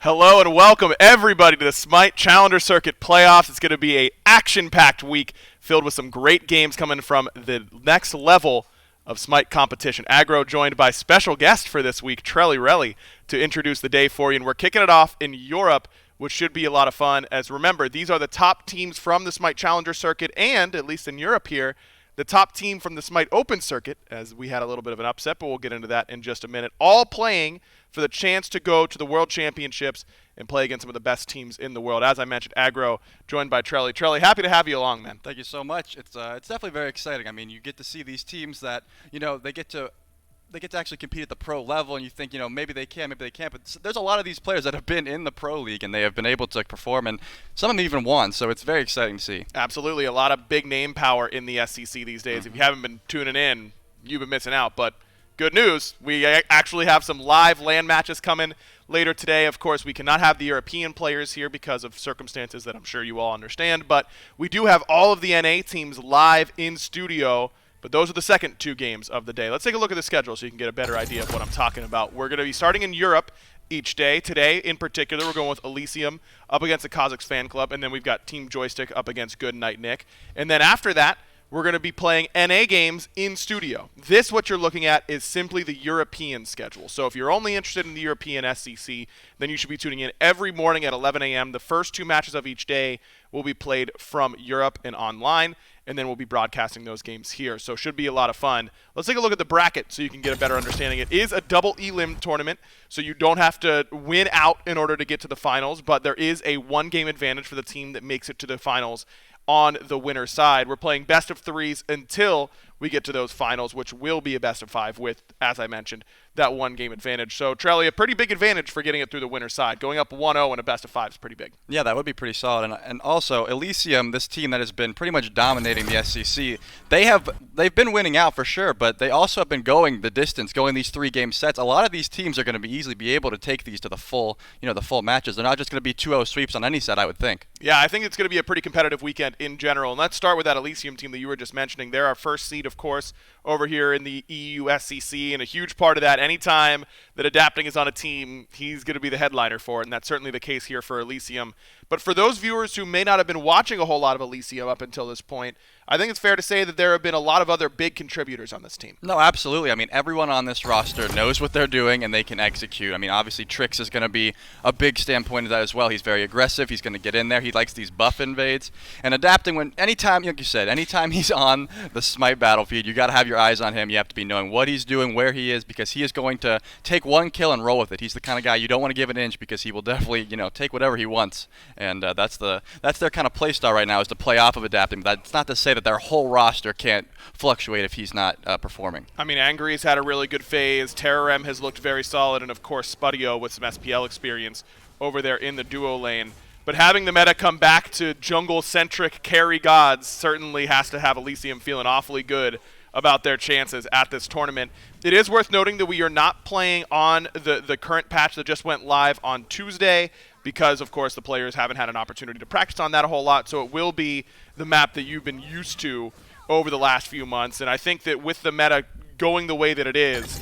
Hello and welcome everybody to the SMITE Challenger Circuit Playoffs. It's going to be an action-packed week filled with some great games coming from the next level of SMITE competition. Aggro joined by special guest for this week, Trelly Relly, to introduce the day for you. And we're kicking it off in Europe, which should be a lot of fun. As remember, these are the top teams from the SMITE Challenger Circuit and, at least in Europe here, the top team from the SMITE Open Circuit, as we had a little bit of an upset, but we'll get into that in just a minute. All playing for the chance to go to the World Championships and play against some of the best teams in the world. As I mentioned, Aggro joined by Trelly. Trelly, happy to have you along, man. Thank you so much. It's definitely very exciting. I mean, you get to see these teams that, they get to actually compete at the pro level, and you think, maybe they can, maybe they can't. But there's a lot of these players that have been in the pro league, and they have been able to perform, and some of them even won. So it's very exciting to see. Absolutely. A lot of big name power in the SEC these days. If you haven't been tuning in, you've been missing out. But good news, we actually have some live LAN matches coming later today. Of course, we cannot have the European players here because of circumstances that I'm sure you all understand. But we do have all of the NA teams live in studio. But those are the second two games of the day. Let's take a look at the schedule so you can get a better idea of what I'm talking about. We're going to be starting in Europe each day. Today, in particular, we're going with Elysium up against the Cozyx fan club, and then we've got Team Joystick up against Good Night Nick. And then after that, we're going to be playing NA games in studio. This, what you're looking at, is simply the European schedule. So if you're only interested in the European SCC, then you should be tuning in every morning at 11 a.m. The first two matches of each day will be played from Europe and online, and then we'll be broadcasting those games here. So it should be a lot of fun. Let's take a look at the bracket so you can get a better understanding. It is a double elim tournament, so you don't have to win out in order to get to the finals, but there is a one-game advantage for the team that makes it to the finals on the winner's side. We're playing best of threes until we get to those finals, which will be a best of five with, as I mentioned, that one-game advantage. So, Trelly, a pretty big advantage for getting it through the winner's side. Going up 1-0 in a best of five is pretty big. Yeah, that would be pretty solid. And also, Elysium, this team that has been pretty much dominating the SCC, they've been winning out for sure, but they also have been going the distance, going these three-game sets. A lot of these teams are going to easily be able to take these to the full matches. They're not just going to be 2-0 sweeps on any set, I would think. Yeah, I think it's going to be a pretty competitive weekend in general. And let's start with that Elysium team that you were just mentioning. They're our first seed, of course, over here in the EU SCC, and a huge part of that, anytime that Adapting is on a team, he's going to be the headliner for it, and that's certainly the case here for Elysium. But for those viewers who may not have been watching a whole lot of Elysium up until this point, I think it's fair to say that there have been a lot of other big contributors on this team. No, absolutely. I mean, everyone on this roster knows what they're doing, and they can execute. I mean, obviously, Trix is going to be a big standpoint of that as well. He's very aggressive. He's going to get in there. He likes these buff invades. And Adapting, anytime, like you said, anytime he's on the SMITE battlefield, you got to have your eyes on him. You have to be knowing what he's doing, where he is, because he is going to take one kill and roll with it. He's the kind of guy you don't want to give an inch, because he will definitely, take whatever he wants. And that's their kind of play style right now, is to play off of Adapting. That's not to say that their whole roster can't fluctuate if he's not performing. I mean, Angry's had a really good phase. Terrorem has looked very solid, and of course Spudio with some SPL experience over there in the duo lane. But having the meta come back to jungle-centric carry gods certainly has to have Elysium feeling awfully good about their chances at this tournament. It is worth noting that we are not playing on the current patch that just went live on Tuesday, because, of course, the players haven't had an opportunity to practice on that a whole lot, so it will be the map that you've been used to over the last few months. And I think that with the meta going the way that it is,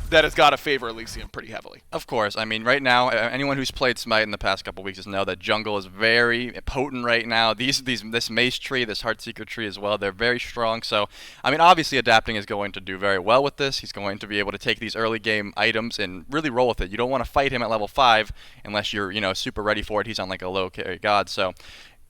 that has got to favor Elysium pretty heavily. Of course. I mean, right now, anyone who's played SMITE in the past couple weeks know that jungle is very potent right now. This mace tree, this Heartseeker tree as well, they're very strong. So, I mean, obviously Adapting is going to do very well with this. He's going to be able to take these early game items and really roll with it. You don't want to fight him at level 5 unless you're, super ready for it. He's on like a low carry god. So,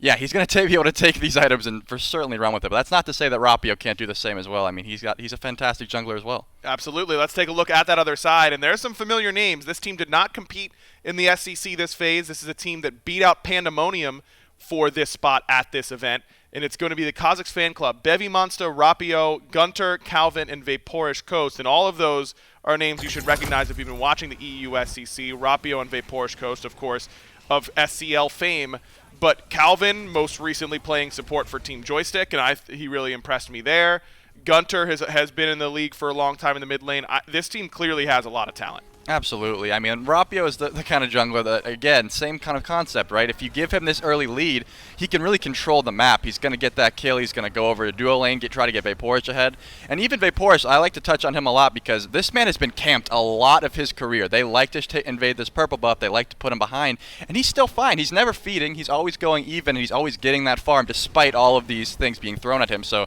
yeah, he's going to be able to take these items and certainly run with it. But that's not to say that Rapio can't do the same as well. I mean, he's a fantastic jungler as well. Absolutely. Let's take a look at that other side. And there's some familiar names. This team did not compete in the SCC this phase. This is a team that beat out Pandemonium for this spot at this event. And it's going to be the Cozyx fan club. Bevy Monster, Rapio, Gunter, Calvin, and Vaporish Coast. And all of those are names you should recognize if you've been watching the EU SCC. Rapio and Vaporsh Coast, of course, of SCL fame. But Calvin, most recently playing support for Team Joystick, and he really impressed me there. Gunter has been in the league for a long time in the mid lane. This team clearly has a lot of talent. Absolutely. I mean, Rapio is the kind of jungler that, again, same kind of concept, right? If you give him this early lead, he can really control the map. He's going to get that kill. He's going to go over to duo lane, try to get Vaporsh ahead. And even Vaporsh, I like to touch on him a lot because this man has been camped a lot of his career. They like to invade this purple buff. They like to put him behind. And he's still fine. He's never feeding. He's always going even. And he's always getting that farm despite all of these things being thrown at him. So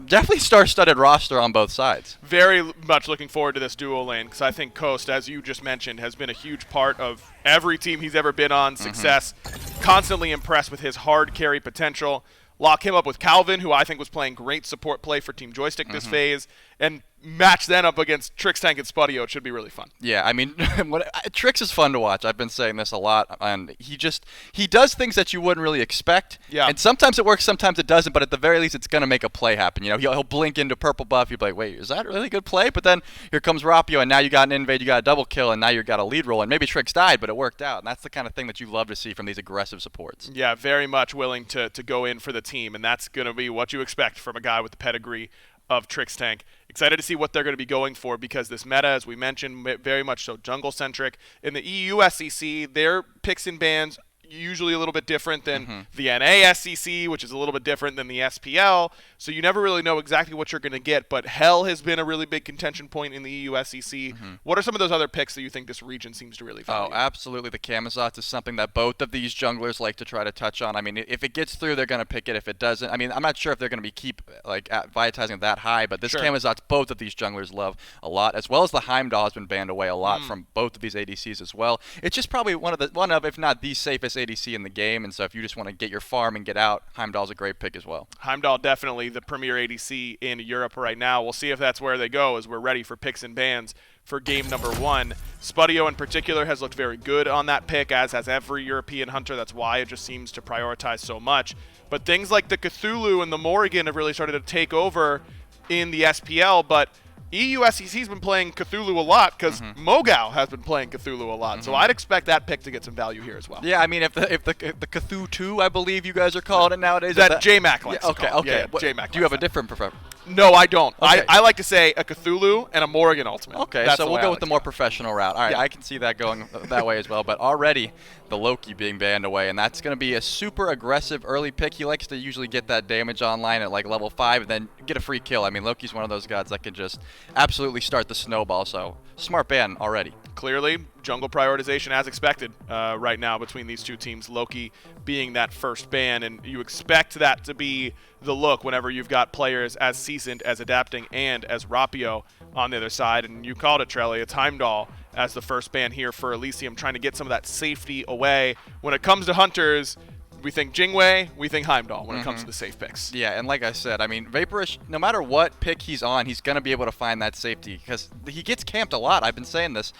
definitely star-studded roster on both sides. Very much looking forward to this duo lane because I think Coast, as you just mentioned, has been a huge part of every team he's ever been on. Success, constantly impressed with his hard carry potential. Lock him up with Calvin, who I think was playing great support play for Team Joystick this phase, and match then up against Trix, Tank, and Spudio. It should be really fun. Yeah, I mean, Trix is fun to watch. I've been saying this a lot, and he does things that you wouldn't really expect. Yeah. And sometimes it works, sometimes it doesn't, but at the very least, it's going to make a play happen. You know, he'll blink into purple buff. You'll be like, wait, is that a really good play? But then here comes Rapio, and now you got an invade, you got a double kill, and now you got a lead roll, and maybe Trix died, but it worked out. And that's the kind of thing that you love to see from these aggressive supports. Yeah, very much willing to go in for the team, and that's going to be what you expect from a guy with the pedigree of Trix Tank. Excited to see what they're going to be going for because this meta, as we mentioned, very much so jungle-centric. In the EU SCC, their picks and bans usually a little bit different than the NA SCC, which is a little bit different than the SPL. So you never really know exactly what you're going to get, but Hell has been a really big contention point in the EU SCC. What are some of those other picks that you think this region seems to really value? Oh, absolutely. The Camazotz is something that both of these junglers like to try to touch on. I mean, if it gets through, they're going to pick it. If it doesn't, I mean, I'm not sure if they're going to keep vitalizing that high, but this Camazotz, both of these junglers love a lot, as well as the Heimdall has been banned away a lot from both of these ADCs as well. It's just probably one of, if not the safest ADC in the game, and so if you just want to get your farm and get out, Heimdall's a great pick as well. Heimdall definitely the premier ADC in Europe right now. We'll see if that's where they go as we're ready for picks and bans for game number 1. Spudio in particular has looked very good on that pick, as has every European hunter. That's why it just seems to prioritize so much. But things like the Cthulhu and the Morrigan have really started to take over in the SPL, but EU SEC's been playing Cthulhu a lot because Mogao has been playing Cthulhu a lot. So I'd expect that pick to get some value here as well. Yeah, I mean, if the Cthulhu 2, I believe you guys are calling it nowadays. That JMac likes okay. Yeah, JMac do you have a different preference? No, I don't. Okay. I like to say a Cthulhu and a Morrigan Ultimate. Okay, That's so we'll go with the more professional route. All right, Yeah. I can see that going that way as well. But already the Loki being banned away, and that's going to be a super aggressive early pick. He likes to usually get that damage online at like level 5 and then get a free kill. I mean, Loki's one of those gods that can just absolutely start the snowball. So smart ban already. Clearly, jungle prioritization as expected right now between these two teams, Loki being that first ban, and you expect that to be the look whenever you've got players as seasoned, as adapting, and as Rapio on the other side. And you called it, Trelly, it's Heimdall as the first ban here for Elysium, trying to get some of that safety away. When it comes to hunters, we think Jingwei, we think Heimdall when it comes to the safe picks. Yeah, and like I said, I mean, Vaporish, no matter what pick he's on, he's going to be able to find that safety because he gets camped a lot. I've been saying this.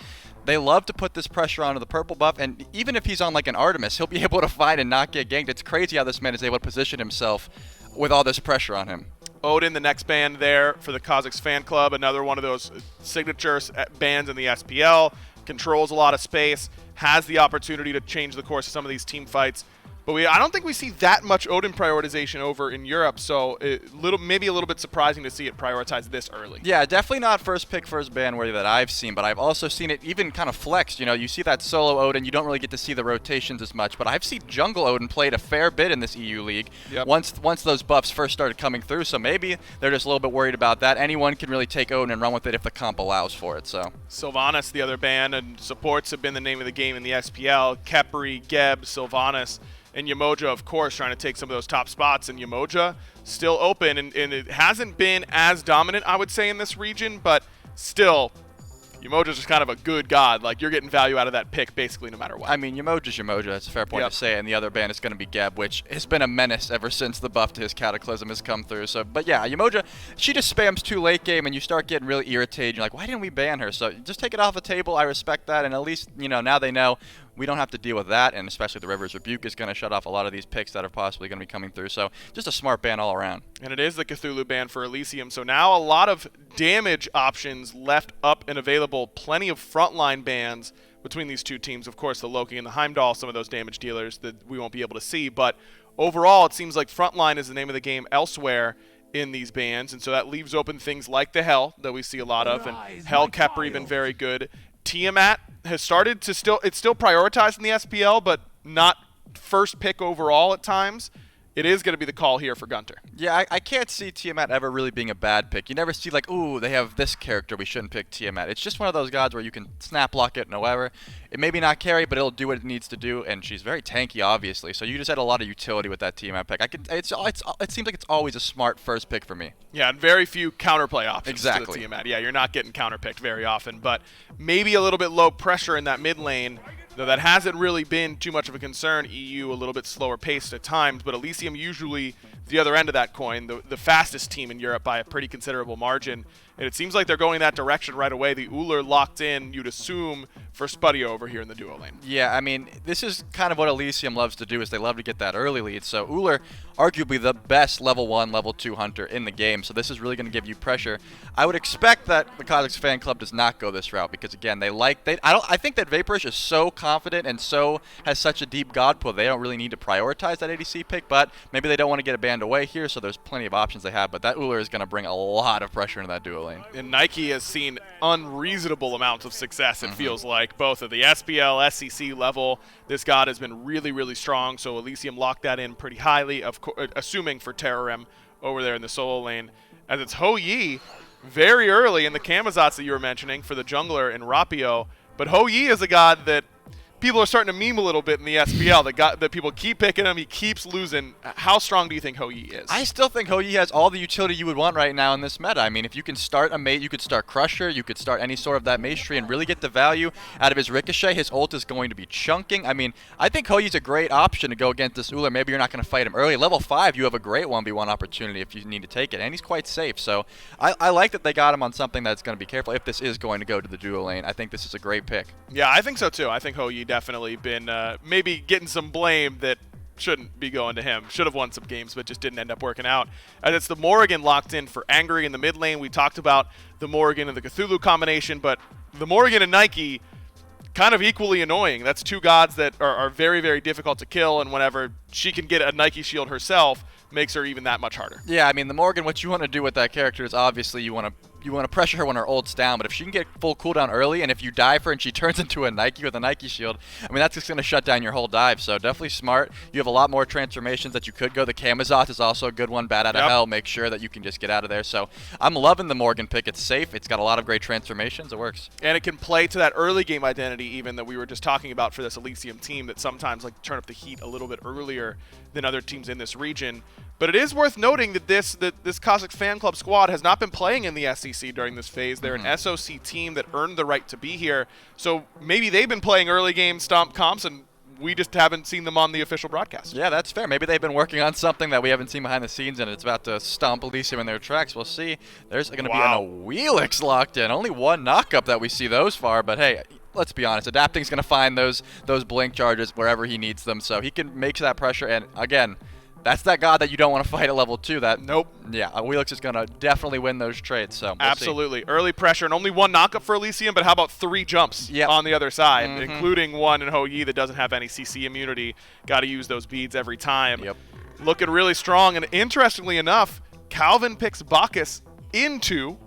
They love to put this pressure onto the purple buff, and even if he's on like an Artemis, he'll be able to find and not get ganked. It's crazy how this man is able to position himself with all this pressure on him. Odin, the next band there for the Cozyx fan club, another one of those signature bands in the SPL, controls a lot of space, has the opportunity to change the course of some of these team fights. But I don't think we see that much Odin prioritization over in Europe, so maybe a little bit surprising to see it prioritized this early. Yeah, definitely not first pick, first ban worthy that I've seen, but I've also seen it even kind of flexed. You know, you see that solo Odin, you don't really get to see the rotations as much, but I've seen jungle Odin played a fair bit in this EU league once those buffs first started coming through, so maybe they're just a little bit worried about that. Anyone can really take Odin and run with it if the comp allows for it. So Sylvanas, the other ban, and supports have been the name of the game in the SPL. Khepri, Geb, Sylvanas, and Yamoja, of course, trying to take some of those top spots. And Yamoja still open, and it hasn't been as dominant, I would say, in this region, but still, Yamoja's just kind of a good god. Like, you're getting value out of that pick basically no matter what. I mean, Yamoja's Yamoja. That's a fair point to say. And the other ban is going to be Geb, which has been a menace ever since the buff to his Cataclysm has come through. So, but yeah, Yamoja, she just spams too late game, and you start getting really irritated. You're like, why didn't we ban her? So just take it off the table. I respect that, and at least, you know, now they know we don't have to deal with that, and especially the River's Rebuke is going to shut off a lot of these picks that are possibly going to be coming through. So just a smart ban all around. And it is the Cthulhu ban for Elysium, so now a lot of damage options left up and available. Plenty of frontline bans between these two teams. Of course, the Loki and the Heimdall, some of those damage dealers that we won't be able to see, but overall, it seems like frontline is the name of the game elsewhere in these bans, and so that leaves open things like the Hell that we see a lot of, and Hell Khepri been very good. Tiamat has started to it's still prioritized in the SPL, but not first pick overall at times. It is going to be the call here for Gunter. Yeah, I can't see Tiamat ever really being a bad pick. You never see like, ooh, they have this character, we shouldn't pick Tiamat. It's just one of those gods where you can snap block it and whatever. It may be not carry, but it'll do what it needs to do, and she's very tanky, obviously. So you just had a lot of utility with that Tiamat pick. It seems like it's always a smart first pick for me. Yeah, and very few counterplay options exactly. to the Tiamat. Yeah, you're not getting counterpicked very often, but maybe a little bit low pressure in that mid lane. Though that hasn't really been too much of a concern. EU a little bit slower paced at times, but Elysium usually the other end of that coin, the fastest team in Europe by a pretty considerable margin. And it seems like they're going that direction right away. The Uller locked in, you'd assume, for Spudio over here in the duo lane. Yeah, I mean, this is kind of what Elysium loves to do, is they love to get that early lead. So Uller, arguably the best level 1, level 2 hunter in the game, so this is really going to give you pressure. I would expect that the Cozyx fan club does not go this route because, again, I think that Vaporish is so confident and so has such a deep god pool, they don't really need to prioritize that ADC pick, but maybe they don't want to get a banned away here, so there's plenty of options they have, but that Uller is going to bring a lot of pressure into that duo lane. And Nike has seen unreasonable amounts of success, it feels like, both at the SPL, SEC level. This god has been really, really strong, so Elysium locked that in pretty highly, assuming for Terrorem over there in the solo lane. As it's Ho Yi very early in the Kamazats that you were mentioning for the jungler in Rapio, but Ho Yi is a god that people are starting to meme a little bit in the SPL. That people keep picking him, he keeps losing. How strong do you think Ho Yi is? I still think Ho Yi has all the utility you would want right now in this meta. I mean, if you can start a mate, you could start Crusher, you could start any sort of that mage tree and really get the value out of his Ricochet. His ult is going to be chunking. I mean, I think Ho Yi's a great option to go against this Uller. Maybe you're not going to fight him early. Level 5, you have a great 1v1 opportunity if you need to take it, and he's quite safe. So I like that they got him on something that's going to be careful. If this is going to go to the duo lane, I think this is a great pick. Yeah, I think so too. I think Ho Yi definitely been maybe getting some blame that shouldn't be going to him. Should have won some games, but just didn't end up working out. And it's the Morrigan locked in for Angry in the mid lane. We talked about the Morrigan and the Cthulhu combination, but the Morrigan and Nike kind of equally annoying. That's two gods that are very, very difficult to kill, and whenever she can get a Nike shield herself, makes her even that much harder. Yeah, I mean, the Morrigan, what you want to do with that character is obviously you want to pressure her when her ult's down, but if she can get full cooldown early, and if you dive her and she turns into a Nike with a Nike shield, I mean, that's just going to shut down your whole dive, so definitely smart. You have a lot more transformations that you could go. The Kamazot is also a good one, bad out of hell, make sure that you can just get out of there, so I'm loving the Morgan pick. It's safe, it's got a lot of great transformations, it works. And it can play to that early game identity even that we were just talking about for this Elysium team that sometimes like turn up the heat a little bit earlier than other teams in this region. But it is worth noting that this Cozyx fan club squad has not been playing in the SEC during this phase. They're an SOC team that earned the right to be here. So maybe they've been playing early game stomp comps and we just haven't seen them on the official broadcast. Yeah, that's fair. Maybe they've been working on something that we haven't seen behind the scenes and it's about to stomp Elysium in their tracks. We'll see. There's going to be a Wheelix locked in. Only one knockup that we see those far, but hey, let's be honest. Adapting's going to find those blink charges wherever he needs them, so he can make that pressure. And again, that's that god that you don't want to fight at level 2. Yeah, Wheelix is going to definitely win those trades. So absolutely. Early pressure and only one knockup for Elysium, but how about 3 jumps on the other side, including one in Ho Yi that doesn't have any CC immunity. Got to use those beads every time. Looking really strong, and interestingly enough, Calvin picks Bacchus into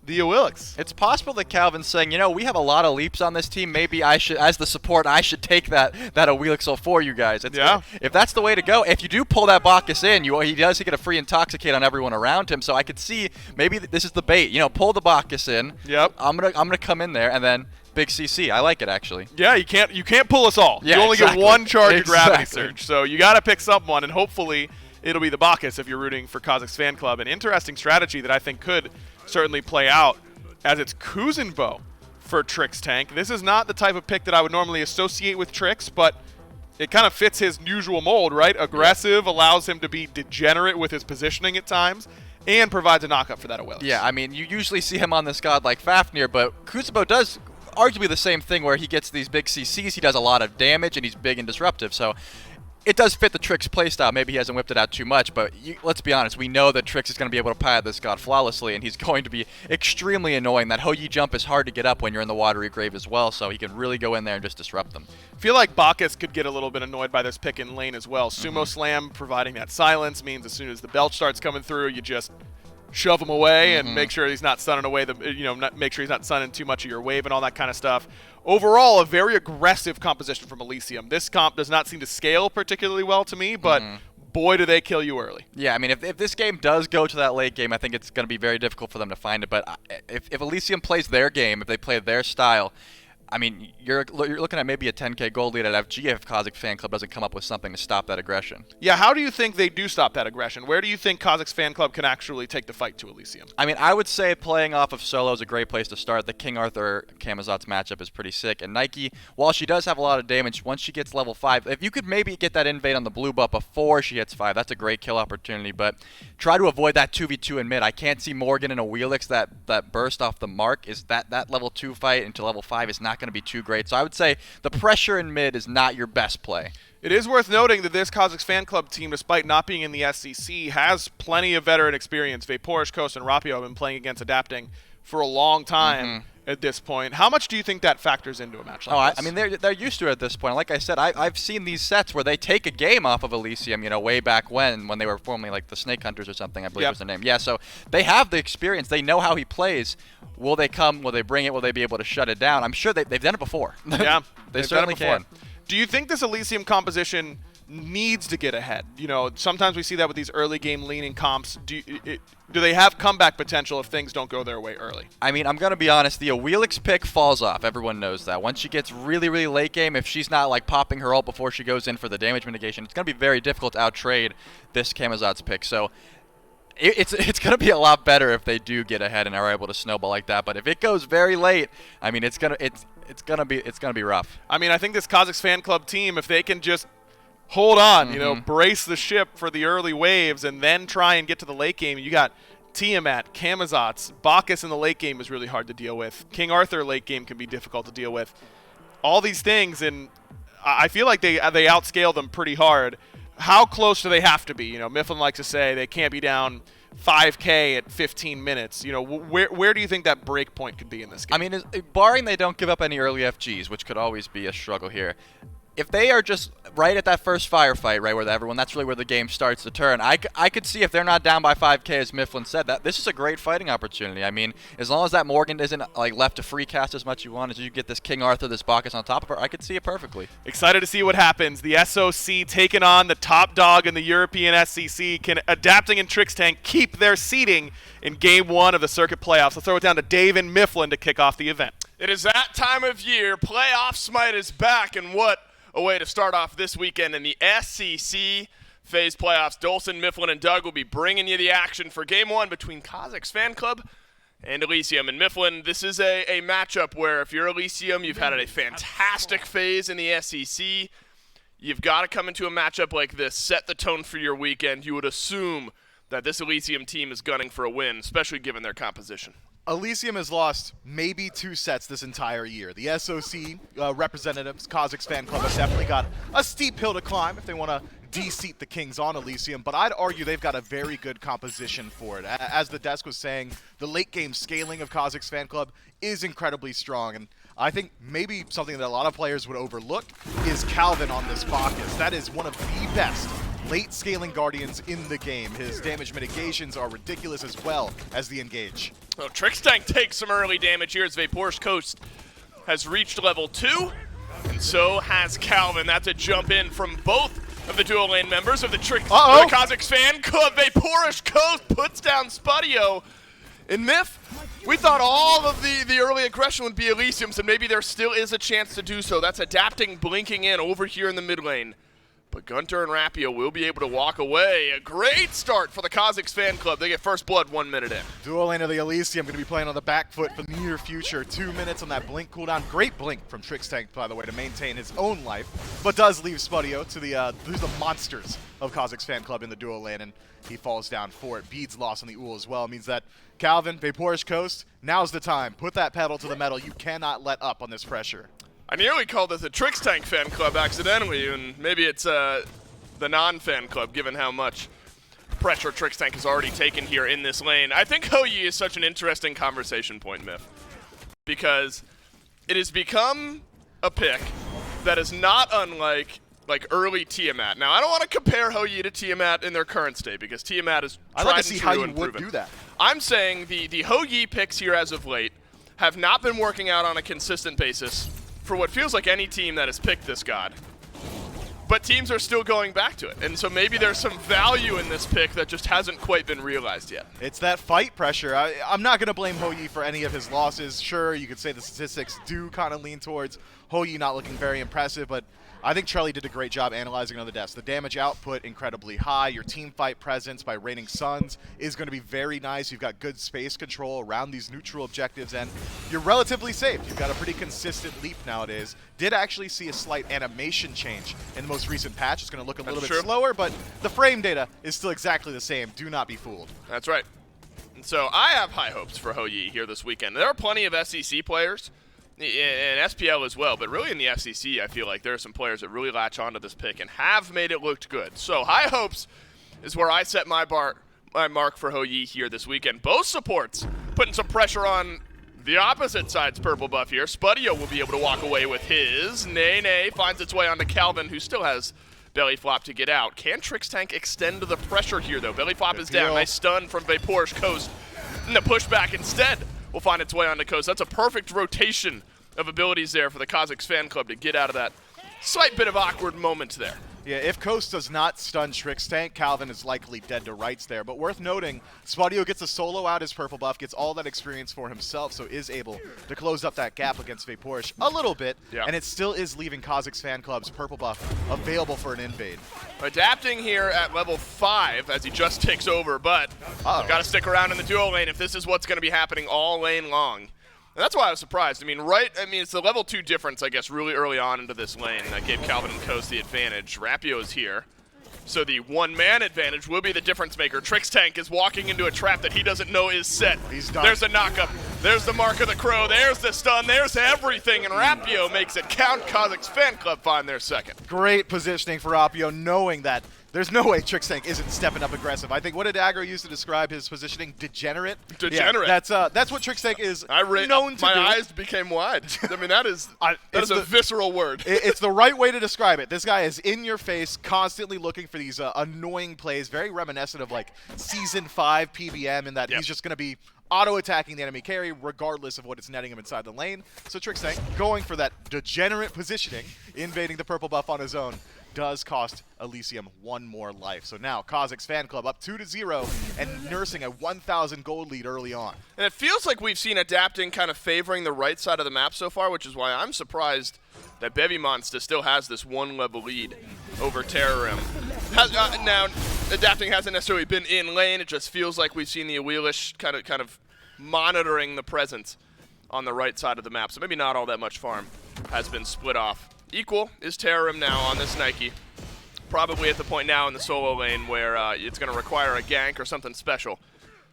the Ewilix. It's possible that Calvin's saying, you know, we have a lot of leaps on this team. Maybe I should, as the support, I should take that Ewilix for you guys. If that's the way to go, if you do pull that Bacchus in, he does get a free intoxicate on everyone around him. So I could see maybe this is the bait. You know, pull the Bacchus in. I'm gonna come in there and then big CC. I like it actually. Yeah, you can't pull us all. You only get one charge of Gravity Surge, so you got to pick someone, and hopefully it'll be the Bacchus if you're rooting for Cozyx fan club. An interesting strategy that I think could certainly play out as it's Kuzenbo for Trix tank. This is not the type of pick that I would normally associate with Trix, but it kind of fits his usual mold, right? Aggressive, allows him to be degenerate with his positioning at times, and provides a knockup for that Ewilix. Yeah, I mean, you usually see him on this god like Fafnir, but Kuzenbo does arguably the same thing where he gets these big CCs, he does a lot of damage, and he's big and disruptive. So it does fit the Trix playstyle. Maybe he hasn't whipped it out too much, but let's be honest. We know that Trix is going to be able to pilot this god flawlessly, and he's going to be extremely annoying. That Ho-Yi jump is hard to get up when you're in the watery grave as well, so he can really go in there and just disrupt them. I feel like Bacchus could get a little bit annoyed by this pick in lane as well. Sumo Slam providing that silence means as soon as the belch starts coming through, you just shove him away and make sure he's not sunning away make sure he's not sunning too much of your wave and all that kind of stuff. Overall, a very aggressive composition from Elysium. This comp does not seem to scale particularly well to me, but boy, do they kill you early. Yeah, I mean, if this game does go to that late game, I think it's going to be very difficult for them to find it. But if Elysium plays their game, if they play their style, I mean, you're looking at maybe a 10k gold lead at FG if Cozyx Fan Club doesn't come up with something to stop that aggression. Yeah, how do you think they do stop that aggression? Where do you think Cozyx Fan Club can actually take the fight to Elysium? I mean, I would say playing off of solo is a great place to start. The King Arthur Camazotz matchup is pretty sick. And Nike, while she does have a lot of damage, once she gets level 5, if you could maybe get that invade on the blue buff before she hits 5, that's a great kill opportunity. But try to avoid that 2v2 in mid. I can't see Morgan and a Wheelix that burst off the mark. Is that level 2 fight into level 5 is not going to be too great. So I would say the pressure in mid is not your best play. It is worth noting that this Cozyx Fan Club team, despite not being in the SCC, has plenty of veteran experience. Vaporish, Coast, and Rapio have been playing against Adapting for a long time at this point. How much do you think that factors into a match like this? I mean, they're used to it at this point. Like I said, I've seen these sets where they take a game off of Elysium, way back when they were formerly like the Snake Hunters or something, I believe was their name. Yeah, so they have the experience. They know how he plays. Will they come? Will they bring it? Will they be able to shut it down? I'm sure they've done it before. Yeah, they certainly can. Do you think this Elysium composition needs to get ahead? Sometimes we see that with these early game leaning comps. Do they have comeback potential if things don't go their way early? I mean, I'm going to be honest. The Wheelix pick falls off. Everyone knows that. Once she gets really, really late game, if she's not like popping her ult before she goes in for the damage mitigation, it's going to be very difficult to outtrade this Camazotz pick. So it's going to be a lot better if they do get ahead and are able to snowball like that. But if it goes very late, I mean, it's gonna be rough. I mean, I think this Cozyx Fan Club team, if they can just hold on, brace the ship for the early waves and then try and get to the late game. You got Tiamat, Camazotz, Bacchus in the late game is really hard to deal with. King Arthur late game can be difficult to deal with. All these things, and I feel like they outscale them pretty hard. How close do they have to be? Mifflin likes to say they can't be down 5K at 15 minutes. Where do you think that break point could be in this game? I mean, barring they don't give up any early FGs, which could always be a struggle here. If they are just right at that first firefight, right, that's really where the game starts to turn. I could see if they're not down by 5K, as Mifflin said, that this is a great fighting opportunity. I mean, as long as that Morgan isn't like left to free cast as much as you want, as you get this King Arthur, this Bacchus on top of her, I could see it perfectly. Excited to see what happens. The SOC taking on the top dog in the European SCC. Can Adapting and Trix Tank keep their seeding in Game 1 of the circuit playoffs? Let's throw it down to Dave and Mifflin to kick off the event. It is that time of year. Playoff Smite is back, and what a way to start off this weekend in the SCC phase playoffs. Dolson, Mifflin, and Doug will be bringing you the action for Game 1 between Cozyx Fan Club and Elysium. And Mifflin, this is a matchup where if you're Elysium, you've had a fantastic phase in the SCC. You've got to come into a matchup like this, set the tone for your weekend. You would assume that this Elysium team is gunning for a win, especially given their composition. Elysium has lost maybe 2 sets this entire year. The SOC representatives, Cozyx Fan Club, have definitely got a steep hill to climb if they want to de-seat the Kings on Elysium, but I'd argue they've got a very good composition for it. As the desk was saying, the late game scaling of Cozyx Fan Club is incredibly strong, and I think maybe something that a lot of players would overlook is Calvin on this Bacchus. That is one of the best late scaling Guardians in the game. His damage mitigations are ridiculous as well as the engage. Well, Trix Tank takes some early damage here as Vaporish Coast has reached level 2, and so has Calvin. That's a jump in from both of the dual lane members of the Cozyx Fan Club. Vaporish Coast puts down Spudio. And Miff, we thought all of the early aggression would be Elysium's, and maybe there still is a chance to do so. That's Adapting, blinking in over here in the mid lane. But Gunter and Rapio will be able to walk away. A great start for the Cozyx fan club. They get first blood 1 minute in. Dual lane of the Elysium going to be playing on the back foot for the near future. 2 minutes on that blink cooldown. Great blink from Trixtank, by the way, to maintain his own life. But does leave Spudio to the monsters of Cozyx fan club in the dual lane, and he falls down for it. Beads lost on the Uul as well. It means that Calvin, Vaporish Coast, now's the time. Put that pedal to the metal. You cannot let up on this pressure. I nearly called this a Trixtank fan club accidentally, and maybe it's the non-fan club, given how much pressure Trixtank has already taken here in this lane. I think Hou-Yi is such an interesting conversation point, Myth, because it has become a pick that is not unlike early Tiamat. Now, I don't want to compare Hou-Yi to Tiamat in their current state, because Tiamat is tried and true. I'd like to see how you and would proven. do that. I'm saying the Hou-Yi picks here as of late have not been working out on a consistent basis for what feels like any team that has picked this god. But teams are still going back to it, and so maybe there's some value in this pick that just hasn't quite been realized yet. It's that fight pressure. I'm not going to blame Hou-Yi for any of his losses. Sure, you could say the statistics do kind of lean towards Hou-Yi not looking very impressive, but I think Charlie did a great job analyzing on the desk. The damage output, incredibly high. Your team fight presence by Raining Suns is going to be very nice. You've got good space control around these neutral objectives, and you're relatively safe. You've got a pretty consistent leap nowadays. Did actually see a slight animation change in the most recent patch. It's going to look a little bit slower, but the frame data is still exactly the same. Do not be fooled. That's right. And so I have high hopes for Hou-Yi here this weekend. There are plenty of SEC players, and SPL as well, but really in the FCC, I feel like there are some players that really latch onto this pick and have made it look good. So high hopes is where I set my mark for Hou-Yi here this weekend. Both supports putting some pressure on the opposite side's purple buff here. Spudio will be able to walk away with his. Nay finds its way onto Calvin, who still has belly flop to get out. Can Trixtank extend the pressure here, though? Belly flop is down. Nice stun from Vaporish Coast. And the pushback instead will find its way onto Coast. That's a perfect rotation of abilities there for the Cozyx fan club to get out of that slight bit of awkward moment there. Yeah, if Coast does not stun Trixtank, Calvin is likely dead to rights there. But worth noting, Spudio gets a solo out his purple buff, gets all that experience for himself, so is able to close up that gap against Vaporish a little bit, and it still is leaving Cozyx fan club's purple buff available for an invade. Adapting here at level 5 as he just takes over, but got to stick around in the duo lane if this is what's going to be happening all lane long. And that's why I was surprised. I mean, it's the level 2 difference, I guess, really early on into this lane that gave Calvin and Coast the advantage. Rapio is here, so the one-man advantage will be the difference maker. Trixtank is walking into a trap that he doesn't know is set. He's done. There's a knock-up. There's the mark of the crow. There's the stun. There's everything, and Rapio makes it count. Cozyx fan club find their second. Great positioning for Rapio, knowing that there's no way Trixtank isn't stepping up aggressive. I think, what did Aggro use to describe his positioning? Degenerate? Degenerate. Yeah, that's what Trixtank is known to do. My eyes became wide. I mean, that is a visceral word. It's the right way to describe it. This guy is in your face, constantly looking for these annoying plays, very reminiscent of like Season 5 PBM, in that he's just going to be auto-attacking the enemy carry regardless of what it's netting him inside the lane. So Trixtank going for that degenerate positioning, invading the purple buff on his own, does cost Elysium one more life. So now Cozyx fan club up 2-0 and nursing a 1,000 gold lead early on. And it feels like we've seen adapting kind of favoring the right side of the map so far, which is why I'm surprised that Bevy Monster still has this one-level lead over Terrorim. Now, adapting hasn't necessarily been in lane. It just feels like we've seen the Wheelish kind of monitoring the presence on the right side of the map. So maybe not all that much farm has been split off. Equal is Terrorim now on this Nike. Probably at the point now in the solo lane where it's going to require a gank or something special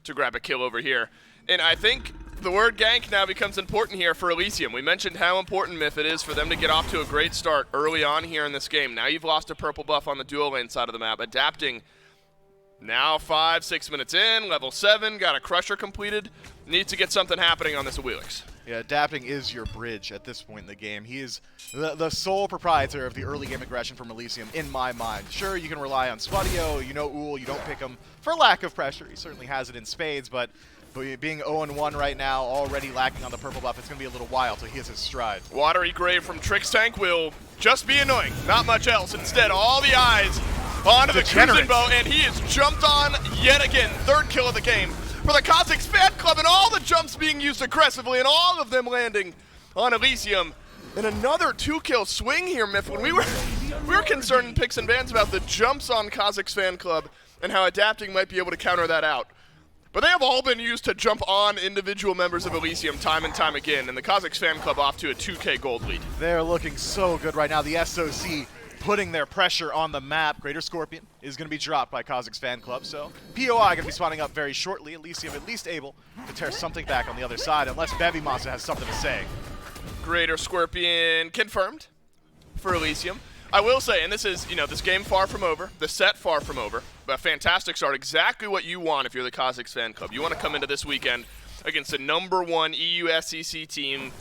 to grab a kill over here. And I think the word gank now becomes important here for Elysium. We mentioned how important, Myth, it is for them to get off to a great start early on here in this game. Now you've lost a purple buff on the duo lane side of the map. Adapting now 5-6 minutes in, level 7, got a crusher completed. Needs to get something happening on this Wheelix. Yeah, adapting is your bridge at this point in the game. He is the sole proprietor of the early game aggression from Elysium, in my mind. Sure, you can rely on Spudio, Uul, you don't pick him for lack of pressure. He certainly has it in spades, but being 0-1 right now, already lacking on the purple buff, it's going to be a little while till he hits his stride. Watery Grave from Trixtank will just be annoying, not much else. Instead, all the eyes onto the Crimson Bow, and he is jumped on yet again. 3rd kill of the game for the Cozyx fan club, and all the jumps being used aggressively, and all of them landing on Elysium. And another 2-kill swing here, Miff. When we were concerned in Picks and Bans about the jumps on Cozyx Fan Club and how Adapting might be able to counter that out. But they have all been used to jump on individual members of Elysium time and time again, and the Cozyx Fan Club off to a 2K gold lead. They're looking so good right now. The SOC putting their pressure on the map. Greater Scorpion is going to be dropped by Cozyx Fan Club, so POI going to be spawning up very shortly. Elysium at least able to tear something back on the other side, unless Bevy Monster has something to say. Greater Scorpion confirmed for Elysium. I will say, and this is, this game far from over, the set far from over, but a fantastic start, exactly what you want if you're the Cozyx Fan Club. You want to come into this weekend against the #1 EU SEC team,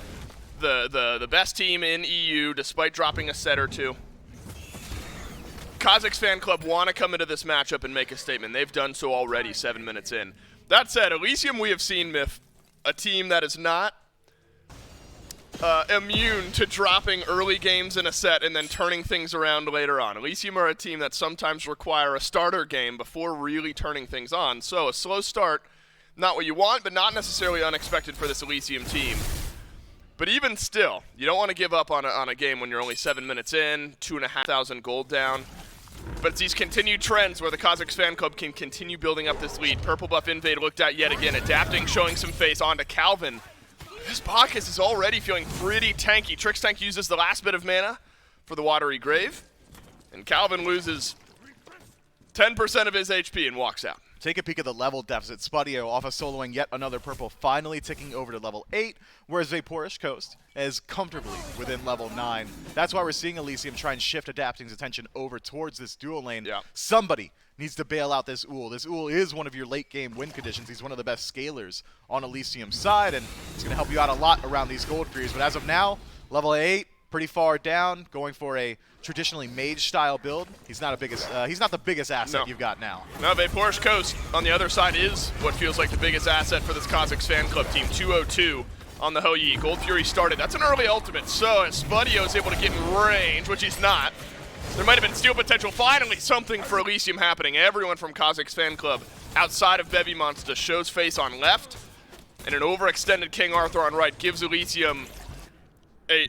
the best team in EU, despite dropping a set or two. Cozyx Fan Club want to come into this matchup and make a statement. They've done so already 7 minutes in. That said, Elysium we have seen, Miff, a team that is not immune to dropping early games in a set and then turning things around later on. Elysium are a team that sometimes require a starter game before really turning things on. So a slow start, not what you want, but not necessarily unexpected for this Elysium team. But even still, you don't want to give up on a game when you're only 7 minutes in, 2,500 gold down. But it's these continued trends where the Cozyx Fan Club can continue building up this lead. Purple buff invade looked at yet again. Adapting, showing some face onto Calvin. This Bacchus is already feeling pretty tanky. Trixtank uses the last bit of mana for the Watery Grave. And Calvin loses 10% of his HP and walks out. Take a peek at the level deficit. Spudio off of soloing yet another purple, finally ticking over to level 8, whereas Vaporish Coast is comfortably within level 9. That's why we're seeing Elysium try and shift Adapting's attention over towards this dual lane. Yeah. Somebody needs to bail out this Ull. This Ull is one of your late game win conditions. He's one of the best scalers on Elysium's side, and it's going to help you out a lot around these gold trees. But as of now, level 8, pretty far down, going for a traditionally mage-style build. He's not the biggest asset you've got now. No, Vaporish Coast on the other side is what feels like the biggest asset for this Cozyx Fan Club team. 202 on the Hou-Yi. Gold Fury started. That's an early ultimate, so if Spudio is able to get in range, which he's not, there might have been steal potential. Finally, something for Elysium happening. Everyone from Cozyx Fan Club outside of Bevy Monster shows face on left, and an overextended King Arthur on right gives Elysium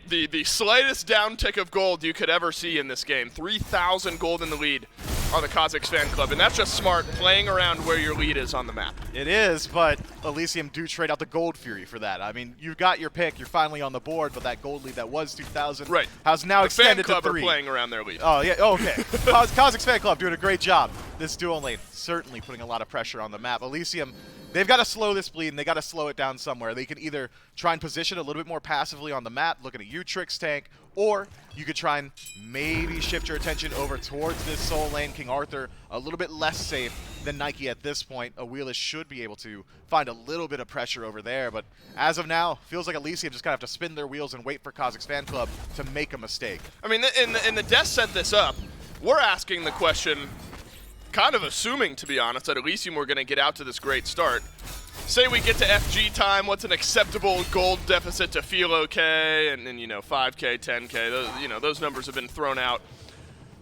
the slightest downtick of gold you could ever see in this game. 3,000 gold in the lead on the Cozyx Fan Club, and that's just smart, playing around where your lead is on the map. It is, but Elysium do trade out the Gold Fury for that. I mean, you've got your pick, you're finally on the board, but that gold lead that was 2,000 has now extended to 3. The Fan Club are playing around their lead. Oh, yeah, okay. Cozyx Fan Club doing a great job. This dual lane certainly putting a lot of pressure on the map. Elysium, they've got to slow this bleed, and they got to slow it down somewhere. They can either try and position a little bit more passively on the map, looking at you, Trixtank, or you could try and maybe shift your attention over towards this soul lane. King Arthur, a little bit less safe than Nike at this point. Wheelish should be able to find a little bit of pressure over there, but as of now, feels like Elysium just kind of have to spin their wheels and wait for Cozyx Fan Club to make a mistake. I mean, in the Death set this up, we're asking the question, kind of assuming, to be honest, that Elysium were going to get out to this great start. Say we get to FG time, what's an acceptable gold deficit to feel okay? And 5K, 10K, those numbers have been thrown out.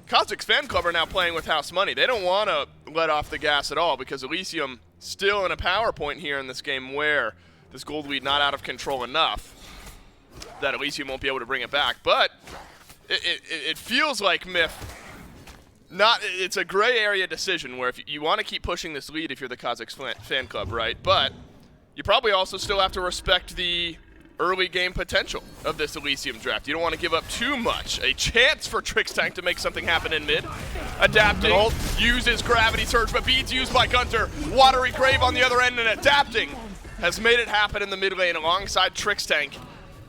Cozyx Fan Club are now playing with house money. They don't want to let off the gas at all because Elysium still in a power point here in this game where this gold lead not out of control enough that Elysium won't be able to bring it back. But it feels like Myth. It's a gray area decision where if you want to keep pushing this lead if you're the Cozyx Fan Club, right? But you probably also still have to respect the early game potential of this Elysium draft. You don't want to give up too much. A chance for Trixtank to make something happen in mid. Adapting, uses Gravity Surge, but beads used by Gunter. Watery Grave on the other end, and Adapting has made it happen in the mid lane alongside Trixtank.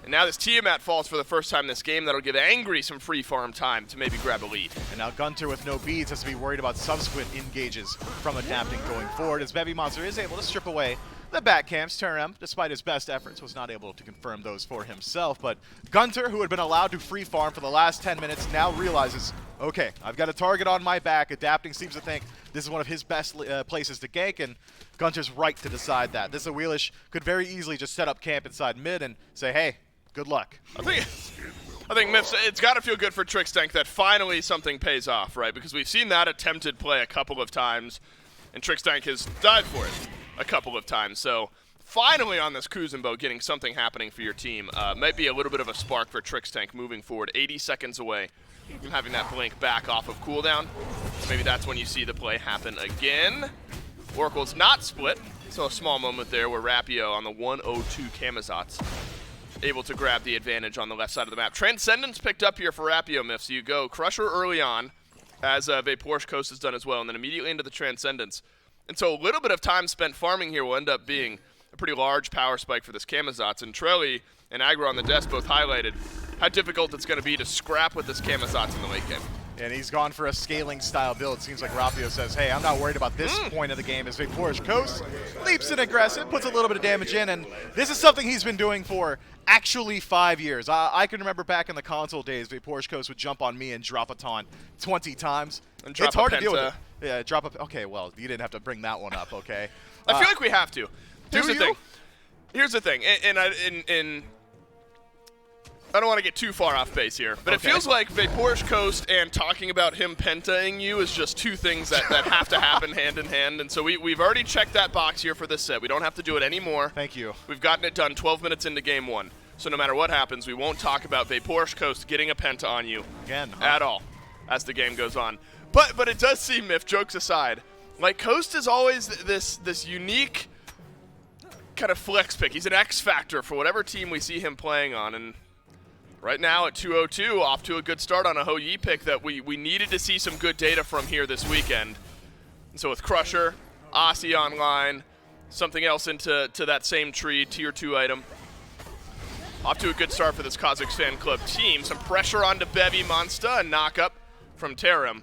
And now this Tiamat falls for the first time this game. That'll give Angry some free farm time to maybe grab a lead. And now Gunter with no beads has to be worried about subsequent engages from Adapting going forward, as Bevy Monster is able to strip away the back camps. Turam, despite his best efforts, was not able to confirm those for himself. But Gunter, who had been allowed to free farm for the last 10 minutes, now realizes, okay, I've got a target on my back. Adapting seems to think this is one of his best places to gank, and Gunter's right to decide that. This Wheelish could very easily just set up camp inside mid and say, hey, good luck. I think Miffs, it's got to feel good for Trixtank that finally something pays off, right? Because we've seen that attempted play a couple of times, and Trixtank has died for it a couple of times. So finally on this cruising boat getting something happening for your team. Might be a little bit of a spark for Trix Tank moving forward. 80 seconds away from having that blink back off of cooldown. So maybe that's when you see the play happen again. Oracle's not split, so a small moment there where Rapio on the 102 Kamazot's able to grab the advantage on the left side of the map. Transcendence picked up here for Rapio, Miff, so you go Crusher early on, as Vapor's Coast has done as well, and then immediately into the Transcendence. And so a little bit of time spent farming here will end up being a pretty large power spike for this Kamazot's, and Trelly and Aggro on the desk both highlighted how difficult it's going to be to scrap with this Kamazot's in the late game. And he's gone for a scaling style build. Seems like Rapio says, hey, I'm not worried about this point of the game as Vapor's Coast leaps in aggressive, puts a little bit of damage in, and this is something he's been doing for actually 5 years. I can remember back in the console days, Vapor's Coast would jump on me and drop a taunt 20 times. And drop it's hard a to deal with penta. it. Yeah, drop a... Okay, well, you didn't have to bring that one up, okay? I feel like we have to. Here's do the thing. you? Here's the thing, and I don't want to get too far off base here, but Okay. it feels like Vapor's Coast and talking about him pentaing you is just two things that have to happen hand in hand, and so we've already checked that box here for this set. We don't have to do it anymore. Thank you. We've gotten it done 12 minutes into game one, so no matter what happens, we won't talk about Vapor's Coast getting a penta on you Again, huh? at all as the game goes on. But it does seem, Miff, jokes aside, like Coast is always this unique kind of flex pick. He's an X factor for whatever team we see him playing on, and right now at 202, off to a good start on a Hou Yi pick that we needed to see some good data from here this weekend. And so with Crusher, Aussie online, something else into that same tree, tier 2 item. Off to a good start for this Cozyx fan club team. Some pressure onto Bevy Monster, a knock up from Tarim.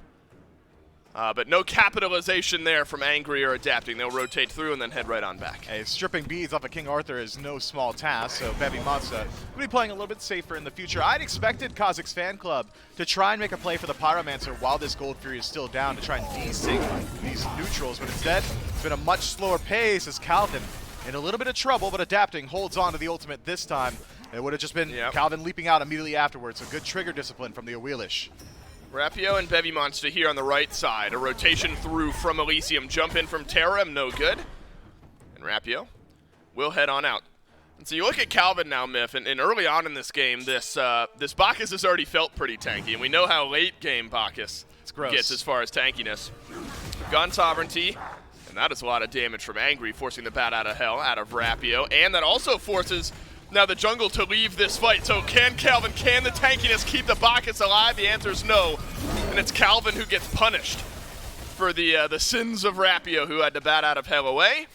But no capitalization there from Angry or Adapting. They'll rotate through and then head right on back. Hey, stripping beads off of King Arthur is no small task, so Bevy Monza will be playing a little bit safer in the future. I'd expected Cozyx Fan Club to try and make a play for the Pyromancer while this Gold Fury is still down to try and desync these neutrals, but instead, it's been a much slower pace as Calvin in a little bit of trouble, but Adapting holds on to the ultimate this time. It would have just been Calvin leaping out immediately afterwards, so good trigger discipline from the Awilish. Rapio and Bevy Monster here on the right side. A rotation through from Elysium. Jump in from Tarim, no good. And Rapio will head on out. And so you look at Calvin now, Miff, and early on in this game, this Bacchus has already felt pretty tanky, and we know how late game Bacchus gets as far as tankiness. Gun Sovereignty, and that is a lot of damage from Angry, forcing the bat out of hell out of Rapio, and that also forces now the jungle to leave this fight. So can the tankiness keep the Bacchus alive? The answer is no. And it's Calvin who gets punished for the sins of Rapio, who had to bat out of hell away.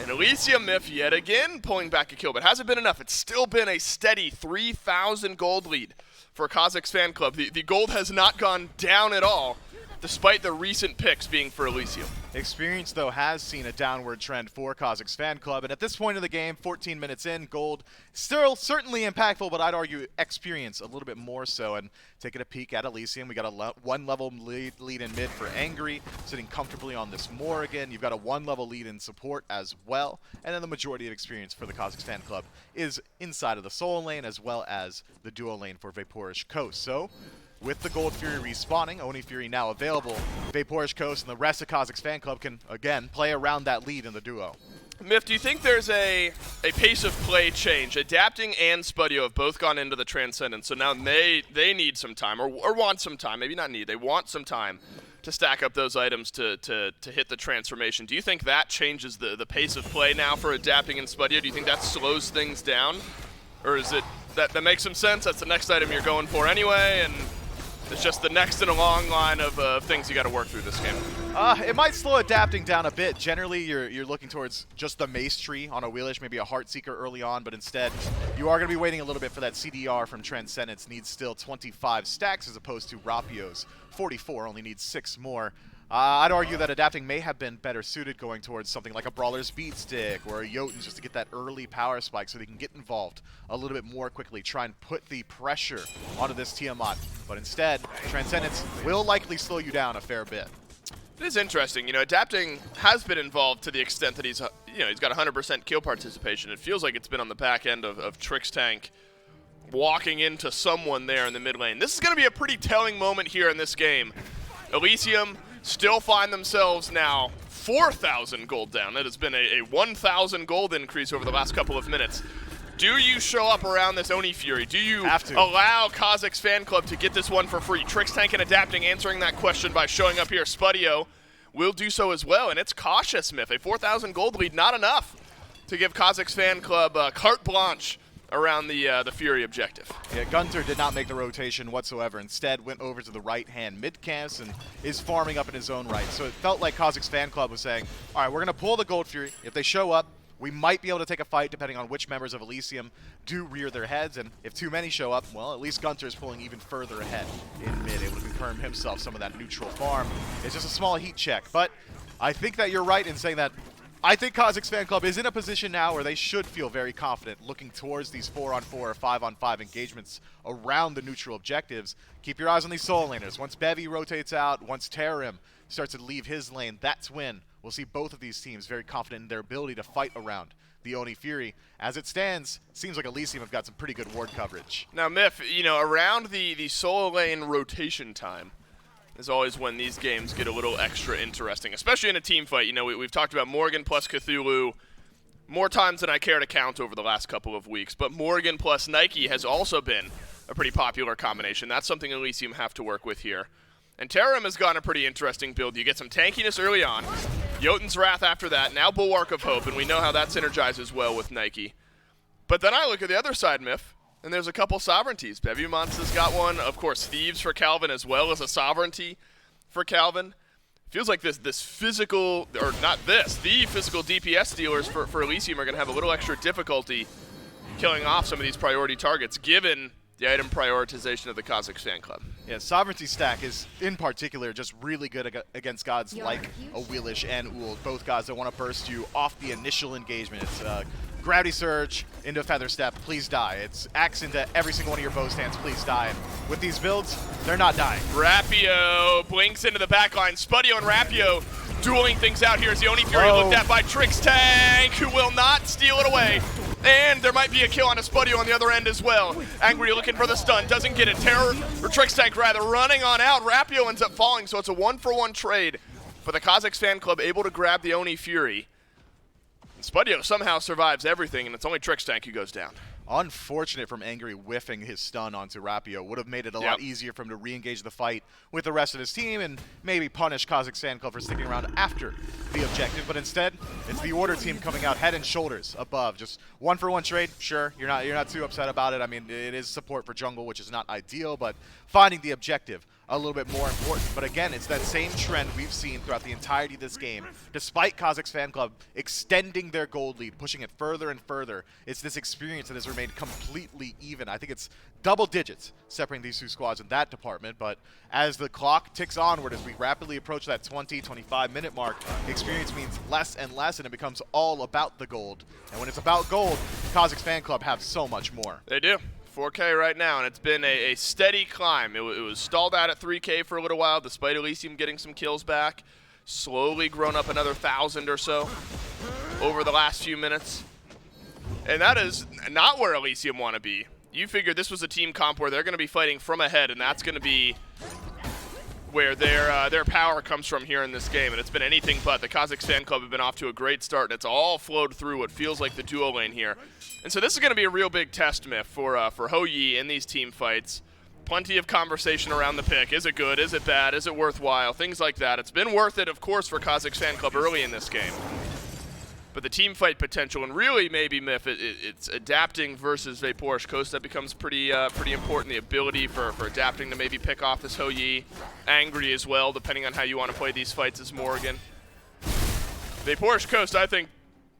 And Elysium, Miff, yet again, pulling back a kill, but hasn't been enough. It's still been a steady 3,000 gold lead for Cozyx Fan Club. The gold has not gone down at all, despite the recent picks being for Elysium. Experience, though, has seen a downward trend for Cozyx Fan Club, and at this point of the game, 14 minutes in, gold still certainly impactful, but I'd argue experience a little bit more so. And taking a peek at Elysium, we got a one-level lead in mid for Angry, sitting comfortably on this Morrigan. You've got a one-level lead in support as well, and then the majority of experience for the Cozyx Fan Club is inside of the Soul lane as well as the duo lane for Vaporish Coast. So, with the Gold Fury respawning, Oni Fury now available, Vaporish Coast and the rest of Cozyx Fan Club can, again, play around that lead in the duo. Miff, do you think there's a pace of play change? Adapting and Spudio have both gone into the Transcendence, so now they need some time, or want some time, maybe not need, they want some time to stack up those items to hit the transformation. Do you think that changes the pace of play now for Adapting and Spudio? Do you think that slows things down? Or is it that makes some sense? That's the next item you're going for anyway, and it's just the next in a long line of things you got to work through this game. It might slow Adapting down a bit. Generally, you're looking towards just the Mace Tree on a Wheelish, maybe a Heartseeker early on, but instead, you are going to be waiting a little bit for that CDR from Transcendence. Needs still 25 stacks as opposed to Rapio's 44, only needs 6 more. I'd argue that Adapting may have been better suited going towards something like a Brawler's Beat Stick or a Jotun just to get that early power spike so they can get involved a little bit more quickly, try and put the pressure onto this Tiamat. But instead, Transcendence will likely slow you down a fair bit. It is interesting. You know, Adapting has been involved to the extent that he's got 100% kill participation. It feels like it's been on the back end of Trix Tank walking into someone there in the mid lane. This is going to be a pretty telling moment here in this game. Elysium still find themselves now 4,000 gold down. That has been a 1,000 gold increase over the last couple of minutes. Do you show up around this Oni Fury? Do you allow Cozyx Fan Club to get this one for free? Trix Tank and Adapting answering that question by showing up here. Spudio will do so as well, and it's cautious, Myth. A 4,000 gold lead, not enough to give Cozyx Fan Club carte blanche around the Fury objective. Yeah, Gunter did not make the rotation whatsoever. Instead, went over to the right-hand mid-camps and is farming up in his own right. So it felt like Cozyx Fan Club was saying, all right, we're going to pull the Gold Fury. If they show up, we might be able to take a fight depending on which members of Elysium do rear their heads. And if too many show up, well, at least Gunter is pulling even further ahead in mid, able to confirm himself some of that neutral farm. It's just a small heat check. But I think that you're right in saying that I think Cozyx Fan Club is in a position now where they should feel very confident looking towards these 4-on-4 or 5-on-5 engagements around the neutral objectives. Keep your eyes on these solo laners. Once Bevy rotates out, once Terrim starts to leave his lane, that's when we'll see both of these teams very confident in their ability to fight around the Oni Fury. As it stands, seems like Elysium have got some pretty good ward coverage. Now, Myth, you know, around the solo lane rotation time is always when these games get a little extra interesting, especially in a team fight. You know, we've talked about Morgan plus Cthulhu more times than I care to count over the last couple of weeks, but Morgan plus Nike has also been a pretty popular combination. That's something Elysium have to work with here. And Terrim has gotten a pretty interesting build. You get some tankiness early on, Jotun's Wrath after that, now Bulwark of Hope, and we know how that synergizes well with Nike. But then I look at the other side, Myth, and there's a couple sovereignties. Bevumonts has got one. Of course, Thieves for Calvin as well as a sovereignty for Calvin. Feels like this physical, or not this, the physical DPS dealers for Elysium are going to have a little extra difficulty killing off some of these priority targets, given the item prioritization of the Cozyx Fan Club. Yeah, Sovereignty stack is, in particular, just really good against gods like a Wheelish and Ul, both gods that want to burst you off the initial engagement. It's Gravity Surge into Feather Step, please die. It's Axe into every single one of your bow stands, please die. And with these builds, they're not dying. Rapio blinks into the backline. Spudio and Rapio dueling things out here as the Oni Fury looked at by Trix Tank, who will not steal it away. And there might be a kill on a Spudio on the other end as well. Angry looking for the stun, doesn't get it. Terror, or Trix Tank rather, running on out. Rapio ends up falling, so it's a 1-for-1 trade for the Cozyx Fan Club, able to grab the Oni Fury. And Spudio somehow survives everything, and it's only Trix Tank who goes down. Unfortunate from Angry whiffing his stun onto Rapio. Would have made it a lot easier for him to re-engage the fight with the rest of his team and maybe punish Cozyx Fan Club for sticking around after the objective. But instead, it's the Order team coming out head and shoulders above. Just 1-for-1 trade, sure. You're not too upset about it. I mean, it is support for jungle, which is not ideal, but finding the objective a little bit more important. But again, it's that same trend we've seen throughout the entirety of this game. Despite Cozyx Fan Club extending their gold lead, pushing it further and further, it's this experience that has remained completely even. I think it's double digits separating these two squads in that department, but as the clock ticks onward, as we rapidly approach that 20-25 minute mark, the experience means less and less, and it becomes all about the gold. And when it's about gold, Cozyx Fan Club have so much more. They do. 4K right now, and it's been a steady climb. It was stalled out at 3K for a little while, despite Elysium getting some kills back. Slowly grown up another 1,000 or so over the last few minutes. And that is not where Elysium want to be. You figure this was a team comp where they're going to be fighting from ahead, and that's going to be where their power comes from here in this game. And it's been anything but. The Cozyx Fan Club have been off to a great start, and it's all flowed through what feels like the duo lane here. And so this is going to be a real big test, Myth, for Ho Yi in these team fights. Plenty of conversation around the pick. Is it good? Is it bad? Is it worthwhile? Things like that. It's been worth it, of course, for Cozyx Fan Club early in this game. But the team fight potential, and really maybe, Myth, it's adapting versus Vaporish Coast that becomes pretty important. The ability for adapting to maybe pick off this Ho Yi. Angry as well, depending on how you want to play these fights as Morgan. Vaporish Coast, I think,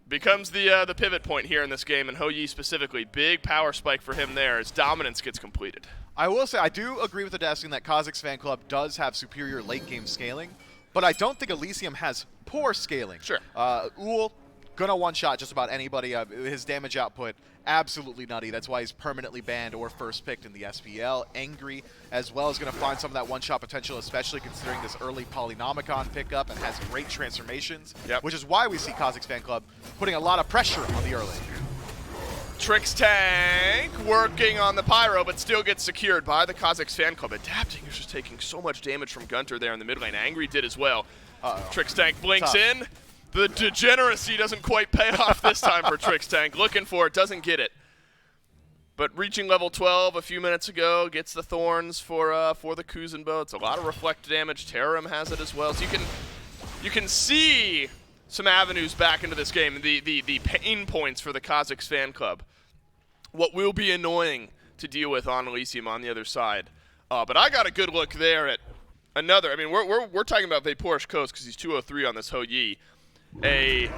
becomes the pivot point here in this game, and Ho Yi specifically. Big power spike for him there as dominance gets completed. I will say, I do agree with the Adapting that Cozyx Fan Club does have superior late-game scaling, but I don't think Elysium has poor scaling. Sure. Ul, gonna one-shot just about anybody. His damage output, absolutely nutty. That's why he's permanently banned or first picked in the SPL. Angry as well is going to find some of that one-shot potential, especially considering this early Polynomicon pickup and has great transformations, which is why we see Cozyx Fan Club putting a lot of pressure on the early. Trix Tank working on the Pyro, but still gets secured by the Cozyx fan club. Adapting is just taking so much damage from Gunter there in the mid lane. Angry did as well. Trix Tank blinks in. The degeneracy doesn't quite pay off this time for Trix Tank. Looking for it, doesn't get it. But reaching level 12 a few minutes ago, gets the Thorns for the Kuzenbo. It's a lot of reflect damage. Terram has it as well. So you can see some avenues back into this game. The pain points for the Cozyx fan club. What will be annoying to deal with on Elysium on the other side. But I got a good look there at another. I mean, we're talking about Vaporish Coast because he's 203 on this Ho Yi. A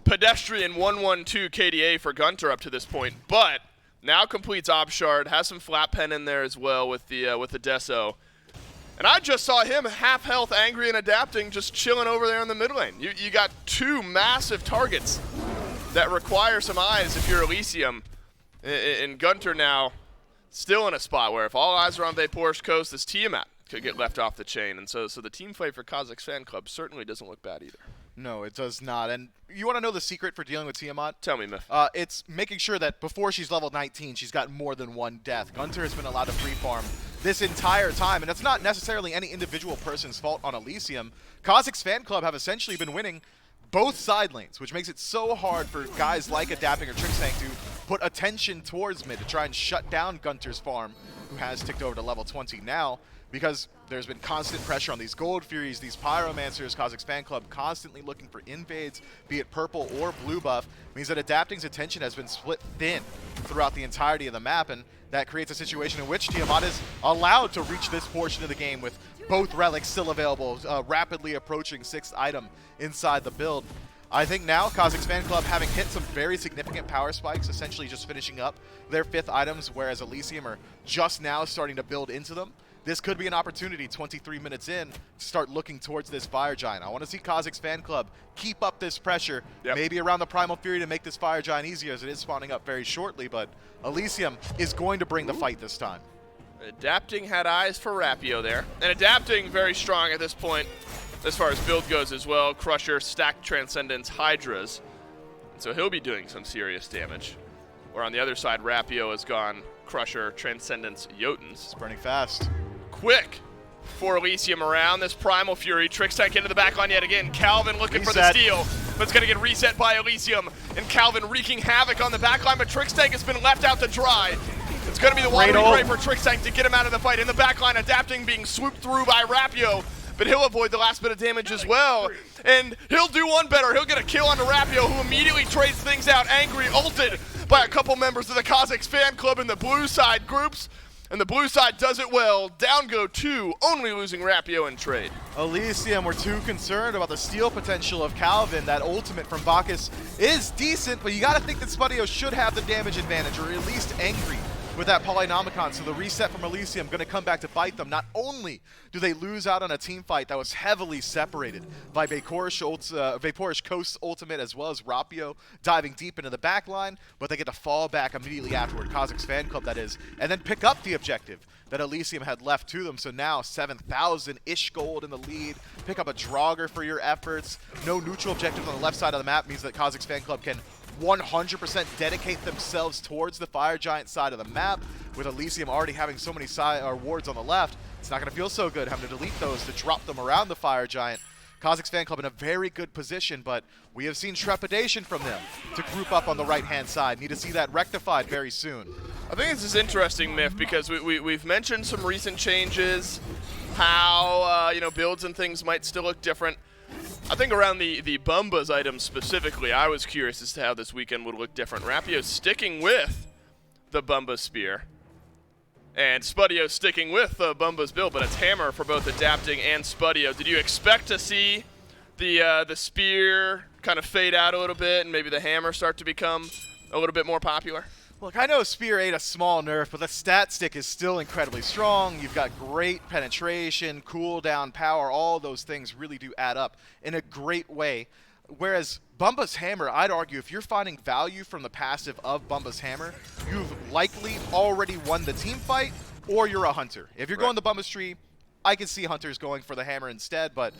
pedestrian 112 KDA for Gunter up to this point, but now completes Obshard, has some flat pen in there as well with the Deso. And I just saw him half health, angry and adapting, just chilling over there in the mid lane. You got two massive targets that require some eyes if you're Elysium. And Gunter now still in a spot where if all eyes are on Vaporish Coast, this Tiamat could get left off the chain. And so the team fight for Cozyx fan club certainly doesn't look bad either. No, it does not. And you want to know the secret for dealing with Tiamat? Tell me, Myth. It's making sure that before she's level 19, she's got more than one death. Gunter has been allowed to free farm this entire time, and it's not necessarily any individual person's fault on Elysium. Cozyx fan club have essentially been winning both side lanes, which makes it so hard for guys like Adapting or Trix Tank to put attention towards mid to try and shut down Gunter's farm, who has ticked over to level 20 now, because there's been constant pressure on these Gold Furies, these Pyromancers. Cozyx fan club constantly looking for invades, be it purple or blue buff, means that Adapting's attention has been split thin throughout the entirety of the map, and that creates a situation in which Tiamat is allowed to reach this portion of the game with both relics still available, rapidly approaching 6th item inside the build. I think now Cozyx fan club having hit some very significant power spikes, essentially just finishing up their 5th items, whereas Elysium are just now starting to build into them. This could be an opportunity 23 minutes in to start looking towards this Fire Giant. I want to see Cozyx fan club keep up this pressure, maybe around the Primal Fury to make this Fire Giant easier, as it is spawning up very shortly, but Elysium is going to bring the fight this time. Adapting had eyes for Rapio there, and Adapting very strong at this point as far as build goes as well. Crusher, Stacked Transcendence, hi-rez, so he'll be doing some serious damage. Or on the other side, Rapio has gone Crusher, Transcendence, Jotuns. It's burning fast. Quick for Elysium around this Primal Fury. Trix Tank into the backline yet again. Calvin looking for the steal, but it's going to get reset by Elysium. And Calvin wreaking havoc on the backline, but Trix Tank has been left out to dry. It's going to be the watery grave for Trix Tank to get him out of the fight. In the backline, Adapting being swooped through by Rapio, but he'll avoid the last bit of damage as well. And he'll do one better. He'll get a kill onto Rapio, who immediately trades things out. Angry, ulted by a couple members of the Cozyx fan club in the blue side groups. And the blue side does it well. Down go 2, only losing Rapio in trade. Elysium were too concerned about the steal potential of Calvin. That ultimate from Bacchus is decent, but you got to think that Spudio should have the damage advantage, or at least Angry with that Polynomicon. So the reset from Elysium going to come back to bite them. Not only do they lose out on a team fight that was heavily separated by Vaporish Coast's ultimate as well as Rapio diving deep into the back line, but they get to fall back immediately afterward, Cozyx fan club that is, and then pick up the objective that Elysium had left to them. So now 7,000-ish gold in the lead. Pick up a Draugr for your efforts. No neutral objectives on the left side of the map means that Cozyx fan club can 100% dedicate themselves towards the Fire Giant side of the map. With Elysium already having so many wards on the left, it's not going to feel so good having to delete those to drop them around the Fire Giant. Cozyx fan club in a very good position, but we have seen trepidation from them to group up on the right-hand side. Need to see that rectified very soon. I think this is interesting, Myth, because we've mentioned some recent changes, how builds and things might still look different. I think around the Bumba's items specifically, I was curious as to how this weekend would look different. Rapio sticking with the Bumba Spear, and Spudio sticking with Bumba's build, but it's Hammer for both Adapting and Spudio. Did you expect to see the Spear kind of fade out a little bit and maybe the Hammer start to become a little bit more popular? Look, I know Spear ate a small nerf, but the stat stick is still incredibly strong. You've got great penetration, cooldown, power. All those things really do add up in a great way. Whereas Bumba's Hammer, I'd argue, if you're finding value from the passive of Bumba's Hammer, you've likely already won the team fight, or you're a Hunter. If you're going the Bumba's tree, I can see Hunters going for the Hammer instead, but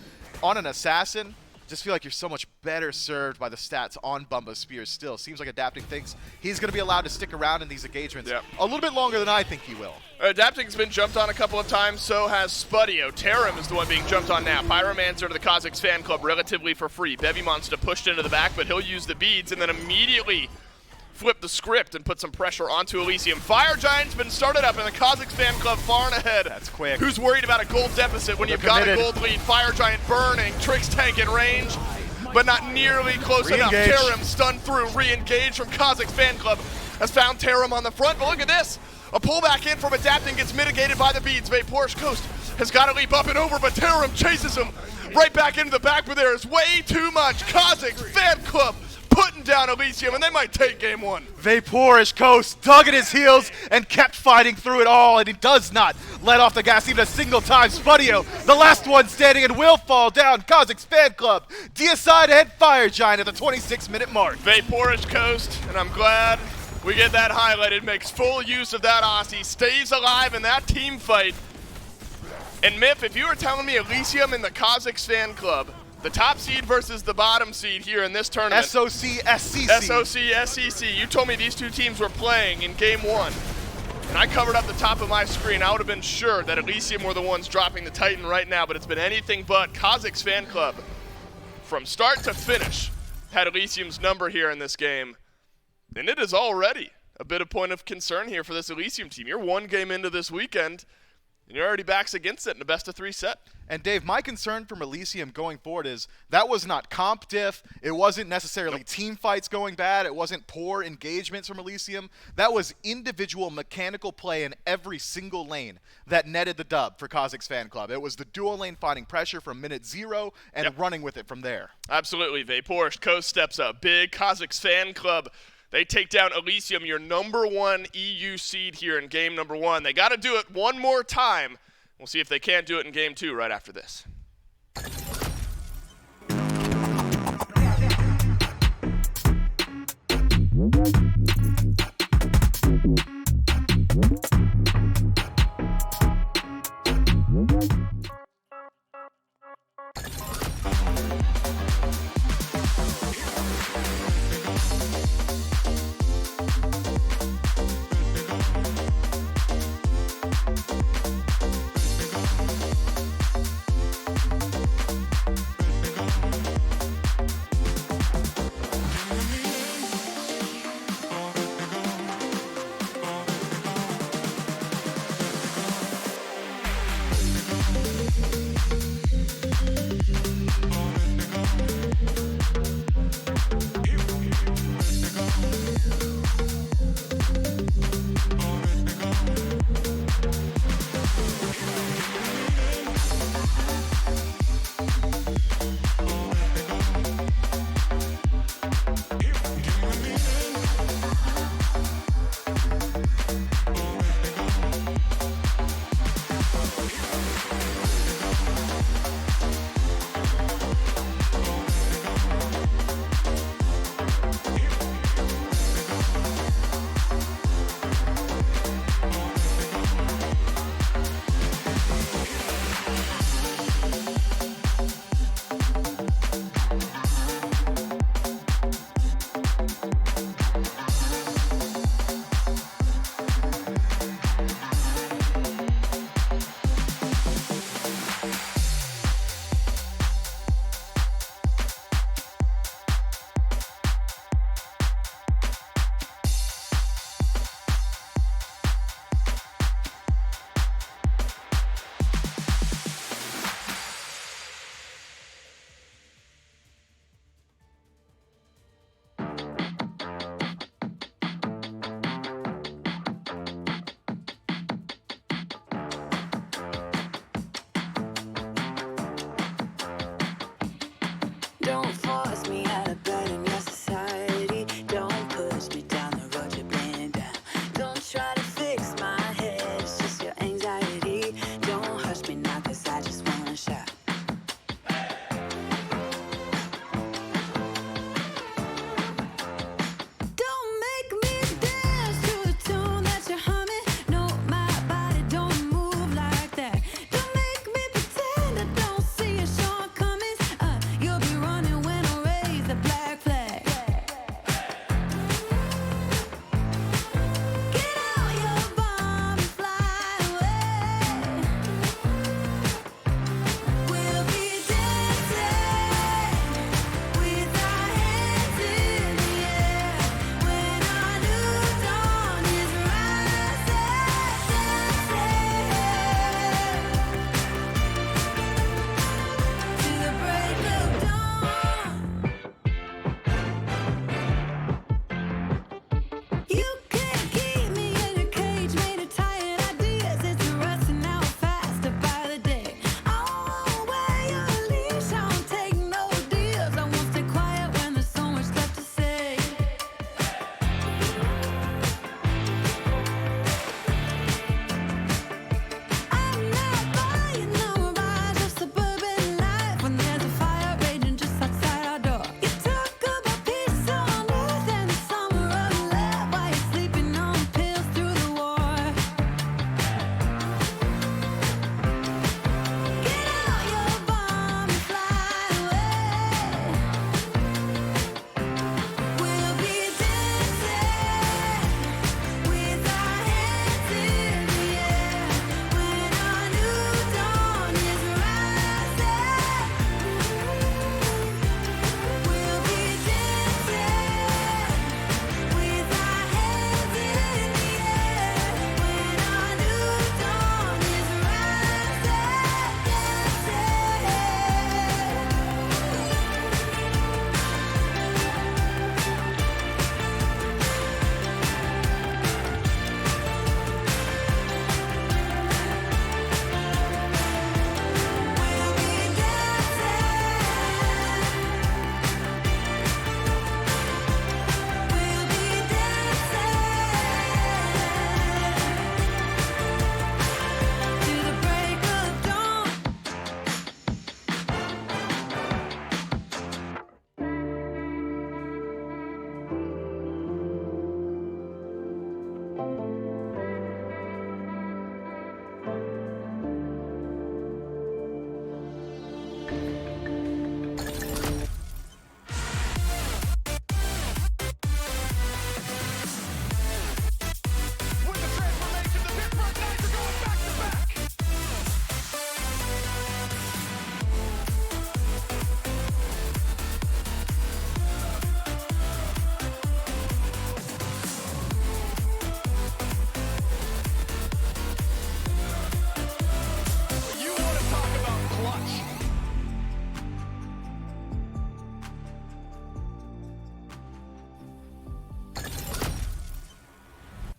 on an Assassin, just feel like you're so much better served by the stats on Bumba's Spears still. Seems like Adapting thinks he's going to be allowed to stick around in these engagements a little bit longer than I think he will. Adapting's been jumped on a couple of times, so has Spudio. Tarim is the one being jumped on now. Pyromancer to the Cozyx fan club relatively for free. Bevy Monster pushed into the back, but he'll use the beads and then immediately flip the script and put some pressure onto Elysium. Fire Giant's been started up, and the Cozyx fan club far and ahead. That's quick. Who's worried about a gold deficit when you've got a gold lead? Fire Giant burning, Trix tank in range, but not nearly close enough. Tarim stunned through, re-engage from Cozyx fan club. Has found Tarim on the front, but look at this. A pullback in from Adapting gets mitigated by the beads. Porsche Coast has got to leap up and over, but Tarim chases him right back into the back, but there is way too much. Cozyx fan club putting down Elysium, and they might take game one. Vaporish Coast dug at his heels and kept fighting through it all, and he does not let off the gas even a single time. Spudio, the last one standing, and will fall down. Cozyx fan club, Deicide and Fire Giant at the 26-minute mark. Vaporish Coast, and I'm glad we get that highlighted, makes full use of that Aussie, stays alive in that team fight. And Miff, if you were telling me Elysium and the Cozyx fan club, the top seed versus the bottom seed here in this tournament. SOC, SCC. SOC, SEC. You told me these two teams were playing in game one, and I covered up the top of my screen. I would have been sure that Elysium were the ones dropping the Titan right now, but it's been anything but. Cozyx fan club, from start to finish, had Elysium's number here in this game, and it is already a bit of point of concern here for this Elysium team. You're one game into this weekend, and you're already backs against it in a best-of-3 set. And Dave, my concern from Elysium going forward is that was not comp diff. It wasn't necessarily team fights going bad. It wasn't poor engagements from Elysium. That was individual mechanical play in every single lane that netted the dub for Cozyx fan club. It was the dual lane finding pressure from minute 0 and running with it from there. Absolutely. Vaporish Coast steps up. Big Cozyx fan club. They take down Elysium, your number 1 EU seed here in game number 1. They got to do it one more time. We'll see if they can't do it in game 2 right after this. Don't force me out of bed in your society. Don't push me down the road you're playing down. Don't try to fix my head, it's just your anxiety. Don't hush me now, cause I just wanna shout. Don't make me dance to the tune that you're humming. No, my body don't move like that. Don't make me pretend I don't see your shortcomings. You'll be running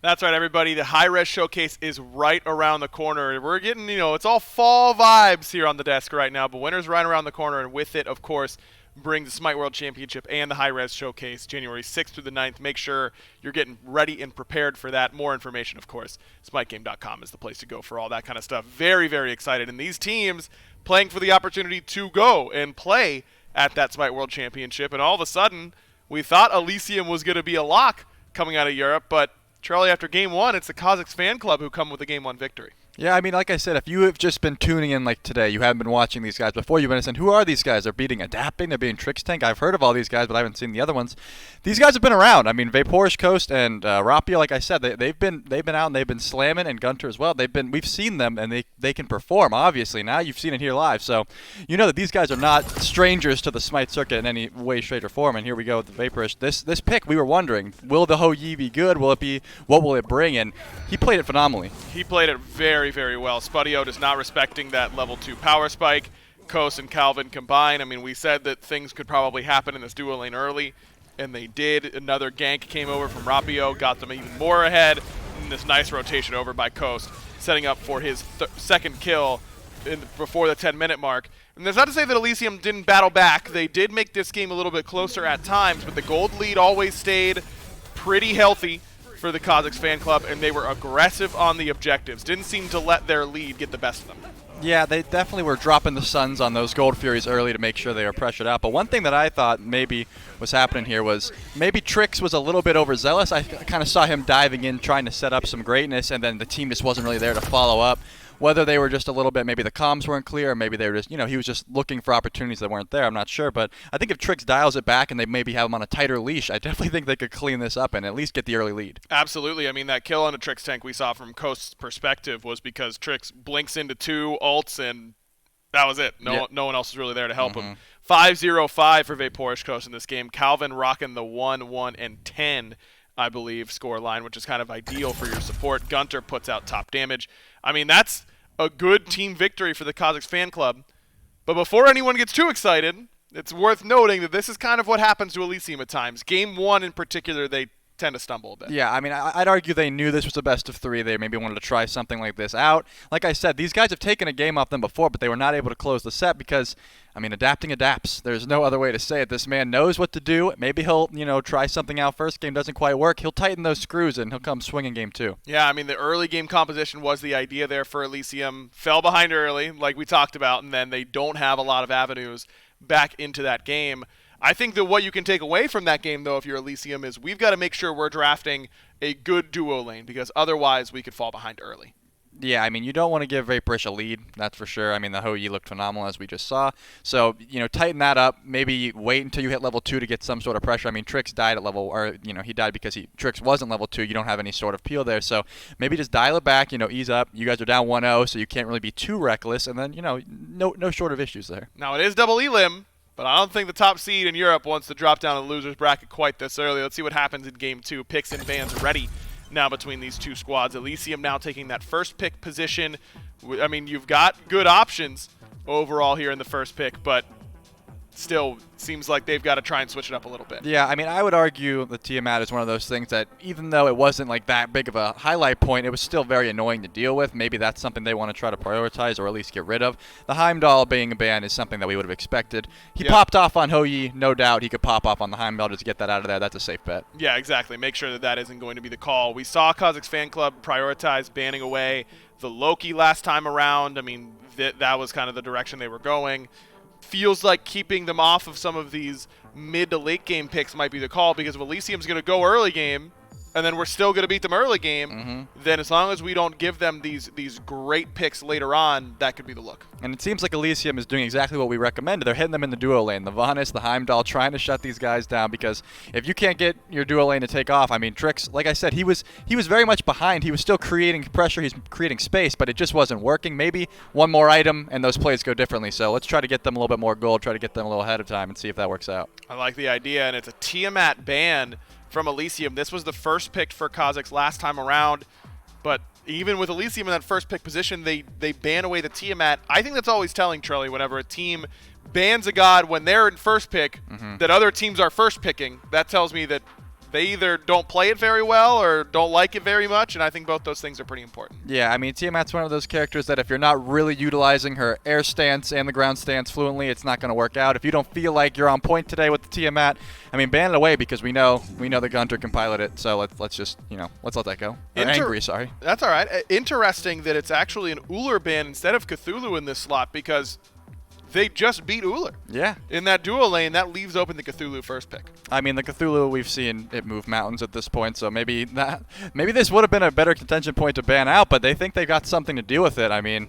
That's right, everybody. The hi-rez showcase is right around the corner. We're getting, it's all fall vibes here on the desk right now, but winter's right around the corner, and with it, of course, brings the SMITE World Championship and the hi-rez showcase January 6th through the 9th. Make sure you're getting ready and prepared for that. More information, of course, smitegame.com is the place to go for all that kind of stuff. Very, very excited. And these teams playing for the opportunity to go and play at that SMITE World Championship, and all of a sudden, we thought Elysium was going to be a lock coming out of Europe, but Charlie, after Game 1, it's the Cozyx fan club who come with a Game 1 victory. Yeah, I mean, like I said, if you have just been tuning in like today, you haven't been watching these guys before, you've been saying, who are these guys? They're beating Adapting, they're beating Trix Tank. I've heard of all these guys, but I haven't seen the other ones. These guys have been around. I mean, Vaporish Coast and Rapio, like I said, they've been out and they've been slamming, and Gunter as well. We've seen them, and they can perform, obviously. Now you've seen it here live, so you know that these guys are not strangers to the SMITE circuit in any way, shape, or form. And here we go with the Vaporish. This pick, we were wondering, will the Ho-Yi be good? Will it be? What will it bring? And he played it phenomenally. He played it very, very well. Spudio is not respecting that level 2 power spike. Kos and Calvin combine. I mean, we said that things could probably happen in this duo lane early, and they did. Another gank came over from Rapio, got them even more ahead. And this nice rotation over by Kos, setting up for his second kill before the 10-minute mark. And that's not to say that Elysium didn't battle back. They did make this game a little bit closer at times, but the gold lead always stayed pretty healthy for the Cozyx fan club, and they were aggressive on the objectives. Didn't seem to let their lead get the best of them. Yeah, they definitely were dropping the Suns on those Gold Furies early to make sure they were pressured out. But one thing that I thought maybe was happening here was maybe Trix was a little bit overzealous. I kind of saw him diving in, trying to set up some greatness, and then the team just wasn't really there to follow up. Whether they were just a little bit, maybe the comms weren't clear, or maybe they were just, he was just looking for opportunities that weren't there. I'm not sure, but I think if Trix dials it back and they maybe have him on a tighter leash, I definitely think they could clean this up and at least get the early lead. Absolutely. I mean, that kill on a Trix tank we saw from Coast's perspective was because Trix blinks into 2 ults, and that was it. No one else was really there to help him. 5-0-5 for Vaporish Coast in this game. Calvin rocking the 1, 1, and 10, I believe, score line, which is kind of ideal for your support. Gunter puts out top damage. I mean, that's a good team victory for the Cozyx fan club. But before anyone gets too excited, it's worth noting that this is kind of what happens to Elysium at times. Game 1 in particular, they tend to stumble a bit. Yeah, I mean, I'd argue they knew this was a best of 3. They maybe wanted to try something like this out. Like I said, these guys have taken a game off them before, but they were not able to close the set because, I mean, adapting adapts. There's no other way to say it. This man knows what to do. Maybe he'll, try something out first. Game doesn't quite work. He'll tighten those screws and he'll come swinging game 2. Yeah, I mean, the early game composition was the idea there for Elysium. Fell behind early, like we talked about, and then they don't have a lot of avenues back into that game. I think that what you can take away from that game, though, if you're Elysium, is we've got to make sure we're drafting a good duo lane, because otherwise we could fall behind early. Yeah, I mean, you don't want to give Vaporish a lead, that's for sure. I mean, the Ho-Yi looked phenomenal, as we just saw. So, tighten that up. Maybe wait until you hit level 2 to get some sort of pressure. I mean, Trix died at level, or, he died because Trix wasn't level 2. You don't have any sort of peel there. So maybe just dial it back, ease up. You guys are down 1-0, so you can't really be too reckless. And then, no short of issues there. Now, it is double Elim, but I don't think the top seed in Europe wants to drop down the losers bracket quite this early. Let's see what happens in Game 2. Picks and bans ready now between these two squads. Elysium now taking that first pick position. I mean, you've got good options overall here in the first pick, but still seems like they've got to try and switch it up a little bit. Yeah, I mean, I would argue the Tiamat is one of those things that even though it wasn't like that big of a highlight point, it was still very annoying to deal with. Maybe that's something they want to try to prioritize or at least get rid of. The Heimdall being a ban is something that we would have expected. He popped off on Ho-Yi, no doubt he could pop off on the Heimdall just to get that out of there. That's a safe bet. Yeah, exactly. Make sure that that isn't going to be the call. We saw Cozyx fan club prioritize banning away the Loki last time around. I mean, that was kind of the direction they were going. Feels like keeping them off of some of these mid to late game picks might be the call, because if Elysium's going to go early game and then we're still going to beat them early game, then as long as we don't give them these great picks later on, that could be the look. And it seems like Elysium is doing exactly what we recommended. They're hitting them in the duo lane. The Vanis, the Heimdall, trying to shut these guys down, because if you can't get your duo lane to take off, I mean, Trix, like I said, he was very much behind. He was still creating pressure. He's creating space, but it just wasn't working. Maybe one more item and those plays go differently. So let's try to get them a little bit more gold, try to get them a little ahead of time and see if that works out. I like the idea, and it's a Tiamat ban from Elysium. This was the first pick for Cozyx last time around, but even with Elysium in that first pick position, they ban away the Tiamat. I think that's always telling, Charlie, whenever a team bans a god when they're in first pick, that other teams are first picking. That tells me that they either don't play it very well or don't like it very much, and I think both those things are pretty important. Yeah, I mean, Tiamat's one of those characters that if you're not really utilizing her air stance and the ground stance fluently, it's not going to work out. If you don't feel like you're on point today with the Tiamat, I mean, ban it away because we know the Gunter can pilot it. So let's just let's let that go. Or angry, sorry. That's all right. Interesting that it's actually an Uller ban instead of Cthulhu in this slot because they just beat Uller. Yeah. In that duo lane, that leaves open the Cthulhu first pick. I mean, the Cthulhu, we've seen it move mountains at this point, so maybe this would have been a better contention point to ban out, but they think they've got something to do with it. I mean,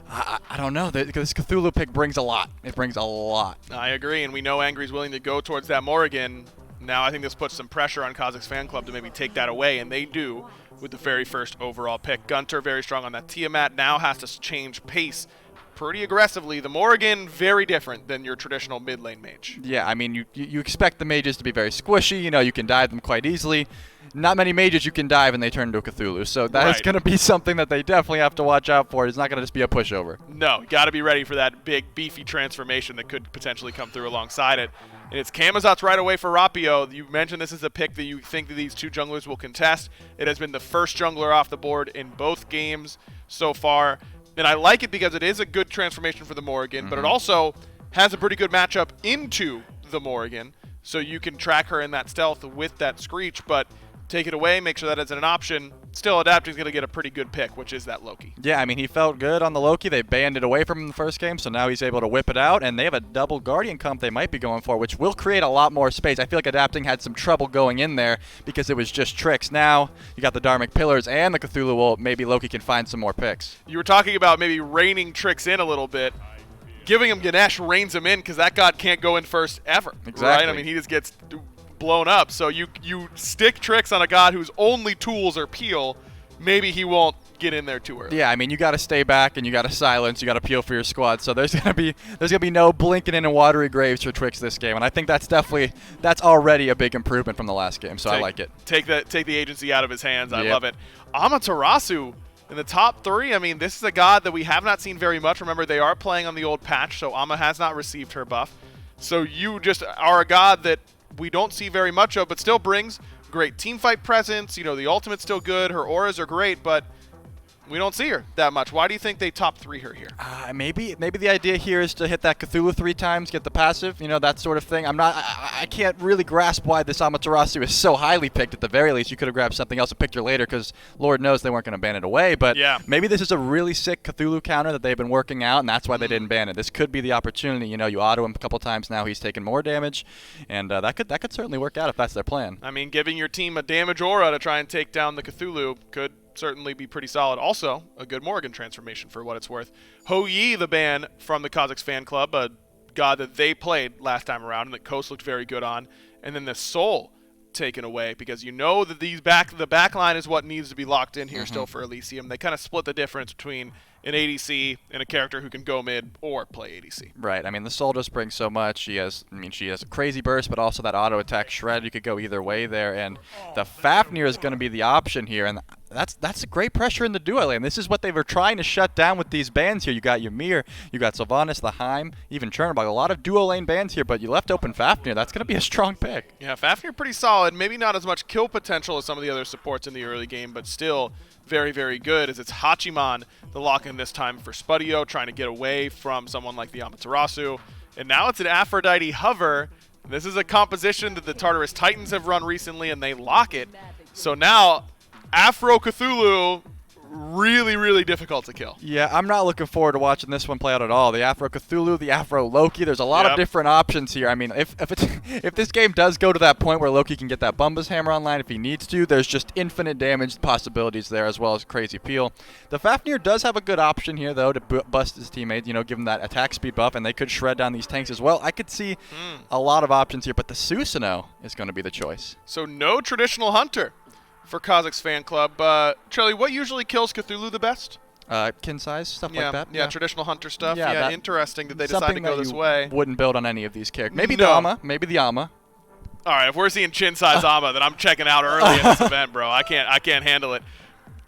I don't know. This Cthulhu pick brings a lot. It brings a lot. I agree, and we know Angry's willing to go towards that Morrigan. Now I think this puts some pressure on Cozyx fan club to maybe take that away, and they do with the very first overall pick. Gunter very strong on that Tiamat, now has to change pace pretty aggressively. The Morrigan, very different than your traditional mid lane mage. Yeah, I mean, you expect the mages to be very squishy. You can dive them quite easily. Not many mages you can dive and they turn into a Cthulhu. So that is going to be something that they definitely have to watch out for. It's not going to just be a pushover. No, got to be ready for that big, beefy transformation that could potentially come through alongside it. And it's Camazotz right away for Rapio. You mentioned this is a pick that you think that these two junglers will contest. It has been the first jungler off the board in both games so far. And I like it because it is a good transformation for the Morrigan, but it also has a pretty good matchup into the Morrigan. So you can track her in that stealth with that Screech, but take it away, make sure that isn't an option. Still, Adapting's going to get a pretty good pick, which is that Loki. Yeah, I mean, he felt good on the Loki. They banned it away from him in the first game, so now he's able to whip it out, and they have a double Guardian comp they might be going for, which will create a lot more space. I feel like Adapting had some trouble going in there because it was just tricks. Now, you got the Dharmic Pillars and the Cthulhu Ult. Maybe Loki can find some more picks. You were talking about maybe reining tricks in a little bit. Giving him Ganesh reins him in because that god can't go in first ever. Exactly. Right? I mean, he just gets blown up. So you stick tricks on a god whose only tools are peel. Maybe he won't get in there too early. Yeah, I mean, you got to stay back and you got to silence, you got to peel for your squad. So there's gonna be no blinking in and watery graves for tricks this game, and I think that's already a big improvement from the last game. So I like it. Take the agency out of his hands. I love it. Amaterasu in the top 3. I mean, this is a god that we have not seen very much. Remember, they are playing on the old patch, so Ama has not received her buff. So you just are a god that we don't see very much of, but still brings great teamfight presence. The ultimate's still good. Her auras are great, but we don't see her that much. Why do you think they top 3 her here? Maybe the idea here is to hit that Cthulhu 3 times, get the passive, that sort of thing. I can't really grasp why this Amaterasu is so highly picked. At the very least, you could have grabbed something else and picked her later because Lord knows they weren't going to ban it away. But maybe this is a really sick Cthulhu counter that they've been working out, and that's why they didn't ban it. This could be the opportunity. You auto him a couple times now. He's taken more damage, and that could certainly work out if that's their plan. I mean, giving your team a damage aura to try and take down the Cthulhu could certainly be pretty solid. Also, a good Morrigan transformation for what it's worth. Ho Yi, the ban from the Cozyx fan club, a god that they played last time around and that Coast looked very good on. And then the Soul taken away because that the back line is what needs to be locked in here still for Elysium. They kind of split the difference between an ADC and a character who can go mid or play ADC. Right. I mean, the Soul just brings so much. She has a crazy burst, but also that auto attack shred. You could go either way there, and the Fafnir is going to be the option here, and that's a great pressure in the duo lane. This is what they were trying to shut down with these bans here. You got Ymir, you got Sylvanas, the Heim, even Chernobog. A lot of duo lane bans here, but you left open Fafnir. That's going to be a strong pick. Yeah, Fafnir pretty solid. Maybe not as much kill potential as some of the other supports in the early game, but still very, very good as it's Hachiman, the lock-in this time for Spudio, trying to get away from someone like the Amaterasu. And now it's an Aphrodite hover. This is a composition that the Tartarus Titans have run recently, and they lock it. So now Afro Cthulhu, really, really difficult to kill. Yeah, I'm not looking forward to watching this one play out at all. The Afro Cthulhu, the Afro Loki, there's a lot of different options here. I mean, if this game does go to that point where Loki can get that Bumba's Hammer online if he needs to, there's just infinite damage possibilities there as well as crazy peel. The Fafnir does have a good option here, though, to bust his teammate, give him that attack speed buff, and they could shred down these tanks as well. I could see a lot of options here, but the Susanoo is going to be the choice. So no traditional hunter for Cozyx fan club. Charlie, what usually kills Cthulhu the best? Kin size, stuff like that. Yeah, traditional hunter stuff. Yeah, interesting that they decided to go this way. Wouldn't build on any of these characters. Maybe the Ama. All right, if we're seeing chin size Ama, then I'm checking out early in this event, bro. I can't handle it.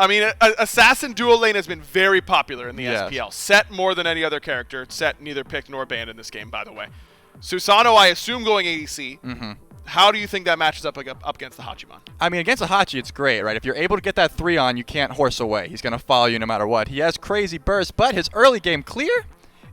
I mean, Assassin dual lane has been very popular in the SPL. Set more than any other character. Set neither picked nor banned in this game, by the way. Susano, I assume, going ADC. How do you think that matches up against the Hachiman? I mean, against a Hachi, it's great, right? If you're able to get that 3 on, you can't horse away. He's going to follow you no matter what. He has crazy burst, but his early game clear,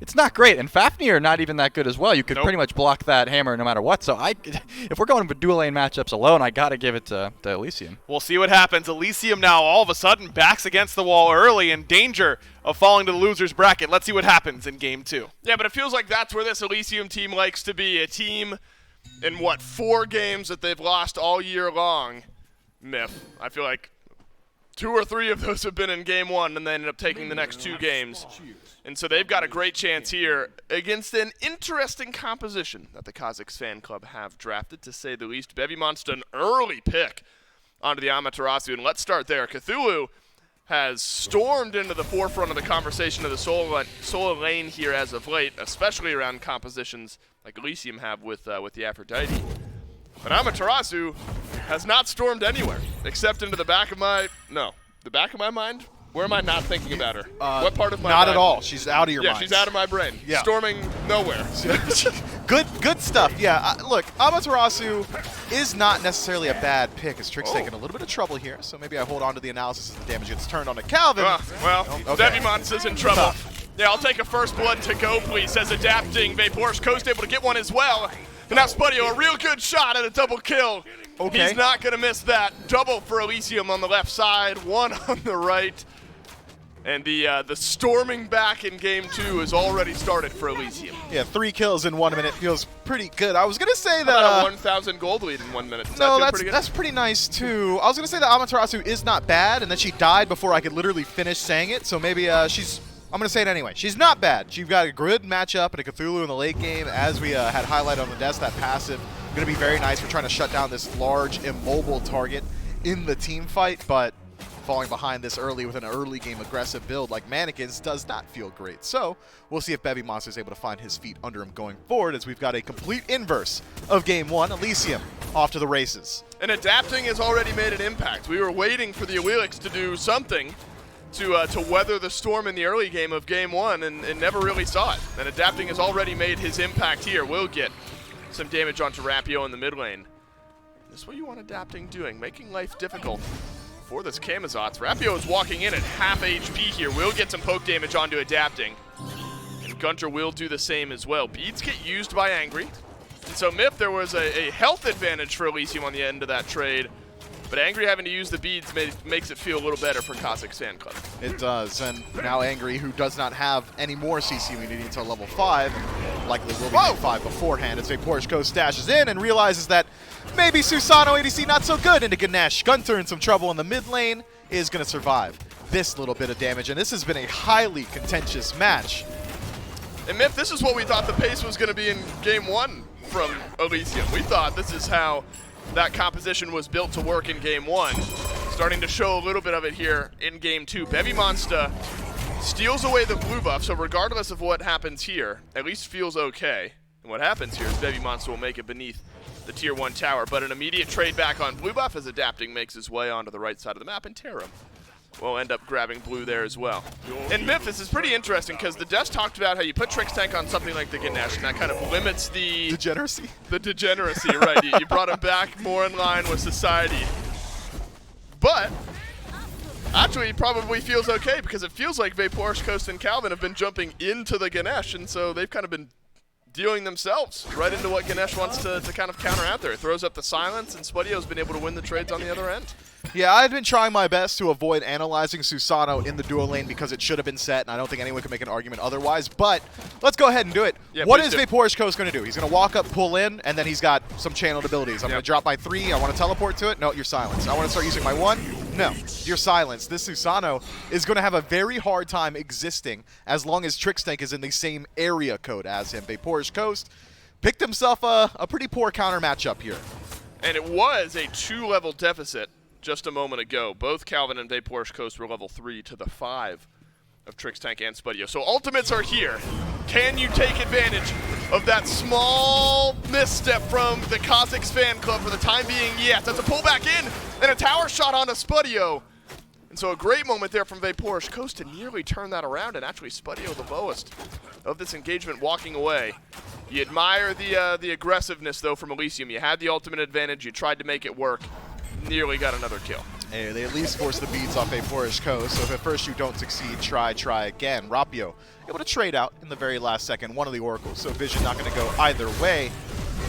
it's not great. And Fafnir not even that good as well. You could pretty much block that hammer no matter what. So if we're going for dual lane matchups alone, I got to give it to Elysium. We'll see what happens. Elysium now all of a sudden backs against the wall early, in danger of falling to the loser's bracket. Let's see what happens in game 2. Yeah, but it feels like that's where this Elysium team likes to be. A team in, 4 games that they've lost all year long. Myth. I feel like 2 or 3 of those have been in game 1, and they ended up taking the next 2 games. And so they've got a great chance here against an interesting composition that the Cozyx fan club have drafted, to say the least. Bevimonsta, an early pick onto the Amaterasu. And let's start there. Cthulhu has stormed into the forefront of the conversation of the solo lane here as of late, especially around compositions like Elysium have with the Aphrodite. But Amaterasu has not stormed anywhere, except into the back of my mind? Where am I not thinking about her? What part of my mind? Not at all. She's out of your mind. Yeah, she's out of my brain. Yeah. Storming nowhere. Good stuff. Yeah, look, Amaterasu is not necessarily a bad pick, as Trick's taking a little bit of trouble here, so maybe I hold on to the analysis as the damage gets turned on to Calvin. Bevimonsta's in trouble. Yeah, I'll take a first blood to go, please, says Adapting. Vapor's Coast able to get one as well. And now Spudio, a real good shot at a double kill. Okay. He's not going to miss that. Double for Elysium on the left side, 1 on the right. And the storming back in game 2 has already started for Elysium. Yeah, 3 kills in 1 minute feels pretty good. I was going to say that... About a 1,000 gold lead in 1 minute. That's pretty nice, too. I was going to say that Amaterasu is not bad, and that she died before I could literally finish saying it, so maybe she's... I'm going to say it anyway. She's not bad. She's got a good matchup and a Cthulhu in the late game, as we had highlighted on the desk. That passive going to be very nice for trying to shut down this large, immobile target in the team fight, but falling behind this early with an early game aggressive build like Mannequins does not feel great. So we'll see if Bevimonsta is able to find his feet under him going forward, as we've got a complete inverse of game 1. Elysium off to the races. And Adapting has already made an impact. We were waiting for the Elysium to do something to weather the storm in the early game of game 1 and never really saw it. And Adapting has already made his impact here. Will get some damage onto Rapio in the mid lane. This is what you want Adapting doing, making life difficult for this Camazotz. Rapio is walking in at half HP here. Will get some poke damage onto Adapting. And Gunter will do the same as well. Beads get used by Angry. And so Myth, there was a health advantage for Elysium on the end of that trade. But Angry having to use the beads makes it feel a little better for Cozyx fan club. It does, and now Angry, who does not have any more CC immunity until level 5, likely will be level 5 beforehand, as Vaporishko stashes in and realizes that maybe Susano ADC not so good into Ganesh. Gunter in some trouble in the mid lane is going to survive this little bit of damage, and this has been a highly contentious match. And Myth, this is what we thought the pace was going to be in game 1 from Elysium. We thought this is how that composition was built to work in game 1. Starting to show a little bit of it here in game 2. Bevimonsta steals away the blue buff, so regardless of what happens here, at least feels okay. And what happens here is Bevimonsta will make it beneath the tier 1 tower, but an immediate trade back on blue buff as Adapting makes his way onto the right side of the map, and Terra will end up grabbing blue there as well. And Myth, this is pretty interesting because the desk talked about how you put Trick's Tank on something like the Ganesh, and that kind of limits the degeneracy. The degeneracy, right. You brought him back more in line with society. But actually, he probably feels okay because it feels like Vapor's Coast and Calvin have been jumping into the Ganesh, and so they've kind of been dealing themselves right into what Ganesh wants to kind of counter out there. It throws up the silence, and Spudio's been able to win the trades on the other end. Yeah, I've been trying my best to avoid analyzing Susano in the dual lane because it should have been set, and I don't think anyone can make an argument otherwise, but let's go ahead and do it. Yeah, what is Vapor's Coast going to do? He's going to walk up, pull in, and then he's got some channeled abilities. I'm going to drop by 3. I want to teleport to it. No, you're silenced. I want to start using my 1. No, you're silenced. This Susano is going to have a very hard time existing as long as Trick's Tank is in the same area code as him. Vapor's Coast picked himself a pretty poor counter matchup here. And it was a 2-level deficit just a moment ago. Both Calvin and Vapor's Coast were level 3 to the 5 of Trick's Tank and Spudio. So ultimates are here. Can you take advantage of that small misstep from the Cozyx fan club for the time being? Yes, that's a pullback in and a tower shot onto Spudio. And so a great moment there from Vapor's Coast to nearly turn that around, and actually Spudio the lowest of this engagement walking away. You admire the aggressiveness, though, from Elysium. You had the ultimate advantage. You tried to make it work. Nearly got another kill. Hey, they at least force the beats off a Poorish Coast, so if at first you don't succeed, try again. Rapio able to trade out in the very last second, one of the Oracles, so Vision not going to go either way.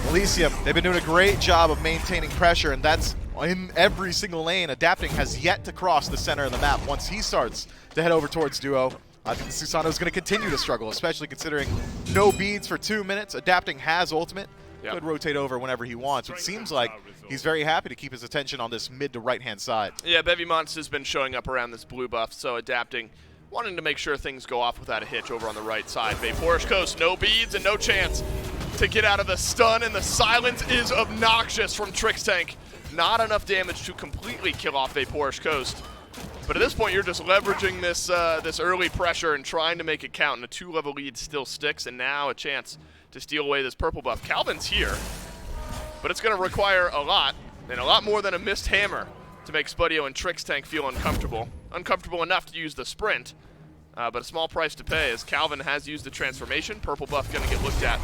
Elysium, they've been doing a great job of maintaining pressure, and that's in every single lane. Adapting has yet to cross the center of the map. Once he starts to head over towards Duo, I think Susano is going to continue to struggle, especially considering no beads for 2 minutes. Adapting has ultimate. Yep. Could rotate over whenever he wants. It seems like he's very happy to keep his attention on this mid to right-hand side. Yeah, Bevimonster's been showing up around this blue buff, so Adapting, wanting to make sure things go off without a hitch over on the right side. Vaporish Coast, no beads and no chance to get out of the stun, and the silence is obnoxious from Trix Tank. Not enough damage to completely kill off Vaporish Coast. But at this point, you're just leveraging this this early pressure and trying to make it count, and a 2-level lead still sticks, and now a chance to steal away this purple buff. Calvin's here, but it's going to require a lot, and a lot more than a missed hammer to make Spudio and Trix Tank feel uncomfortable. Uncomfortable enough to use the sprint, but a small price to pay as Calvin has used the transformation. Purple buff going to get looked at.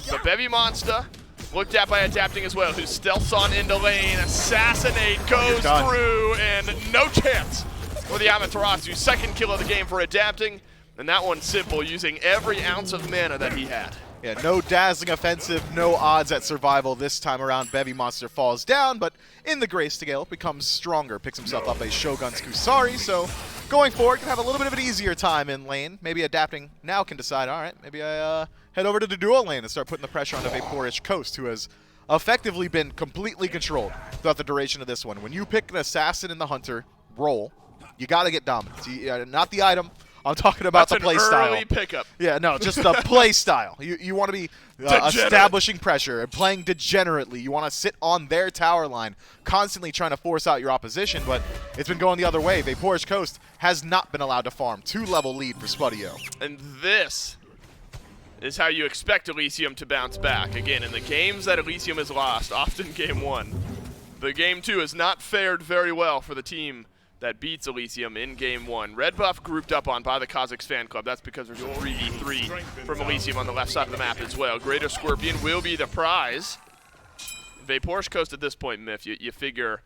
But Bevimonster looked at by Adapting as well, who stealths on into lane. Assassinate goes through, and no chance for the Amaterasu. Second kill of the game for Adapting, and that one simple, using every ounce of mana that he had. Yeah, no dazzling offensive, no odds at survival this time around. Bevimonster falls down, but in the grayscale becomes stronger, picks himself up a Shogun's Kusari, so going forward can have a little bit of an easier time in lane. Maybe Adapting now can decide, all right, maybe I head over to the dual lane and start putting the pressure on the Vaporish Coast, who has effectively been completely controlled throughout the duration of this one. When you pick an assassin in the hunter role, you got to get dominant. Not the item. I'm talking about the play style. That's an early pickup. Yeah, no, just the play style. You want to be establishing pressure and playing degenerately. You want to sit on their tower line, constantly trying to force out your opposition, but it's been going the other way. Vaporish Coast has not been allowed to farm. 2-level lead for Spudio. And this is how you expect Elysium to bounce back. Again, in the games that Elysium has lost, often game 1, the game 2 has not fared very well for the team that beats Elysium in game 1. Red buff grouped up on by the Cozyx fan club. That's because there's a 3v3 from Elysium on the left side of the map as well. Greater Scorpion will be the prize. Vaporish Coast at this point, Myth, you figure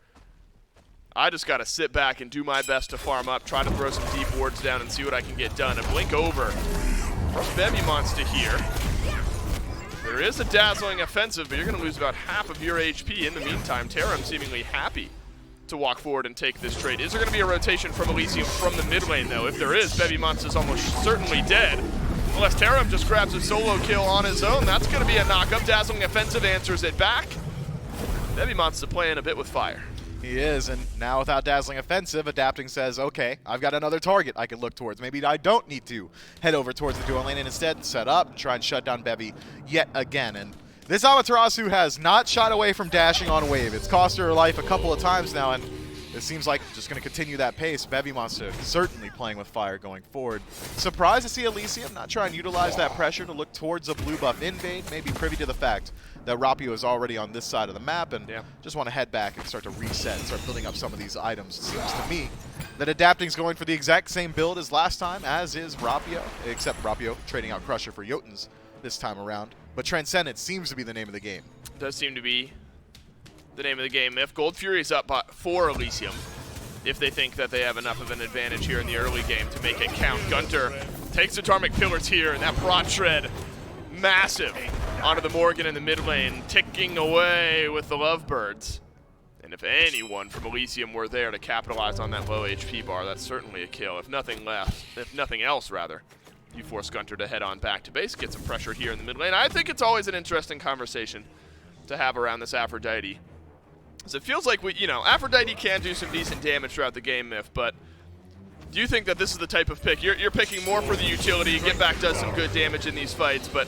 I just got to sit back and do my best to farm up, try to throw some deep wards down and see what I can get done. A blink over from Bevimonster here. There is a dazzling offensive, but you're going to lose about half of your HP in the meantime. Tarim seemingly happy to walk forward and take this trade. Is there going to be a rotation from Elysium from the mid lane, though? If there is, Bevimonster's almost certainly dead. Unless Tarim just grabs a solo kill on his own, that's going to be a knock-up. Dazzling offensive answers it back. Bevimonster playing a bit with fire. He is, and now without dazzling offensive, Adapting says, okay, I've got another target I can look towards. Maybe I don't need to head over towards the dual lane and instead set up and try and shut down Bevi yet again. And this Amaterasu has not shied away from dashing on wave. It's cost her life a couple of times now, and it seems like just going to continue that pace. Bevimonster certainly playing with fire going forward. Surprised to see Elysium not try and utilize that pressure to look towards a blue buff invade, maybe privy to the fact that Rapio is already on this side of the map and just want to head back and start to reset and start building up some of these items. It seems to me that Adapting's going for the exact same build as last time, as is Rapio, except Rapio trading out Crusher for Jotuns this time around. But Transcendence seems to be the name of the game. Does seem to be the name of the game. If Gold Fury is up for Elysium, if they think that they have enough of an advantage here in the early game to make it count. Gunter takes the Tarmic Pillars here, and that Prod Shred, massive, onto the Morgan in the mid lane, ticking away with the Lovebirds. And if anyone from Elysium were there to capitalize on that low HP bar, that's certainly a kill. If nothing else, you force Gunter to head on back to base, get some pressure here in the mid lane. I think it's always an interesting conversation to have around this Aphrodite. Because it feels like Aphrodite can do some decent damage throughout the game, Myth, but do you think that this is the type of pick? You're picking more for the utility. Get back does some good damage in these fights, but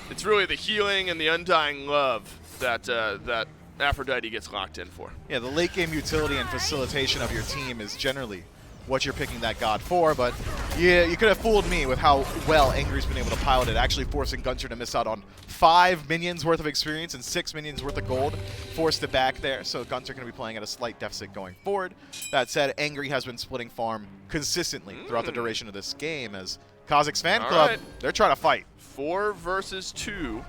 it's really the healing and the undying love that Aphrodite gets locked in for. Yeah, the late game utility and facilitation of your team is generally what you're picking that god for, but yeah, you could have fooled me with how well Angry's been able to pilot it, actually forcing Gunter to miss out on 5 minions worth of experience and 6 minions worth of gold, forced it back there, so Gunter going to be playing at a slight deficit going forward. That said, Angry has been splitting farm consistently throughout the duration of this game as Cozyx fan club, they're trying to fight. 4 versus 2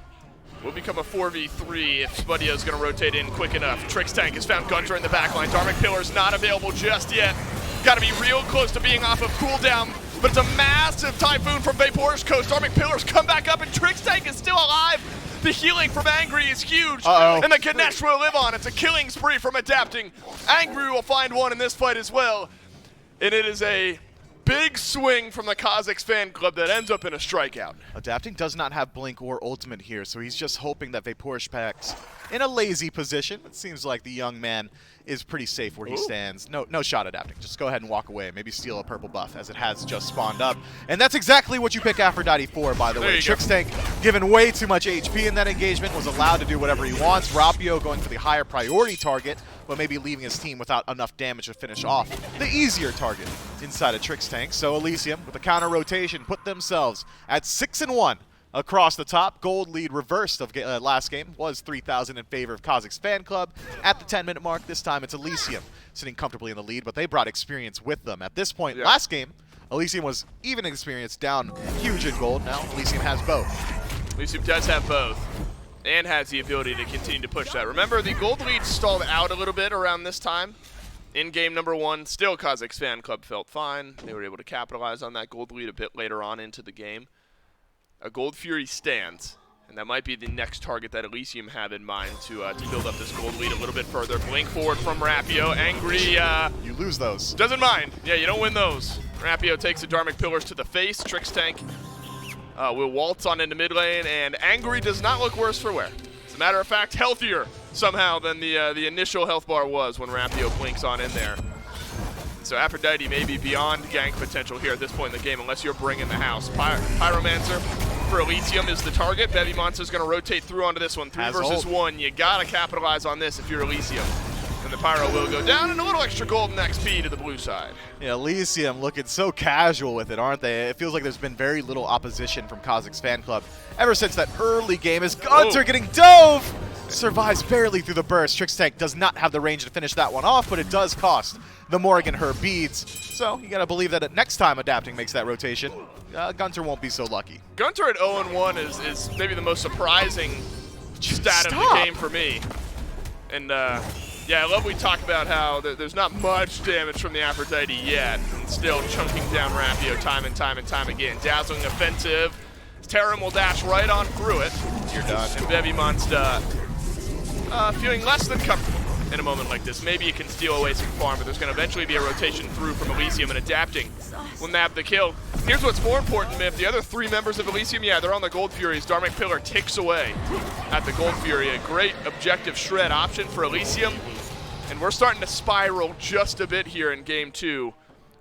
will become a 4v3 if Spudio's going to rotate in quick enough. Trix Tank has found Gunter in the backline. Dharmic Pillar's not available just yet. Got to be real close to being off of cooldown, but it's a massive Typhoon from Vapor's Coast. Dharmic Pillar's come back up, and Trix Tank is still alive. The healing from Angry is huge, and the Ganesh will live on. It's a killing spree from Adapting. Angry will find one in this fight as well, and it is a big swing from the Cozyx fan club that ends up in a strikeout. Adapting does not have Blink or Ultimate here, so he's just hoping that Vaporish packs in a lazy position. It seems like the young man is pretty safe where he stands. No shot Adapting. Just go ahead and walk away. Maybe steal a purple buff, as it has just spawned up. And that's exactly what you pick Aphrodite for, by the way. Trix Tank, given way too much HP in that engagement, was allowed to do whatever he wants. Rapio going for the higher priority target, but maybe leaving his team without enough damage to finish off the easier target inside of Trix Tank. So Elysium, with a counter rotation, put themselves at 6-1 across the top. Gold lead reversed of last game was 3,000 in favor of Cozyx fan club. At the 10-minute mark, this time it's Elysium sitting comfortably in the lead, but they brought experience with them. At this point, last game, Elysium was even experience down huge in gold. Now Elysium has both. Elysium does have both, and has the ability to continue to push that. Remember, the gold lead stalled out a little bit around this time. In game number 1, still Cozyx fan club felt fine. They were able to capitalize on that gold lead a bit later on into the game. A Gold Fury stands, and that might be the next target that Elysium have in mind to build up this gold lead a little bit further. Blink forward from Rapio. Angry. You lose those. Doesn't mind. Yeah, you don't win those. Rapio takes the Dharmic Pillars to the face. Trix Tank will waltz on into mid lane, and Angry does not look worse for wear. As a matter of fact, healthier somehow than the initial health bar was when Rapio blinks on in there. So Aphrodite may be beyond gank potential here at this point in the game, unless you're bringing the house. Pyromancer for Elysium is the target. Bevy Monster's going to rotate through onto this one. 3 versus 1. You got to capitalize on this if you're Elysium. And the Pyro will go down, and a little extra gold and XP to the blue side. Yeah, Elysium looking so casual with it, aren't they? It feels like there's been very little opposition from Cozyx fan club ever since that early game, as Gunter getting dove! Survives barely through the burst. Trix Tank does not have the range to finish that one off, but it does cost the Morrigan her beads. So you gotta believe that next time Adapting makes that rotation, Gunter won't be so lucky. Gunter at 0-1 is maybe the most surprising stat of the game for me. And yeah, I love we talk about how there's not much damage from the Aphrodite yet, and still chunking down Rapio time and time again. Dazzling offensive. Terran will dash right on through it. You're done. And Bevy Monster feeling less than comfortable in a moment like this. Maybe you can steal away some farm, but there's going to eventually be a rotation through from Elysium, and Adapting will nab the kill. Here's what's more important, Miff. The other 3 members of Elysium, yeah, they're on the Gold Furies. Dharmic Pillar ticks away at the Gold Fury. A great objective shred option for Elysium. And we're starting to spiral just a bit here in game 2.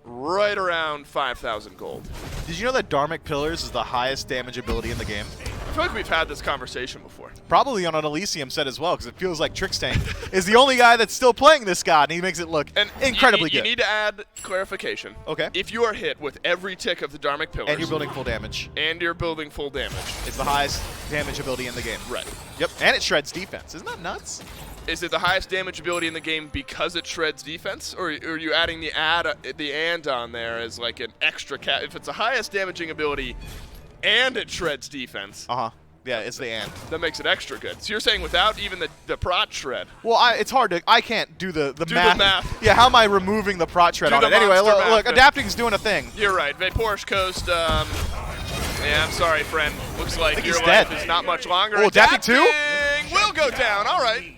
Right around 5,000 gold. Did you know that Dharmic Pillars is the highest damage ability in the game? I feel like we've had this conversation before. Probably on an Elysium set as well, because it feels like Trix Tank is the only guy that's still playing this god, and he makes it look incredibly good. You need to add clarification. Okay. If you are hit with every tick of the Dharmic Pillars. And you're building full damage. It's the highest damage ability in the game. Right. Yep, and it shreds defense. Isn't that nuts? Is it the highest damage ability in the game because it shreds defense, or are you adding the and on there as like an extra cat? If it's the highest damaging ability and it shreds defense, yeah, it's the and. That makes it extra good. So you're saying without even the prot shred? Well, it's hard to. I can't do the do math. The math. Yeah, how am I removing the prot shred on it? Anyway, look, Adapting's doing a thing. You're right. Vaporish Coast. Yeah, I'm sorry, friend. Looks like your life is not much longer. Oh, Adapting too? Will go down. All right.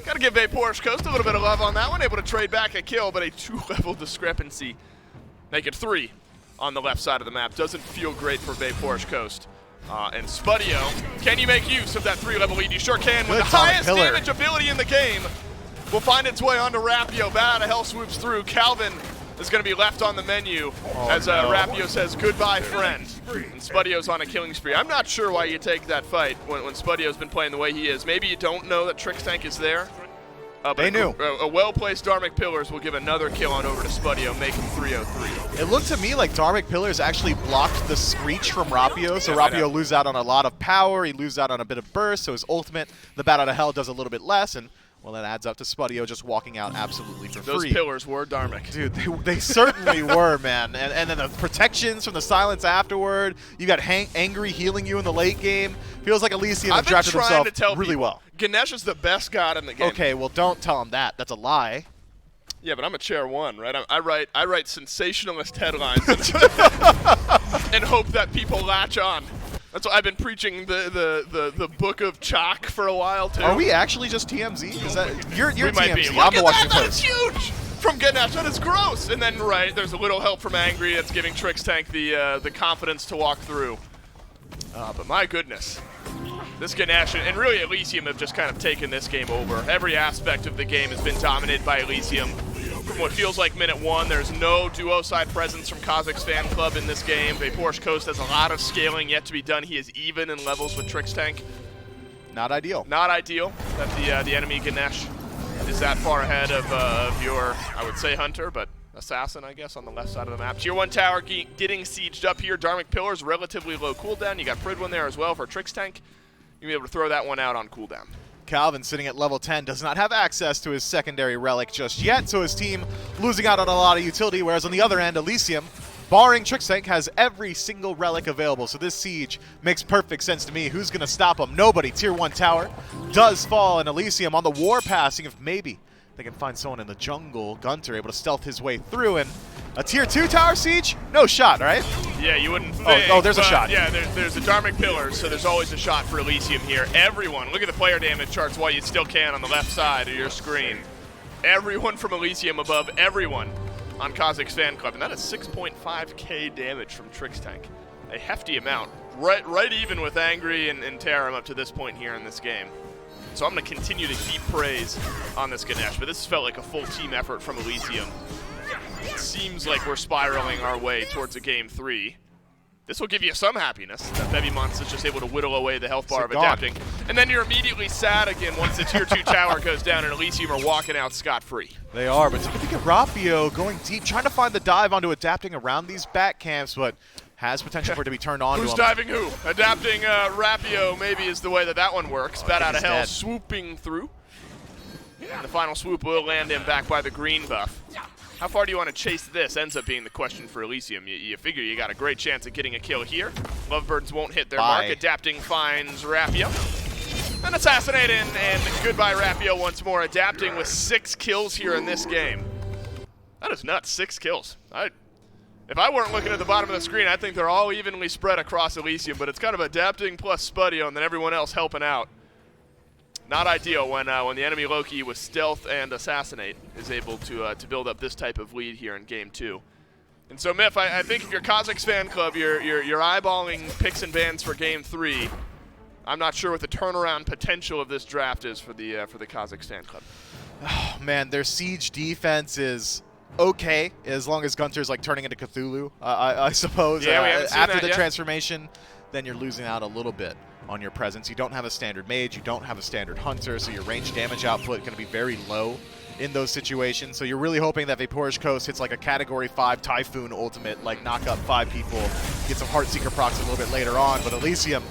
Got to give Vaporish Coast a little bit of love on that one. Able to trade back a kill, but a 2-level discrepancy. Make it 3 on the left side of the map. Doesn't feel great for Vaporish Coast. And Spudio, can you make use of that 3-level lead? You sure can. With the highest damage ability in the game, will find its way onto Rapio. Bat out of hell swoops through. Calvin is going to be left on the menu as Rapio says, goodbye, friend. And Spudio's on a killing spree. I'm not sure why you take that fight when Spudio's been playing the way he is. Maybe you don't know that Trix Tank is there. They knew. A well-placed Dharmic Pillars will give another kill on over to Spudio, making 303. It looked to me like Dharmic Pillars actually blocked the Screech from Rapio, so Rapio loses out on a lot of power, he loses out on a bit of burst, so his ultimate, the Bat Out of Hell, does a little bit less, and Well, that adds up to Spudio just walking out absolutely for Those free. pillars were Dharmic. Dude, they certainly were, man. And then the protections from the silence afterward. You got Angry healing you in the late game. Feels like Elysium have drafted himself really well. Ganesh is the best god in the game. Okay, well, don't tell him that. That's a lie. Yeah, but I'm a chair one, right? I write sensationalist headlines and hope that people latch on. That's why I've been preaching the book of chalk for a while too. Are we actually just TMZ? Is that you're we might be. TMZ? Look I'm the at Washington that! Post. That's huge from Ganesh. That is gross. And then there's a little help from Angry that's giving Trix Tank the confidence to walk through. But my goodness, this Ganesh and really Elysium have just kind of taken this game over. Every aspect of the game has been dominated by Elysium. From what feels like minute one, there's no duo side presence from Cozyx fan club in this game. Vapor's Coast has a lot of scaling yet to be done. He is even in levels with Trix Tank. Not ideal. Not ideal that the enemy Ganesh is that far ahead of your, I would say, Hunter, but Assassin, I guess, on the left side of the map. Tier 1 tower getting sieged up here. Dharmic Pillars, relatively low cooldown. You got Pridwin there as well for Trix Tank. You'll be able to throw that one out on cooldown. Calvin, sitting at level 10, does not have access to his secondary relic just yet, so his team losing out on a lot of utility, whereas on the other end, Elysium, barring Trix Tank, has every single relic available, so this siege makes perfect sense to me. Who's going to stop him? Nobody. Tier 1 tower does fall, and Elysium on the war passing if maybe they can find someone in the jungle. Gunter able to stealth his way through, and a Tier 2 tower siege? No shot, right? Yeah, you wouldn't think. Oh, there's a shot. Yeah, there's a Dharmic Pillar, so there's always a shot for Elysium here. Everyone, look at the player damage charts while you still can on the left side of your screen. Everyone from Elysium above everyone on Cozyx fan club, and that is 6.5k damage from Trix Tank. A hefty amount. Right even with Angry and Tarim up to this point here in this game. So I'm going to continue to heap praise on this Ganesh, but this felt like a full team effort from Elysium. It seems like we're spiraling our way towards a game 3. This will give you some happiness that Bevymons is just able to whittle away the health bar of adapting. And then you're immediately sad again once the Tier 2 tower goes down and Elysium are walking out scot-free. They are, but look at Rapio going deep, trying to find the dive onto adapting around these back camps, but has potential for it to be turned on. Who's to him. diving who? Adapting Rapio maybe is the way that one works. Bat out of hell, dead. swooping through. And the final swoop will land him back by the green buff. How far do you want to chase this? Ends up being the question for Elysium. You figure you got a great chance at getting a kill here. Lovebirds won't hit their mark. Adapting finds Rapio. And Assassinate and goodbye Rapio once more. Adapting with 6 kills here in this game. That is nuts, 6 kills. If I weren't looking at the bottom of the screen, I think they're all evenly spread across Elysium, but it's kind of Adapting plus Spudio and then everyone else helping out. Not ideal when the enemy Loki with Stealth and Assassinate is able to build up this type of lead here in Game 2. And so, Myth, I think if you're Cozyx fan club, you're eyeballing picks and bans for Game 3. I'm not sure what the turnaround potential of this draft is for the Cozyx fan club. Oh, man, their siege defense is okay as long as Gunter's like turning into Cthulhu, I suppose. Yeah, we haven't seen after that the yet. transformation, then you're losing out a little bit on your presence. You don't have a standard mage, you don't have a standard hunter, so your range damage output going to be very low in those situations. So you're really hoping that Vapor's Coast hits like a Category 5 Typhoon ultimate, like knock up 5 people, get some Heartseeker procs a little bit later on, but Elysium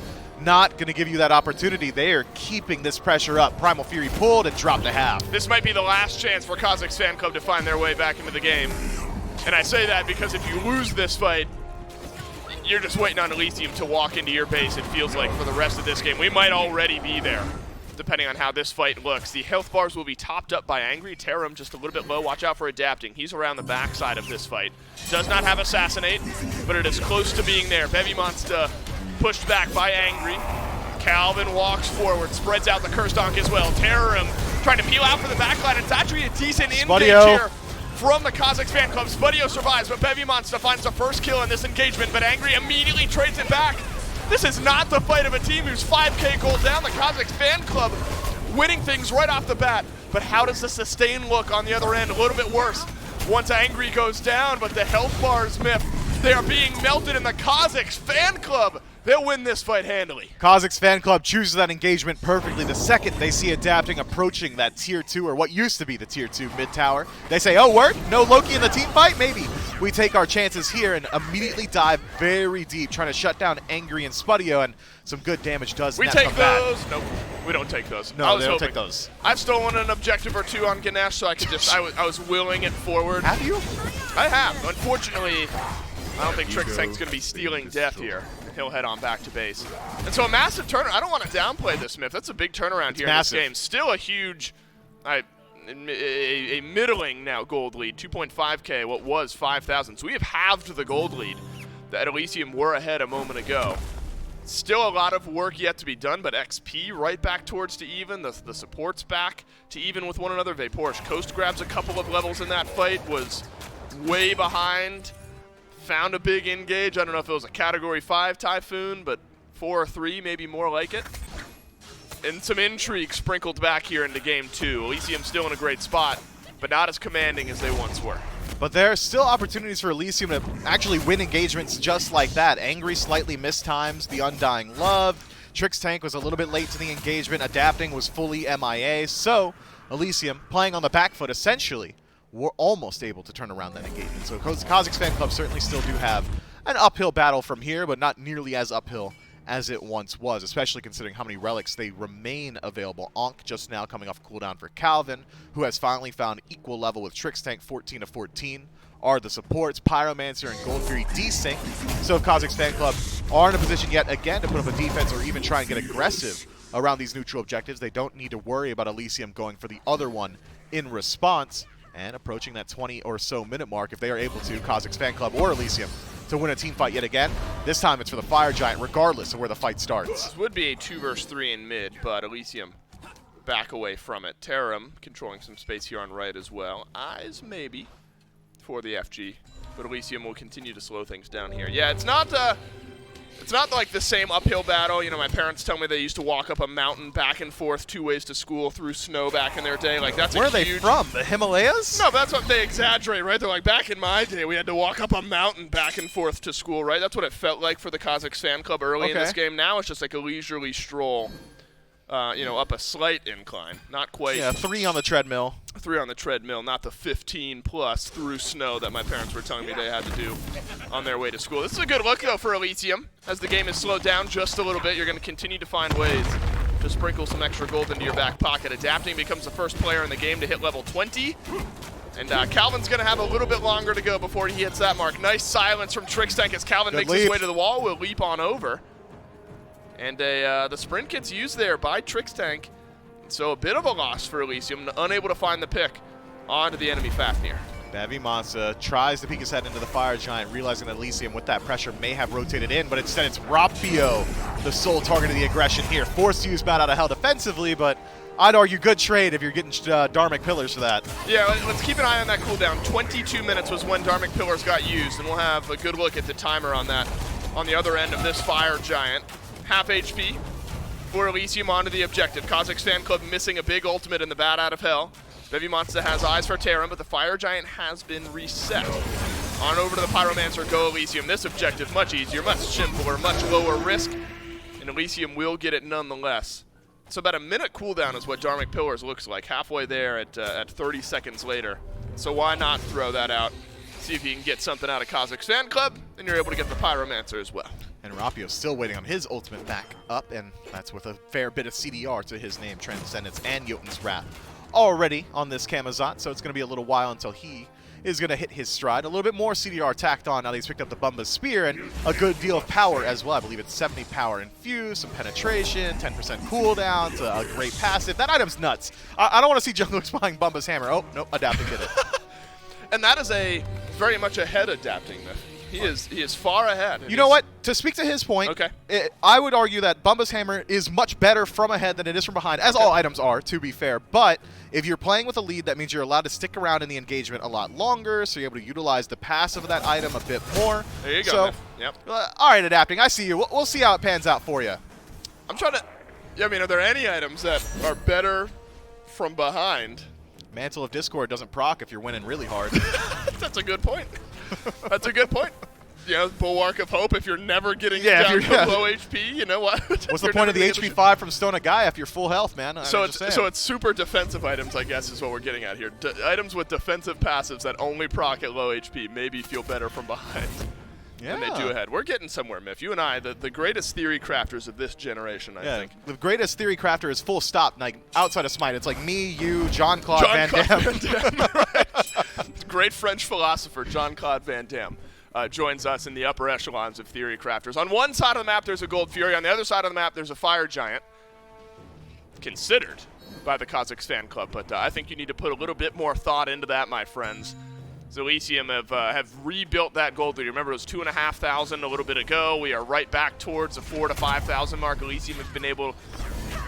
not going to give you that opportunity. They are keeping this pressure up. Primal Fury pulled and dropped to half. This might be the last chance for Cozyx fan club to find their way back into the game. And I say that because if you lose this fight, you're just waiting on Elysium to walk into your base, it feels like, for the rest of this game. We might already be there, depending on how this fight looks. The health bars will be topped up by Angry. Tarim just a little bit low. Watch out for Adapting. He's around the backside of this fight. Does not have Assassinate, but it is close to being there. Bevymons pushed back by Angry. Calvin walks forward, spreads out the Curse Donk as well. Tarim trying to peel out for the backline. It's actually a decent engage here from the Cozyx fan club. Spudio survives, but Bevymons finds the first kill in this engagement, but Angry immediately trades it back. This is not the fight of a team who's 5k gold down. The Cozyx fan club winning things right off the bat, but how does the sustain look on the other end? A little bit worse once Angry goes down, but the health bars, Myth, they are being melted in the Cozyx fan club. They'll win this fight handily. Cozyx fan club chooses that engagement perfectly. The second they see Adapting approaching that Tier 2, or what used to be the Tier 2 mid tower, they say, oh, word? No Loki in the team fight? Maybe. we take our chances here and immediately dive very deep, trying to shut down Angry and Spudio, and some good damage does We net take from that. those. Nope, we don't take those. I No, was they don't hoping. take those. I've stolen an objective or two on Ganesh, so I could just, I was willing it forward. Have you? I have. Unfortunately, I don't think Trickstank's going to be stealing death here. He'll head on back to base. And so a massive turn. I don't want to downplay this, Myth. That's a big turnaround here massive. in this game. Still a huge, a middling now gold lead, 2.5K, what was 5,000. So we have halved the gold lead that Elysium were ahead a moment ago. Still a lot of work yet to be done, but XP right back towards to even. The support's back to even with one another. Vaporish Coast grabs a couple of levels in that fight, was way behind. Found a big engage. I don't know if it was a Category 5 Typhoon, but 4 or 3, maybe more like it. And some intrigue sprinkled back here into Game 2. Elysium still in a great spot, but not as commanding as they once were. But there are still opportunities for Elysium to actually win engagements just like that. Angry slightly missed times, the Undying Love. Trickstank was a little bit late to the engagement. Adapting was fully MIA. So Elysium, playing on the back foot essentially, were almost able to turn around that engagement. So Cozyx Fan Club certainly still do have an uphill battle from here, but not nearly as uphill as it once was, especially considering how many relics they remain available. Ankh just now coming off cooldown for Calvin, who has finally found equal level with Trickstank, 14 to 14. Are the supports, Pyromancer and Gold Fury desync. So if Cozyx Fan Club are in a position yet again to put up a defense or even try and get aggressive around these neutral objectives, they don't need to worry about Elysium going for the other one in response. And approaching that 20 or so minute mark, if they are able to, Cozyx Fan Club or Elysium, to win a team fight yet again. This time it's for the Fire Giant, regardless of where the fight starts. This would be a 2 versus 3 in mid, but Elysium back away from it. Terum controlling some space here on right as well. Eyes maybe for the FG, but Elysium will continue to slow things down here. Yeah, it's not like the same uphill battle. You know, my parents tell me they used to walk up a mountain back and forth 2 ways to school through snow back in their day. Like, that's Where a are they huge... from? The Himalayas? No, but that's what they exaggerate, right? They're like, back in my day, we had to walk up a mountain back and forth to school, right? That's what it felt like for the Cozyx Fan Club early in this game. Now it's just like a leisurely stroll, you know, up a slight incline. Not quite. Yeah, 3 on the treadmill. 3 on the treadmill, not the 15 plus through snow that my parents were telling me they had to do on their way to school. This is a good look, though, for Elysium. As the game is slowed down just a little bit, you're going to continue to find ways to sprinkle some extra gold into your back pocket. Adapting becomes the first player in the game to hit level 20. And Calvin's going to have a little bit longer to go before he hits that mark. Nice silence from Trickstank as Calvin makes his way to the wall. Will leap on over. And the sprint gets used there by Trickstank. So a bit of a loss for Elysium, unable to find the pick onto the enemy Fafnir. Bevy Monza tries to peek his head into the Fire Giant, realizing that Elysium with that pressure may have rotated in, but instead it's Rapio, the sole target of the aggression here. Forced to use Bat Out of Hell defensively, but I'd argue good trade if you're getting Dharmic Pillars for that. Yeah, let's keep an eye on that cooldown. 22 minutes was when Dharmic Pillars got used, and we'll have a good look at the timer on that on the other end of this Fire Giant. Half HP for Elysium onto the objective. Cozyx Fan Club missing a big ultimate in the Bat Out of Hell. Bevy Monster has eyes for Terum, but the Fire Giant has been reset. On over to the Pyromancer, go Elysium. This objective, much easier, much simpler, much lower risk, and Elysium will get it nonetheless. So about a minute cooldown is what Dharmic Pillars looks like, halfway there at 30 seconds later. So why not throw that out, see if you can get something out of Cozyx Fan Club, and you're able to get the Pyromancer as well. And Rapio still waiting on his ultimate back up, and that's with a fair bit of CDR to his name, Transcendence and Jotun's Wrath already on this Camazot, so it's going to be a little while until he is going to hit his stride. A little bit more CDR tacked on now that he's picked up the Bumba's Spear, and a good deal of power as well. I believe it's 70 power infused, some penetration, 10% cooldowns, a great passive. That item's nuts. I don't want to see Jungler's buying Bumba's Hammer. Oh, nope, Adapting did it. And that is a very much ahead Adapting myth. He is far ahead. You know what? To speak to his point, okay. I would argue that Bumba's Hammer is much better from ahead than it is from behind, as all items are, to be fair. But if you're playing with a lead, that means you're allowed to stick around in the engagement a lot longer, so you're able to utilize the passive of that item a bit more. There you go. So, man. Yep. All right, Adapting, I see you. We'll see how it pans out for you. I'm trying to... Yeah, I mean, are there any items that are better from behind? Mantle of Discord doesn't proc if you're winning really hard. That's a good point. That's a good point. Bulwark of Hope if you're never getting Yeah, down if you're- to low HP. You know what? What's the point of the HP 5 from Stone a Guy if you're full health, man? So it's super defensive items, I guess, is what we're getting at here. Items with defensive passives that only proc at low HP maybe feel better from behind than they do ahead. We're getting somewhere, Miff. You and I, the greatest theory crafters of this generation, I think. The greatest theory crafter is full stop. Like outside of Smite, it's like me, you, Jean-Claude Van Damme. Right. Great French philosopher Jean-Claude Van Damme joins us in the upper echelons of theory crafters. On one side of the map, there's a Gold Fury. On the other side of the map, there's a Fire Giant. Considered by the Cozyx fan club, but I think you need to put a little bit more thought into that, my friends. Elysium have rebuilt that gold lead. Remember, it was 2,500 a little bit ago. We are right back towards the 4,000 to 5,000 mark. Elysium has been able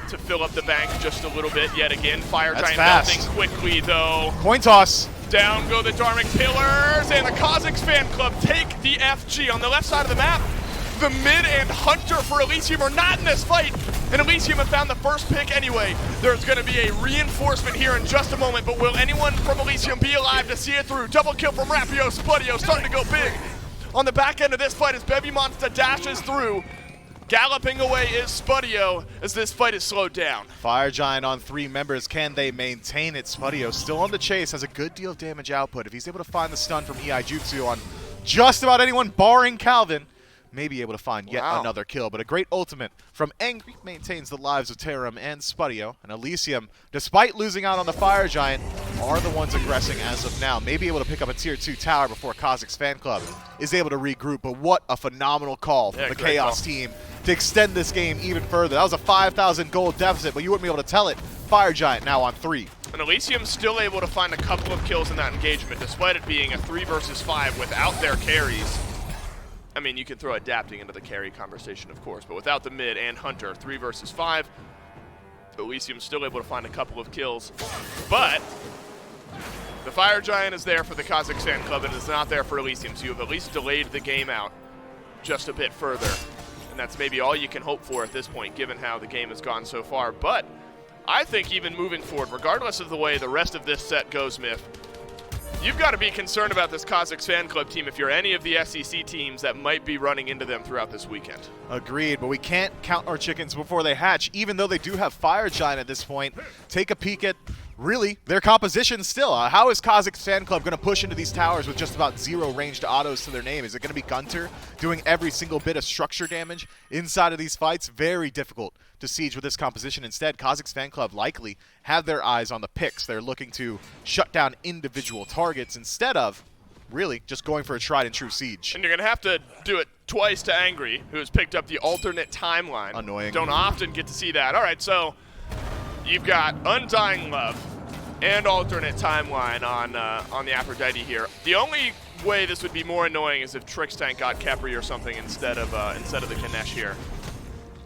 to fill up the bank just a little bit yet again. Fire Giant melting quickly, though. Coin toss. Down go the Dharmic Pillars, and the Cozyx fan club take the FG. On the left side of the map, the mid and Hunter for Elysium are not in this fight, and Elysium have found the first pick anyway. There's going to be a reinforcement here in just a moment, but will anyone from Elysium be alive to see it through? Double kill from Rapio. Spudio starting to go big. On the back end of this fight as Bevy Monster dashes through. Galloping away is Spudio as this fight is slowed down. Fire Giant on 3 members. Can they maintain it? Spudio still on the chase, has a good deal of damage output. If he's able to find the stun from EI Jutsu on just about anyone barring Calvin, may be able to find yet another kill. But a great ultimate from Angry maintains the lives of Terum and Spudio. And Elysium, despite losing out on the Fire Giant, are the ones aggressing as of now. May be able to pick up a tier 2 tower before Cozyx fan club is able to regroup. But what a phenomenal call from the Chaos team to extend this game even further. That was a 5,000 gold deficit, but you wouldn't be able to tell it. Fire Giant now on 3. And Elysium's still able to find a couple of kills in that engagement, despite it being a 3 versus 5 without their carries. I mean, you can throw adapting into the carry conversation, of course, but without the mid and Hunter, 3 versus 5, Elysium's still able to find a couple of kills. But the Fire Giant is there for the Cozyx fan club and is not there for Elysium, so you have at least delayed the game out just a bit further. And that's maybe all you can hope for at this point, given how the game has gone so far. But I think even moving forward, regardless of the way the rest of this set goes, Miff, you've got to be concerned about this Cozyx fan club team if you're any of the SEC teams that might be running into them throughout this weekend. Agreed, but we can't count our chickens before they hatch, even though they do have Fire Giant at this point. Take a peek at, really, their composition still. How is Cozyx fan club going to push into these towers with just about 0 ranged autos to their name? Is it going to be Gunter doing every single bit of structure damage inside of these fights? Very difficult to siege with this composition. Instead, Cozyx fan club likely have their eyes on the picks. They're looking to shut down individual targets instead of really just going for a tried and true siege. And you're going to have to do it twice to Angry, who has picked up the alternate timeline. Annoying. Don't often get to see that. All right, so you've got Undying Love and alternate timeline on the Aphrodite here. The only way this would be more annoying is if Trix Tank got Kepri or something instead of the Ganesh here.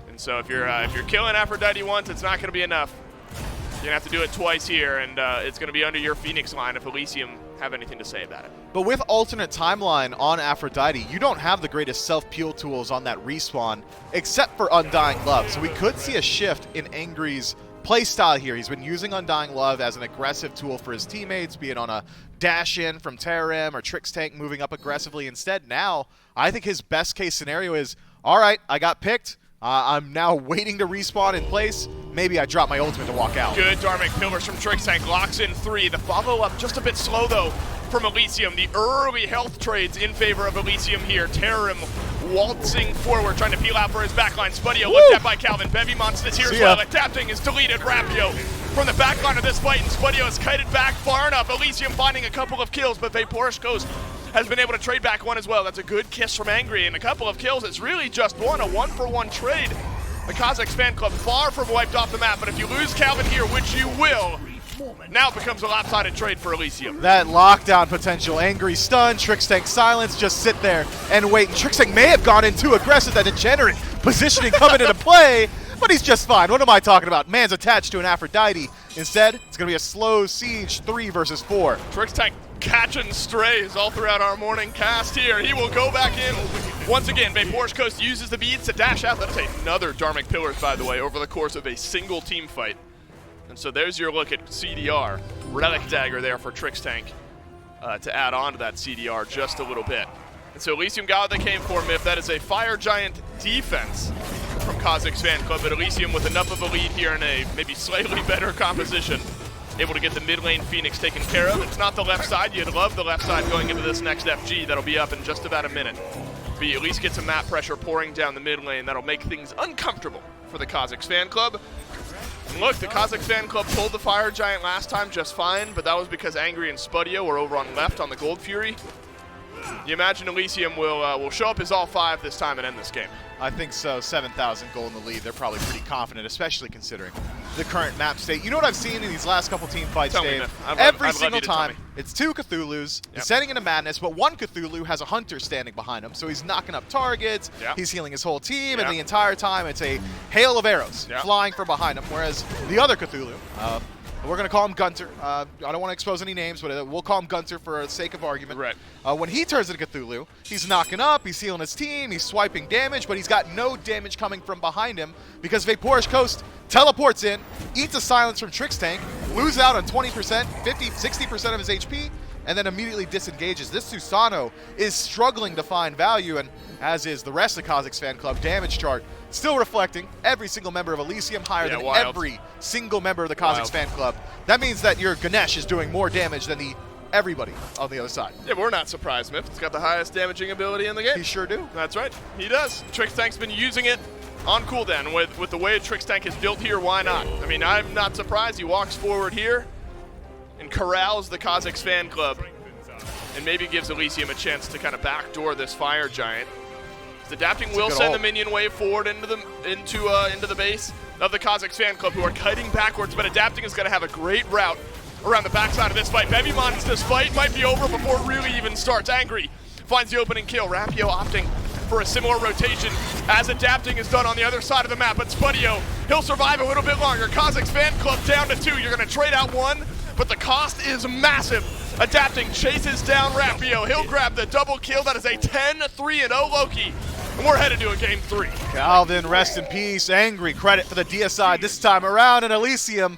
And so if you're killing Aphrodite once, it's not going to be enough. You're going to have to do it twice here, and it's going to be under your Phoenix line if Elysium have anything to say about it. But with alternate timeline on Aphrodite, you don't have the greatest self-peel tools on that respawn, except for Undying Love. So we could see a shift in Angry's playstyle here. He's been using Undying Love as an aggressive tool for his teammates, be it on a dash-in from Terum or Trix Tank moving up aggressively. Instead, now, I think his best-case scenario is, all right, I got picked. I'm now waiting to respawn in place. Maybe I drop my ultimate to walk out. Good Dharmic Pillars from Trix Tank, locks in 3. The follow-up just a bit slow, though, from Elysium. The early health trades in favor of Elysium here. Terum waltzing forward, trying to peel out for his backline. Spudio looked at by Calvin. Bevy Monsters here as well. Adapting is deleted. Rapio from the backline of this fight, and Spudio is kited back far enough. Elysium finding a couple of kills, but Vaporishkos has been able to trade back one as well. That's a good kiss from Angry, and a couple of kills. It's really just a one-for-one trade. The Cozyx fan club far from wiped off the map, but if you lose Calvin here, which you will, now it becomes a lopsided trade for Elysium. That lockdown potential. Angry stun, Trix Tank silence, just sit there and wait. And Trix Tank may have gone in too aggressive, that degenerate positioning coming into play, but he's just fine. What am I talking about? Man's attached to an Aphrodite. Instead, it's going to be a slow siege, 3 versus 4. Trix Tank catching strays all throughout our morning cast here. He will go back in once again. Vaporishkos uses the beads to dash out. That's another Dharmic Pillars, by the way, over the course of a single team fight. And so there's your look at CDR. Relic Dagger there for Trix Tank to add on to that CDR just a little bit. And so Elysium got what they came for, Miff. That is a Fire Giant defense from Cozyx Fan Club, but Elysium with enough of a lead here in a maybe slightly better composition, able to get the mid lane Phoenix taken care of. It's not the left side. You'd love the left side going into this next FG. That'll be up in just about a minute. But you at least get some map pressure pouring down the mid lane. That'll make things uncomfortable for the Cozyx Fan Club. And look, the Cozyx Fan Club pulled the Fire Giant last time just fine, but that was because Angry and Spudio were over on left on the Gold Fury. You imagine Elysium will show up as all 5 this time and end this game. I think so. 7,000 goal in the lead. They're probably pretty confident, especially considering the current map state. You know what I've seen in these last couple team fights, Tell me, Dave? man. Every I'd love single you to tell time, me. it's 2 Cthulhus Yep. descending into madness, but one Cthulhu has a hunter standing behind him, so he's knocking up targets, Yeah. he's healing his whole team, Yeah. and the entire time it's a hail of arrows Yeah. flying from behind him, whereas the other Cthulhu, we're going to call him Gunter. I don't want to expose any names, but we'll call him Gunter for the sake of argument. Right. When he turns into Cthulhu, he's knocking up, he's healing his team, he's swiping damage, but he's got no damage coming from behind him because Vaporish Coast teleports in, eats a silence from Trix Tank, loses out on 20%, 50, 60% of his HP, and then immediately disengages. This Susano is struggling to find value, and as is the rest of the Cozyx Fan Club damage chart, still reflecting every single member of Elysium higher than wild. every single member of the Cozyx Wild. Fan Club. That means that your Ganesh is doing more damage than everybody on the other side. Yeah, we're not surprised, Miff. It's got the highest damaging ability in the game. He sure do. That's right. He does. Trix Tank's been using it on cooldown. With the way Trix Tank is built here, why not? I mean, I'm not surprised. He walks forward here and corrals the Cozyx Fan Club and maybe gives Elysium a chance to kind of backdoor this Fire Giant. The Adapting will good send ult. the minion wave forward into the base of the Cozyx Fan Club, who are kiting backwards, but Adapting is going to have a great route around the backside of this fight. Bevimon, this fight might be over before it really even starts. Angry finds the opening kill. Rapio opting for a similar rotation as Adapting is done on the other side of the map, but Spudio, he'll survive a little bit longer. Cozyx Fan Club down to 2. You're going to trade out 1, but the cost is massive. Adapting chases down Rapio. He'll grab the double kill. That is a 10-3-0 Loki. And we're headed to a game 3. Calvin, rest in peace. Angry credit for the DSI this time around, and Elysium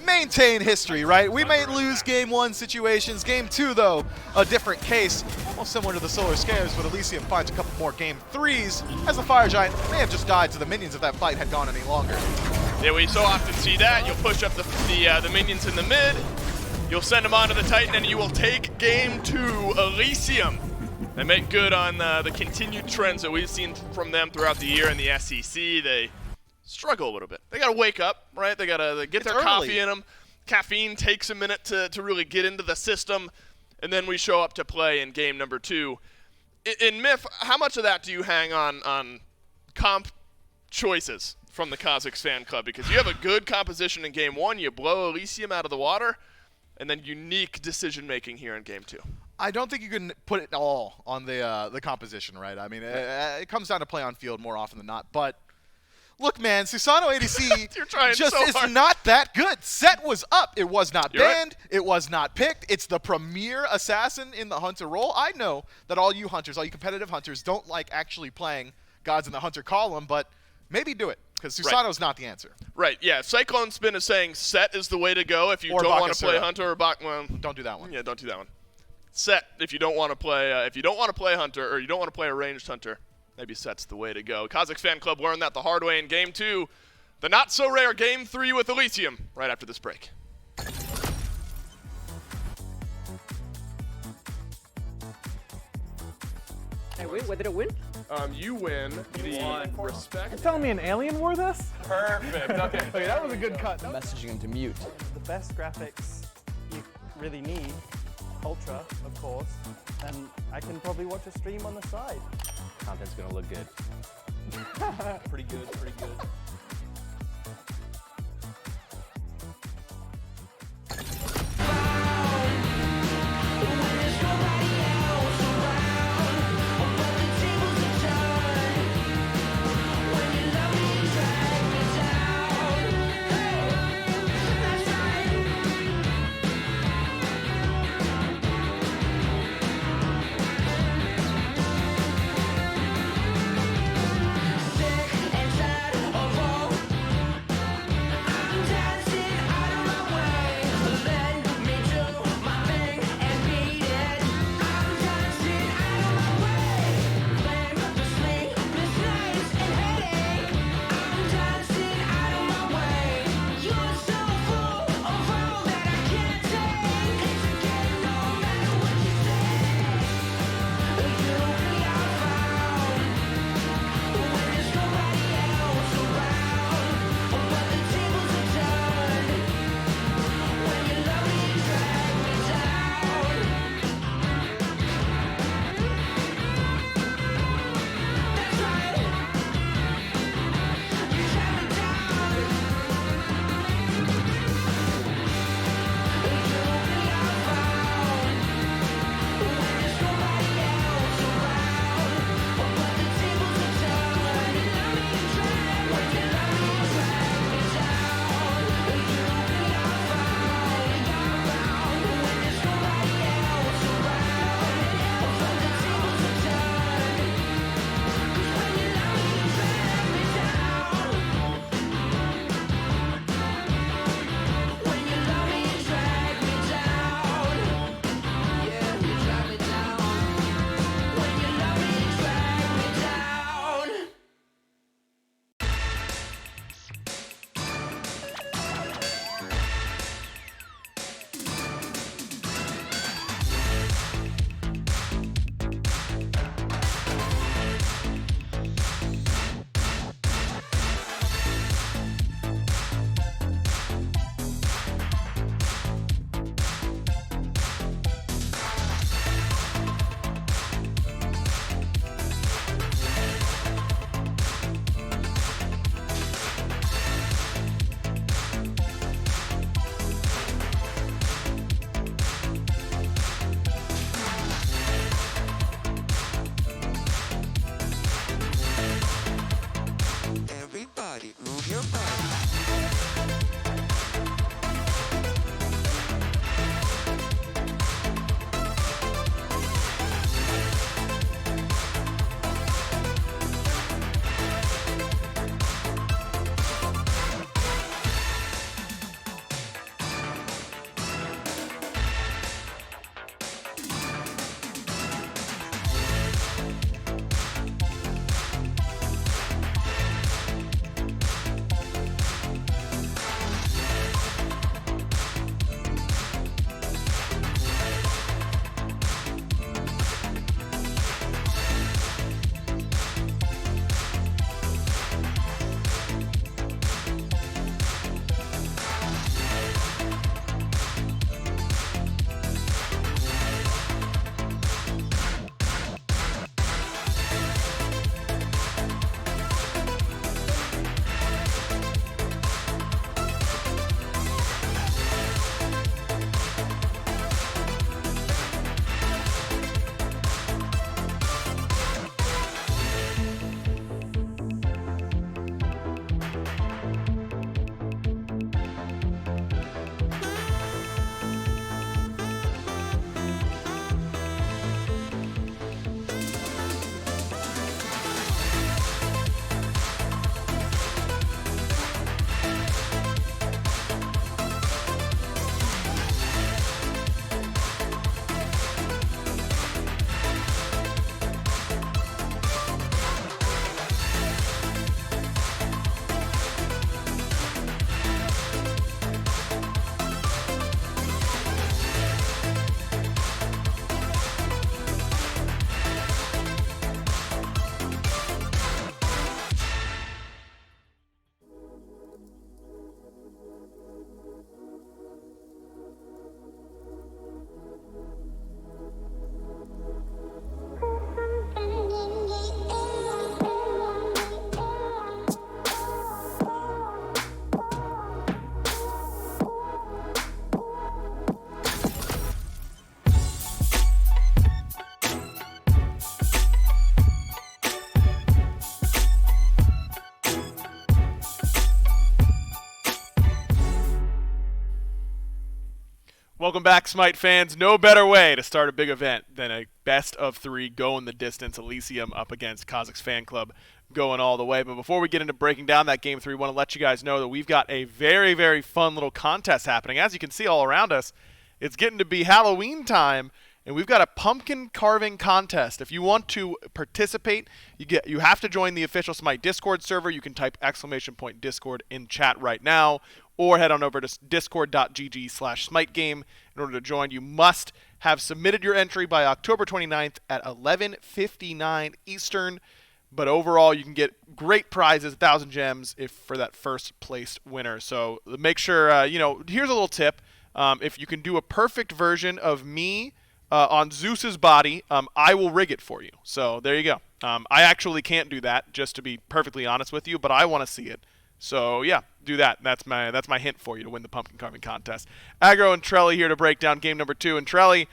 maintain history, right? We may lose game 1 situations. Game 2, though, a different case. Almost similar to the Solar Scares, but Elysium finds a couple more game 3s as the Fire Giant may have just died to the minions if that fight had gone any longer. Yeah, we so often see that. You'll push up the minions in the mid. You'll send them onto the Titan, and you will take game 2, Elysium. They make good on the continued trends that we've seen from them throughout the year in the SEC. They struggle a little bit. They got to wake up, right? They got to get their coffee in them. Caffeine takes a minute to really get into the system, and then we show up to play in game number 2. In Miff, how much of that do you hang on comp choices from the Cozyx Fan Club? Because you have a good composition in game 1. You blow Elysium out of the water, and then unique decision-making here in game 2. I don't think you can put it all on the composition, right? I mean, it comes down to play on field more often than not. But look, man, Susano ADC You're trying just so is hard. not that good. Set was up. It was not You're right. banned. It was not picked. It's the premier assassin in the Hunter role. I know that all you hunters, all you competitive hunters, don't like actually playing Gods in the Hunter column, but maybe do it, because Susano's not the answer. Right, yeah. Cyclone Spin is saying set is the way to go if you Or don't want to play Bakasura. Hunter or well, Don't do that one. yeah, don't do that one. Set if you don't want to play Hunter or you don't want to play a ranged Hunter. Maybe set's the way to go. Cozyx Fan Club learned that the hard way in game 2. The not so rare game 3 with Elysium right after this break. Hey, wait, what did it win? You win the respect. You're telling me an alien wore this? Perfect. Okay. Okay, that was a good cut. Messaging him to mute. The best graphics you really need, Ultra, of course, and I can probably watch a stream on the side. Content's gonna look good. Pretty good, pretty good. Sick and tired. You're fine. Welcome back, SMITE fans. No better way to start a big event than a best of three going the distance Elysium up against Cozyx Fan Club going all the way. But before we get into breaking down that Game 3, we want to let you guys know that we've got a very, very fun little contest happening. As you can see all around us, it's getting to be Halloween time, and we've got a pumpkin carving contest. If you want to participate, you have to join the official SMITE Discord server. You can type !Discord in chat right now, or head on over to discord.gg/SmiteGame in order to join. You must have submitted your entry by October 29th at 11:59 Eastern. But overall, you can get great prizes, 1,000 gems for that first place winner. So make sure, here's a little tip. If you can do a perfect version of me on Zeus's body, I will rig it for you. So there you go. I actually can't do that, just to be perfectly honest with you, but I want to see it. So yeah, do that. That's my hint for you to win the pumpkin carving contest. Aggro and Trelly here to break down game number 2. And Trelly,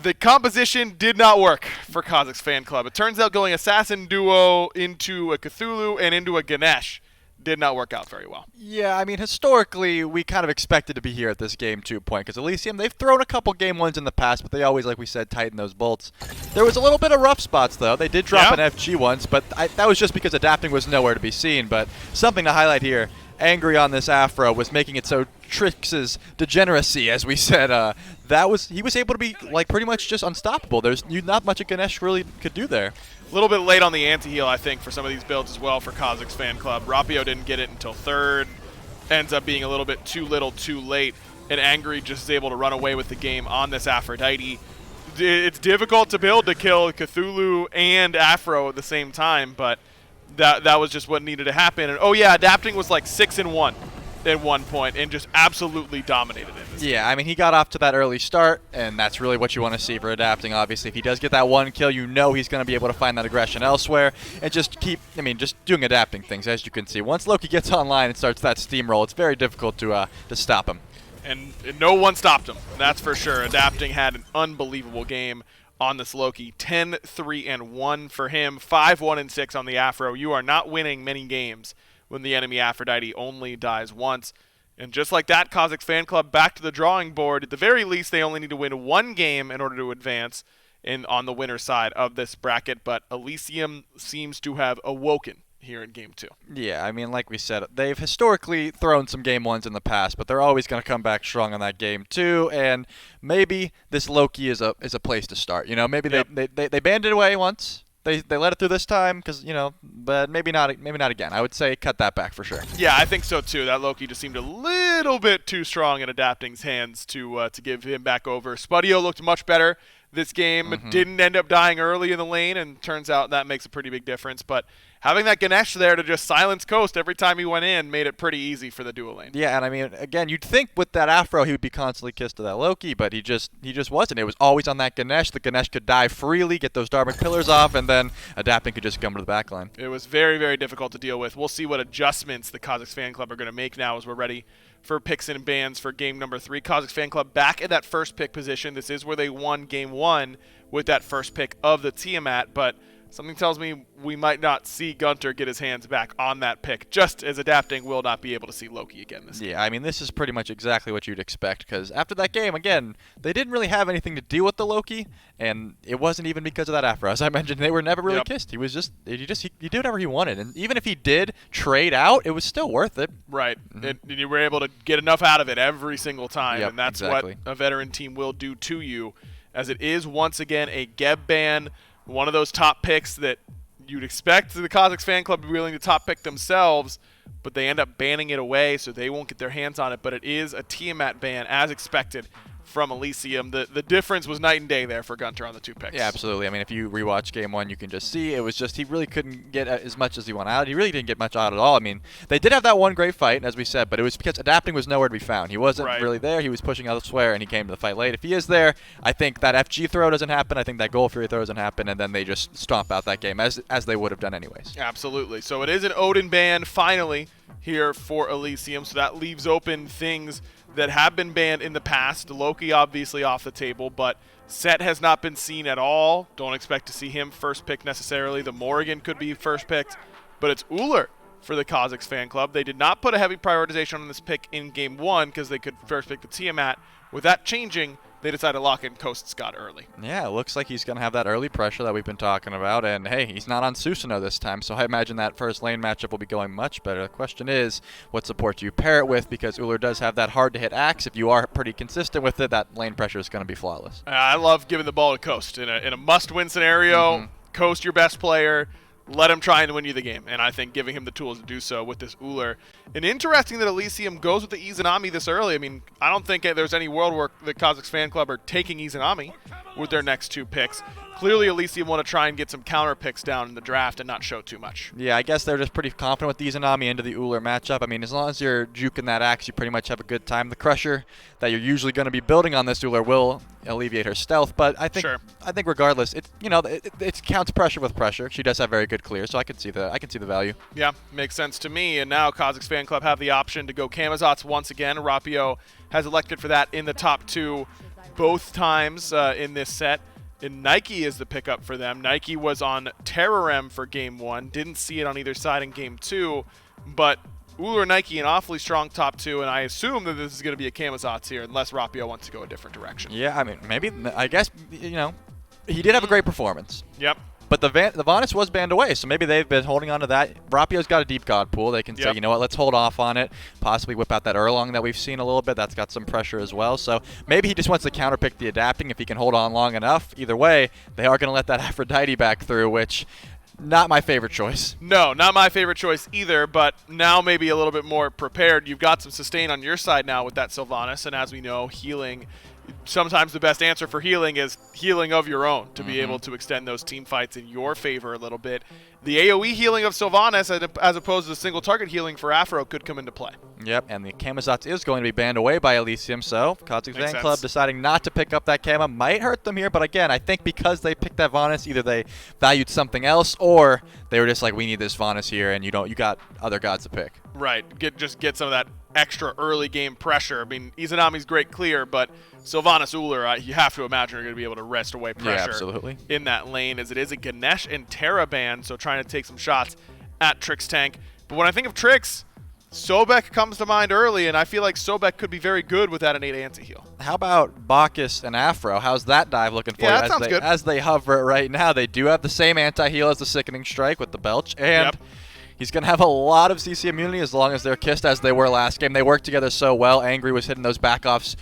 the composition did not work for Cozyx Fan Club. It turns out going Assassin Duo into a Cthulhu and into a Ganesh did not work out very well. Yeah, I mean, historically, we kind of expected to be here at this Game 2 point, because Elysium, they've thrown a couple Game 1s in the past, but they always, like we said, tighten those bolts. There was a little bit of rough spots, though. They did drop an FG once, but that was just because adapting was nowhere to be seen. But something to highlight here, Angry on this Afro was making it so Trix's degeneracy, as we said, he was able to be like pretty much just unstoppable. There's not much a Ganesh really could do there. A little bit late on the anti-heal, I think, for some of these builds as well for Cozyx Fan Club. Rapio didn't get it until third. Ends up being a little bit too little, too late. And Angry just is able to run away with the game on this Aphrodite. It's difficult to build to kill Cthulhu and Afro at the same time, but that was just what needed to happen. And oh yeah, adapting was like 6-1 at one point and just absolutely dominated it. Yeah, I mean, he got off to that early start, and that's really what you want to see for adapting, obviously. If he does get that one kill, you know he's going to be able to find that aggression elsewhere and just just doing adapting things, as you can see. Once Loki gets online and starts that steamroll, it's very difficult to stop him. And no one stopped him, that's for sure. Adapting had an unbelievable game on this Loki. 10-3-1 for him, 5-1-6 on the Afro. You are not winning many games when the enemy Aphrodite only dies once. And just like that, Cozyx Fan Club back to the drawing board. At the very least, they only need to win one game in order to advance on the winner side of this bracket. But Elysium seems to have awoken here in Game 2. Yeah, I mean, like we said, they've historically thrown some Game 1s in the past, but they're always going to come back strong on that Game 2, and maybe this Loki is a place to start. You know, maybe they banned it away once. They let it through this time because, you know, but maybe not again. I would say cut that back for sure. Yeah, I think so too. That Loki just seemed a little bit too strong in Adapting's hands to give him back over. Spudio looked much better this game. Didn't end up dying early in the lane, and turns out that makes a pretty big difference. But having that Ganesh there to just silence Coast every time he went in made it pretty easy for the dual lane. Yeah, and I mean, again, you'd think with that Afro he would be constantly kissed to that Loki, but he just wasn't. It was always on that Ganesh. The Ganesh could die freely, get those Dharmic pillars off, and then Adapting could just come to the back line. It was very, very difficult to deal with. We'll see what adjustments the Cozyx Fan Club are going to make now as we're ready for picks and bans for game number 3. Cozyx Fan Club back at that first pick position. This is where they won game 1 with that first pick of the Tiamat, but something tells me we might not see Gunter get his hands back on that pick, just as Adapting will not be able to see Loki again this game. Yeah, I mean, this is pretty much exactly what you'd expect, because after that game, again, they didn't really have anything to deal with the Loki, and it wasn't even because of that Afro. As I mentioned, they were never really kissed. He was he did whatever he wanted, and even if he did trade out, it was still worth it. Right, and you were able to get enough out of it every single time, Yep, and that's exactly what a veteran team will do to you, as it is once again a Geb ban, one of those top picks that you'd expect the Cozyx Fan Club to be willing to top pick themselves, but they end up banning it away, so they won't get their hands on it. But it is a Tiamat ban, as expected, from Elysium. The difference was night and day there for Gunter on the 2 picks. Yeah, absolutely. I mean, if you rewatch Game 1, you can just see it was just he really couldn't get as much as he wanted out. He really didn't get much out at all. I mean, they did have that one great fight, as we said, but it was because Adapting was nowhere to be found. He wasn't really there. He was pushing elsewhere, and he came to the fight late. If he is there, I think that FG throw doesn't happen. I think that Goal Fury throw doesn't happen, and then they just stomp out that game, as they would have done anyways. Absolutely. So it is an Odin ban, finally, here for Elysium, so that leaves open things that have been banned in the past. Loki obviously off the table, but Set has not been seen at all. Don't expect to see him first pick necessarily. The Morrigan could be first picked, but it's Uller for the Cozyx Fan Club. They did not put a heavy prioritization on this pick in game 1 because they could first pick the Tiamat. With that changing, they decided to lock in Coast Scott early. Yeah, it looks like he's going to have that early pressure that we've been talking about. And, hey, he's not on Susanoo this time, so I imagine that first lane matchup will be going much better. The question is, what support do you pair it with? Because Uller does have that hard-to-hit axe. If you are pretty consistent with it, that lane pressure is going to be flawless. I love giving the ball to Coast. In a must-win scenario, Coast your best player. Let him try and win you the game, and I think giving him the tools to do so with this Uller. And interesting that Elysium goes with the Izanami this early. I mean, I don't think there's any world where the Cozyx Fan Club are taking Izanami with their next 2 picks. Clearly, Elysium want to try and get some counter picks down in the draft and not show too much. Yeah, I guess they're just pretty confident with the Izanami into the Uller matchup. I mean, as long as you're juking that axe, you pretty much have a good time. The Crusher that you're usually going to be building on this Uller will alleviate her stealth, but I think regardless, it counts pressure with pressure. She does have very good clear, so I can see the value. Yeah, makes sense to me. And now Cozyx Fan Club have the option to go Camazotz once again. Rapio has elected for that in the top 2 both times in this set. And Nike is the pickup for them. Nike was on Terrorem for game 1. Didn't see it on either side in game 2. But Uller Nike, an awfully strong top 2. And I assume that this is going to be a Camazotz here unless Rapio wants to go a different direction. Yeah, I mean, maybe. I guess, you know, he did have a great performance. Yep. But the Vanus was banned away, so maybe they've been holding on to that. Rapio's got a deep god pool. They can say, you know what, let's hold off on it. Possibly whip out that Erlong that we've seen a little bit. That's got some pressure as well. So maybe he just wants to counterpick the Adapting if he can hold on long enough. Either way, they are going to let that Aphrodite back through, which not my favorite choice. No, not my favorite choice either, but now maybe a little bit more prepared. You've got some sustain on your side now with that Sylvanas, and as we know, healing. Sometimes the best answer for healing is healing of your own to be able to extend those team fights in your favor a little bit. The AoE healing of Sylvanas as opposed to single target healing for Afro could come into play. Yep, and the Camazotz is going to be banned away by Elysium, so Cozyx Fan Club deciding not to pick up that Kama might hurt them here, but again, I think because they picked that Vanus, either they valued something else or they were just like, we need this Vanus here, and you got other gods to pick. Right, get some of that extra early game pressure. I mean, Izanami's great clear, but Sylvanas Uller, you have to imagine are going to be able to wrest away pressure in that lane, as it is a Ganesh and Terra ban, so trying to take some shots at Trix Tank. But when I think of Trix, Sobek comes to mind early, and I feel like Sobek could be very good without an 8 anti-heal. How about Bacchus and Afro? How's that dive looking for Yeah, you that sounds good. as they hover right now? They do have the same anti-heal as the Sickening Strike with the Belch, and he's going to have a lot of CC immunity as long as they're kissed as they were last game. They worked together so well. Angry was hitting those back-offs,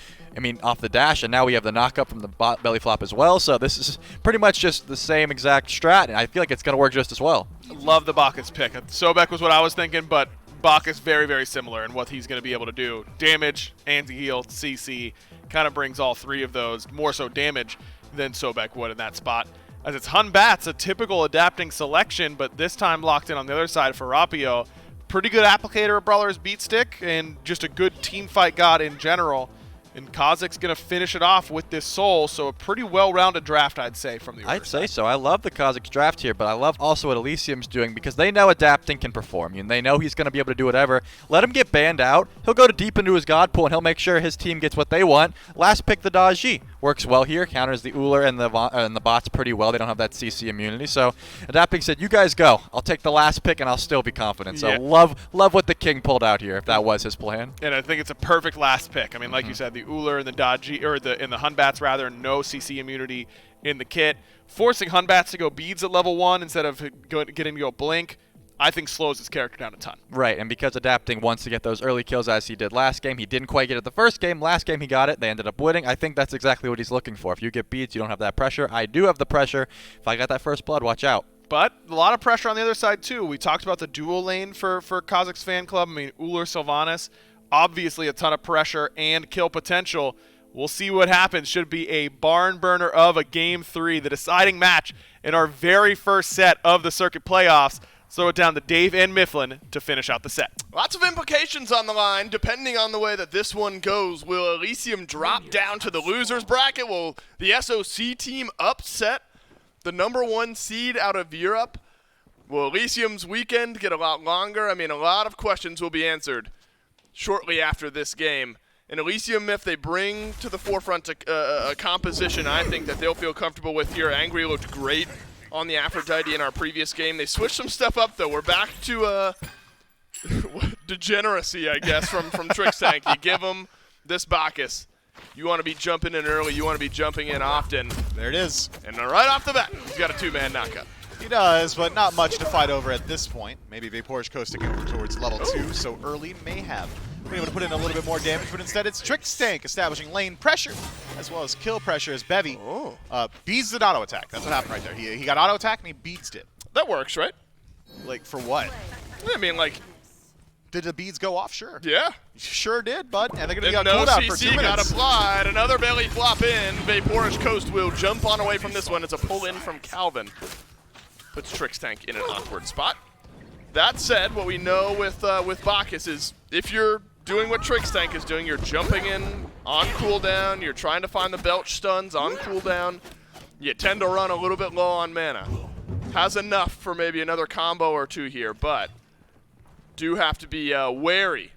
off the dash, and now we have the knock-up from the belly flop as well. So this is pretty much just the same exact strat, and I feel like it's going to work just as well. Love the Bacchus pick. Sobek was what I was thinking, but Bacchus very, very similar in what he's going to be able to do. Damage, anti-heal, CC, kind of brings all three of those, more so damage than Sobek would in that spot. As it's Hun Bats, a typical adapting selection, but this time locked in on the other side for Rapio. Pretty good applicator of Brawler's Beat Stick, and just a good team fight god in general. And Cozyx going to finish it off with this Soul, so a pretty well-rounded draft, I'd say, from the order I'd say side. so. I love the Cozyx draft here, but I love also what Elysium's doing because they know adapting can perform. They know he's going to be able to do whatever. Let him get banned out. He'll go deep into his God pool, and he'll make sure his team gets what they want. Last pick, the Daji. Works well here. Counters the Uller and the bots pretty well. They don't have that CC immunity. So adapting said, you guys go. I'll take the last pick, and I'll still be confident. So love what the King pulled out here, if that was his plan. And I think it's a perfect last pick. Like you said, the Uller and the Daji, or in the Hun Bats rather, no CC immunity in the kit. Forcing Hun Bats to go beads at level 1 instead of getting to go blink, I think slows his character down a ton. Right, and because adapting wants to get those early kills as he did last game, he didn't quite get it the first game. Last game he got it. They ended up winning. I think that's exactly what he's looking for. If you get beads, you don't have that pressure. I do have the pressure. If I got that first blood, watch out. But a lot of pressure on the other side, too. We talked about the dual lane for Cozyx fan club. Uller, Sylvanas, obviously a ton of pressure and kill potential. We'll see what happens. Should be a barn burner of a Game 3, the deciding match in our very first set of the circuit playoffs. Slow it down to Dave and Mifflin to finish out the set. Lots of implications on the line, depending on the way that this one goes. Will Elysium drop down to the loser's bracket? Will the SOC team upset the #1 seed out of Europe? Will Elysium's weekend get a lot longer? A lot of questions will be answered shortly after this game. And Elysium, if they bring to the forefront a composition I think that they'll feel comfortable with here. Angry looked great on the Aphrodite in our previous game. They switched some stuff up, though. We're back to degeneracy, I guess, from Trix Tank. You give them this Bacchus. You want to be jumping in early. You want to be jumping in often. There it is. And right off the bat, he's got a 2-man knockup. He does, but not much to fight over at this point. Maybe Vapor's coasting over towards level 2, so early may have been able to put in a little bit more damage, but instead it's Trix Tank establishing lane pressure as well as kill pressure as Bevy beads an auto attack. That's what happened right there. He got auto attack and he beads it. That works, right? Like, for what? Did the beads go off? Sure. Yeah. Sure did, bud. And they're going to be on no cooldown for 2 CC minutes. got applied. Another belly flop in. Vaporish Coast will jump on away from this one. It's a pull in from Calvin. Puts Trix Tank in an awkward spot. That said, what we know with Bacchus is if you're doing what Trix Tank is doing, you're jumping in on cooldown, you're trying to find the belch stuns on cooldown, you tend to run a little bit low on mana. Has enough for maybe another combo or 2 here, but do have to be wary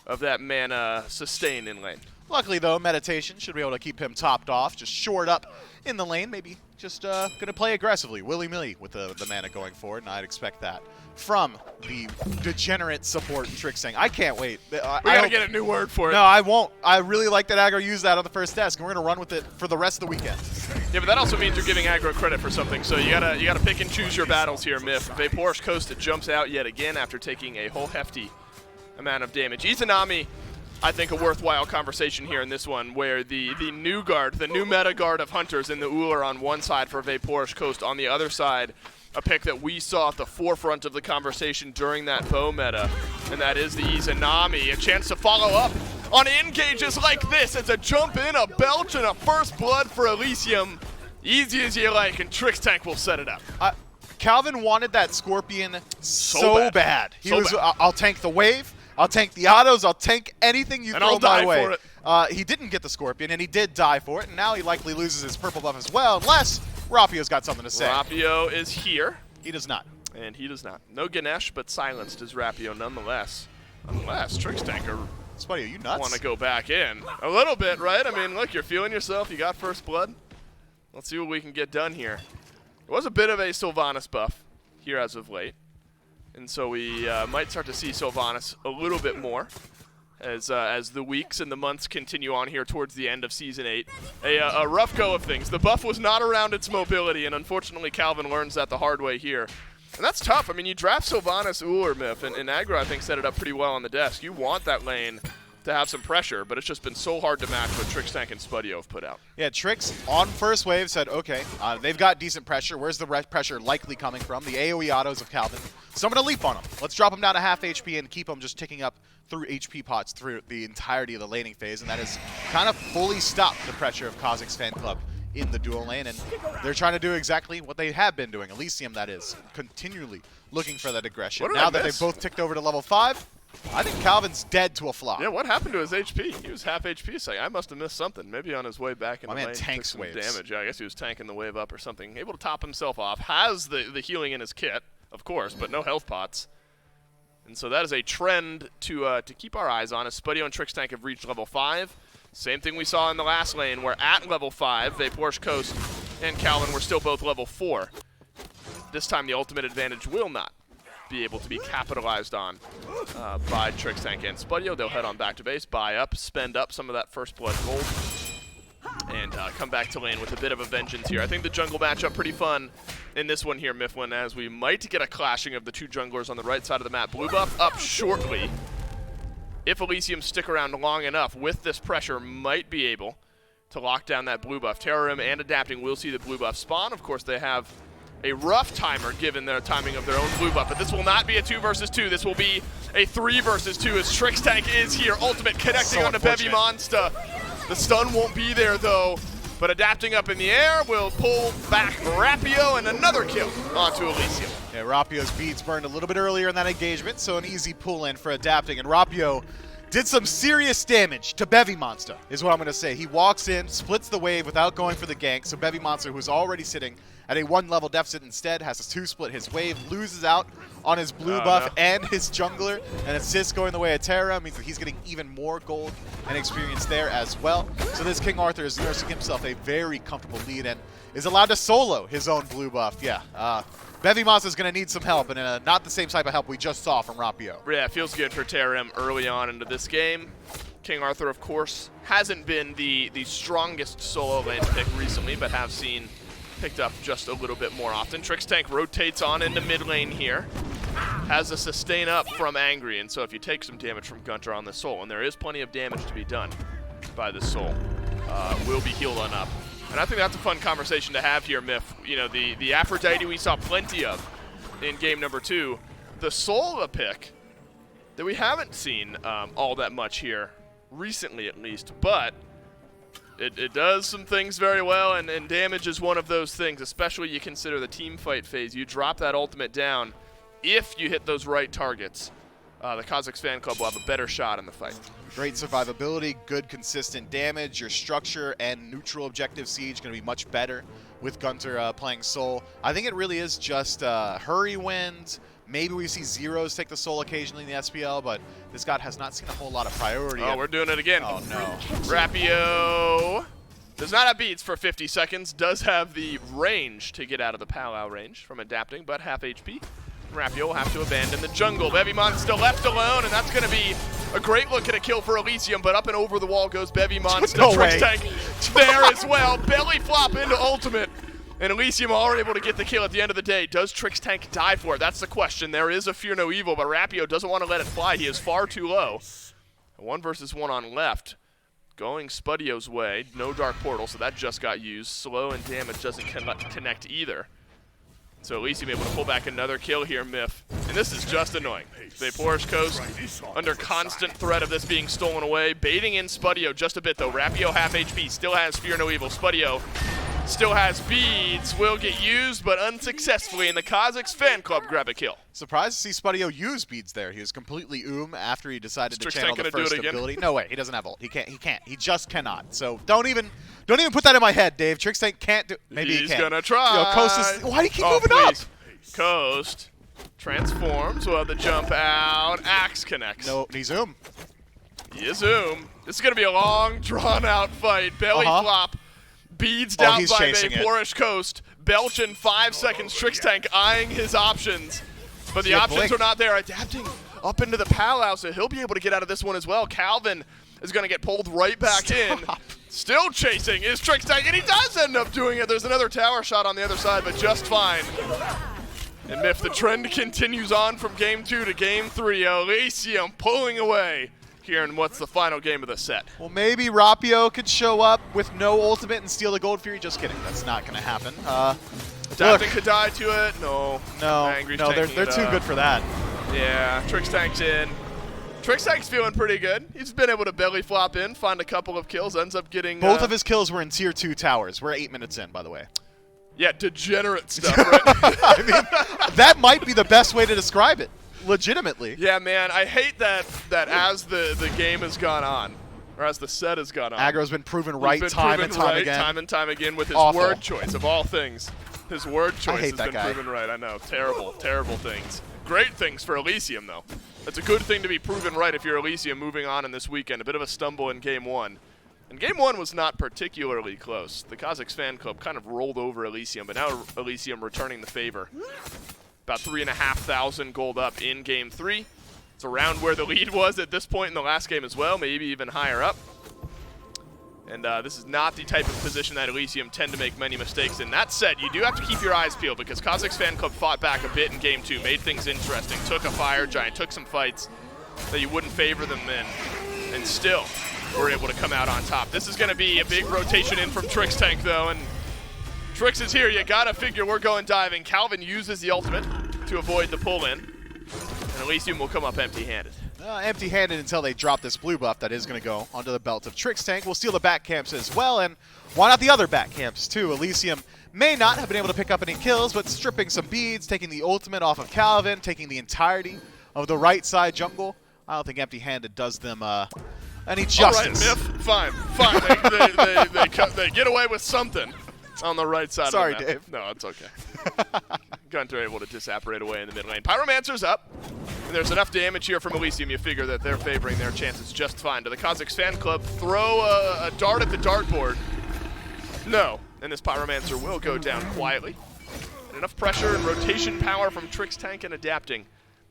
of that mana sustain in lane. Luckily, though, Meditation should be able to keep him topped off, just shored up in the lane, maybe just going to play aggressively, willy-nilly with the mana going forward, and I'd expect that from the degenerate support Trix Tank. I can't wait. We got to get a new word for it. No, I won't. I really like that aggro used that on the first desk, and we're going to run with it for the rest of the weekend. Yeah, but that also means you're giving aggro credit for something, so you gotta pick and choose your battles here, Miff. Vaporish Coast jumps out yet again after taking a whole hefty amount of damage. Izanami, I think a worthwhile conversation here in this one, where the new guard, the new meta guard of Hunters and the Uller on one side for Vaporish Coast on the other side, a pick that we saw at the forefront of the conversation during that bow meta, and that is the Izanami. A chance to follow up on engages like this. It's a jump in, a belch, and a first blood for Elysium. Easy as you like, and Trix Tank will set it up. Calvin wanted that Scorpion so bad. He was, bad. I'll tank the wave, I'll tank the autos, I'll tank anything you And throw I'll my die way. for it. He didn't get the Scorpion, and he did die for it, and now he likely loses his purple buff as well, unless Rapio's got something to say. Rapio is here. He does not. And he does not. No Ganesh, but silenced is Rapio nonetheless. Unless Trix Tanker Spuddy, are you nuts? want to go back in. A little bit, right? Look, you're feeling yourself. You got first blood. Let's see what we can get done here. It was a bit of a Sylvanas buff here as of late. And so we might start to see Sylvanas a little bit more as the weeks and the months continue on here towards the end of Season 8. A rough go of things. The buff was not around its mobility, and unfortunately Calvin learns that the hard way here. And that's tough. I mean, you draft Sylvanas Myth, and Aggro, I think, set it up pretty well on the desk. You want that lane to have some pressure, but it's just been so hard to match what Trixtank and Spudio have put out. Yeah, Trix on first wave said, okay, they've got decent pressure. Where's the pressure likely coming from? The AoE autos of Calvin. So I'm going to leap on him. Let's drop him down to half HP and keep him just ticking up through HP pots through the entirety of the laning phase, and that has kind of fully stopped the pressure of Cozyx fan club in the dual lane, and they're trying to do exactly what they have been doing. Elysium, that is, continually looking for that aggression. Now that they've both ticked over to level 5, I think Calvin's dead to a flop. Yeah, what happened to his HP? He was half HP. So I must have missed something. Maybe on his way back in the lane. My man tanks waves. Damage. Yeah, I guess he was tanking the wave up or something. Able to top himself off. Has the healing in his kit, of course, but no health pots. And so that is a trend to keep our eyes on as Spudio and Trixtank have reached level 5. Same thing we saw in the last lane, where at level 5, Porsche Coast and Calvin were still both level 4. This time the ultimate advantage will not be able to be capitalized on by Trixtank and Spudio. They'll head on back to base, buy up, spend up some of that first blood gold, and come back to lane with a bit of a vengeance here. I think the jungle matchup pretty fun in this one here, Mifflin, as we might get a clashing of the two junglers on the right side of the map. Blue buff up shortly. If Elysium stick around long enough with this pressure, might be able to lock down that blue buff. Terrorim and Adapting will see the blue buff spawn. Of course, they have a rough timer given their timing of their own blue buff, but this will not be a 2 versus 2. This will be a 3 versus 2 as Trixtank is here. Ultimate connecting onto Bevy Monster. The stun won't be there though, but Adapting up in the air will pull back Rapio and another kill onto Elysium. Yeah, Rapio's beads burned a little bit earlier in that engagement, so an easy pull-in for Adapting. And Rapio did some serious damage to Bevy Monster, is what I'm going to say. He walks in, splits the wave without going for the gank, so Bevy Monster, who's already sitting at a 1-level deficit instead, has to 2-split his wave, loses out on his blue buff and his jungler, and assist going the way of Terra means that he's getting even more gold and experience there as well. So this King Arthur is nursing himself a very comfortable lead and is allowed to solo his own blue buff. Yeah, Bevy Monster is going to need some help, and not the same type of help we just saw from Rapio. Yeah, it feels good for Terrim early on into this game. King Arthur, of course, hasn't been the strongest solo lane pick recently, but have seen picked up just a little bit more often. Trixtank rotates on into mid lane here. Has a sustain up from Angry, and so if you take some damage from Gunter on the soul, and there is plenty of damage to be done by the soul, will be healed on up. And I think that's a fun conversation to have here, Miff. You know, the Aphrodite we saw plenty of in game number 2. The soul a pick that we haven't seen all that much here, recently at least, but it does some things very well, and damage is one of those things, especially you consider the team fight phase. You drop that ultimate down, if you hit those right targets, the Cozyx fan club will have a better shot in the fight. Great survivability, good consistent damage. Your structure and neutral objective siege going to be much better with Gunter playing Soul. I think it really is just hurry wins. Maybe we see zeros take the Soul occasionally in the SPL, but this god has not seen a whole lot of priority. Oh, we're doing it again. Oh, no. Rapio does not have beats for 50 seconds, does have the range to get out of the Palau range from Adapting, but half HP. Rapio will have to abandon the jungle. Bevymon still left alone, and that's going to be a great look at a kill for Elysium, but up and over the wall goes Bevymon. No way. Trixtank there as well. Belly flop into ultimate. And Elysium are able to get the kill at the end of the day. Does Trixtank die for it? That's the question. There is a Fear No Evil, but Rapio doesn't want to let it fly. He is far too low. 1 versus 1 on left. Going Spudio's way. No Dark Portal, so that just got used. Slow and damage doesn't connect either. So Elysium able to pull back another kill here, Miff. And this is just annoying. Porsche Coast under constant threat of this being stolen away. Baiting in Spudio just a bit, though. Rapio half HP, still has Fear No Evil. Spudio still has beads, will get used, but unsuccessfully, and the Cozyx fan club grab a kill. Surprised to see Spudio use beads there. He was completely after he decided to channel the first ability. No way, he doesn't have ult. He can't. He just cannot. So don't even put that in my head, Dave. Trixtank can't do. Maybe he can. He's gonna try. Yo, Coast is. Why do you keep moving up? Coast transforms. Will have the jump out. Axe connects. No, he zoom. He is zoom. This is gonna be a long, drawn-out fight. Belly flop. Beads down by Porsche Coast. Belch in 5 seconds. Trixtank eyeing his options. But the See a options blink. are not there. Adapting up into the Palau, so he'll be able to get out of this one as well. Calvin is going to get pulled right back in. Still chasing is TrixTank, and he does end up doing it. There's another tower shot on the other side, but just fine. And if the trend continues on from game 2 to game 3, Elysium pulling away here in what's the final game of the set. Well, maybe Rapio could show up with no ultimate and steal the Gold Fury. Just kidding. That's not going to happen. Adapting could die to it. No. No, Angry's no, they're taking it too up. good for that. Yeah, TrixTank's in. TrixTank's feeling pretty good. He's been able to belly flop in, find a couple of kills, ends up getting... Both of his kills were in tier 2 towers. We're 8 minutes in, by the way. Yeah, degenerate stuff, right? I mean, that might be the best way to describe it. Legitimately. Yeah, man, I hate that as the game has gone on, or as the set has gone on. Aggro's been proven he's right been time proven and time right again. time and time again with his Awful. word choice, of all things. His word choice hate has that been guy. proven right. I know. Terrible, terrible things. Great things for Elysium, though. It's a good thing to be proven right if you're Elysium moving on in this weekend. A bit of a stumble in game 1. And game 1 was not particularly close. The Cozyx fan club kind of rolled over Elysium, but now Elysium returning the favor. About 3,500 gold up in game 3. It's around where the lead was at this point in the last game as well, maybe even higher up. And this is not the type of position that Elysium tend to make many mistakes in. That said, you do have to keep your eyes peeled because Cozyx fan club fought back a bit in game 2, made things interesting, took a fire giant, took some fights that you wouldn't favor them in, and still were able to come out on top. This is going to be a big rotation in from TrixTank, though, and Trix is here. You got to figure we're going diving. Calvin uses the ultimate to avoid the pull-in, and Elysium will come up empty-handed. Empty-handed until they drop this blue buff that is going to go onto the belt of TrixTank. We'll steal the back camps as well, and why not the other back camps too? Elysium may not have been able to pick up any kills, but stripping some beads, taking the ultimate off of Calvin, taking the entirety of the right side jungle. I don't think empty-handed does them any justice. All right, Miff, fine. They get away with something on the right side Sorry, of the map. Dave. No, it's okay. Gunter able to disapparate away in the mid lane. Pyromancer's up. And there's enough damage here from Elysium, you figure that they're favoring their chances just fine. Do the Cozyx fan club throw a dart at the dartboard? No. And this Pyromancer will go down quietly. And enough pressure and rotation power from TrixTank and Adapting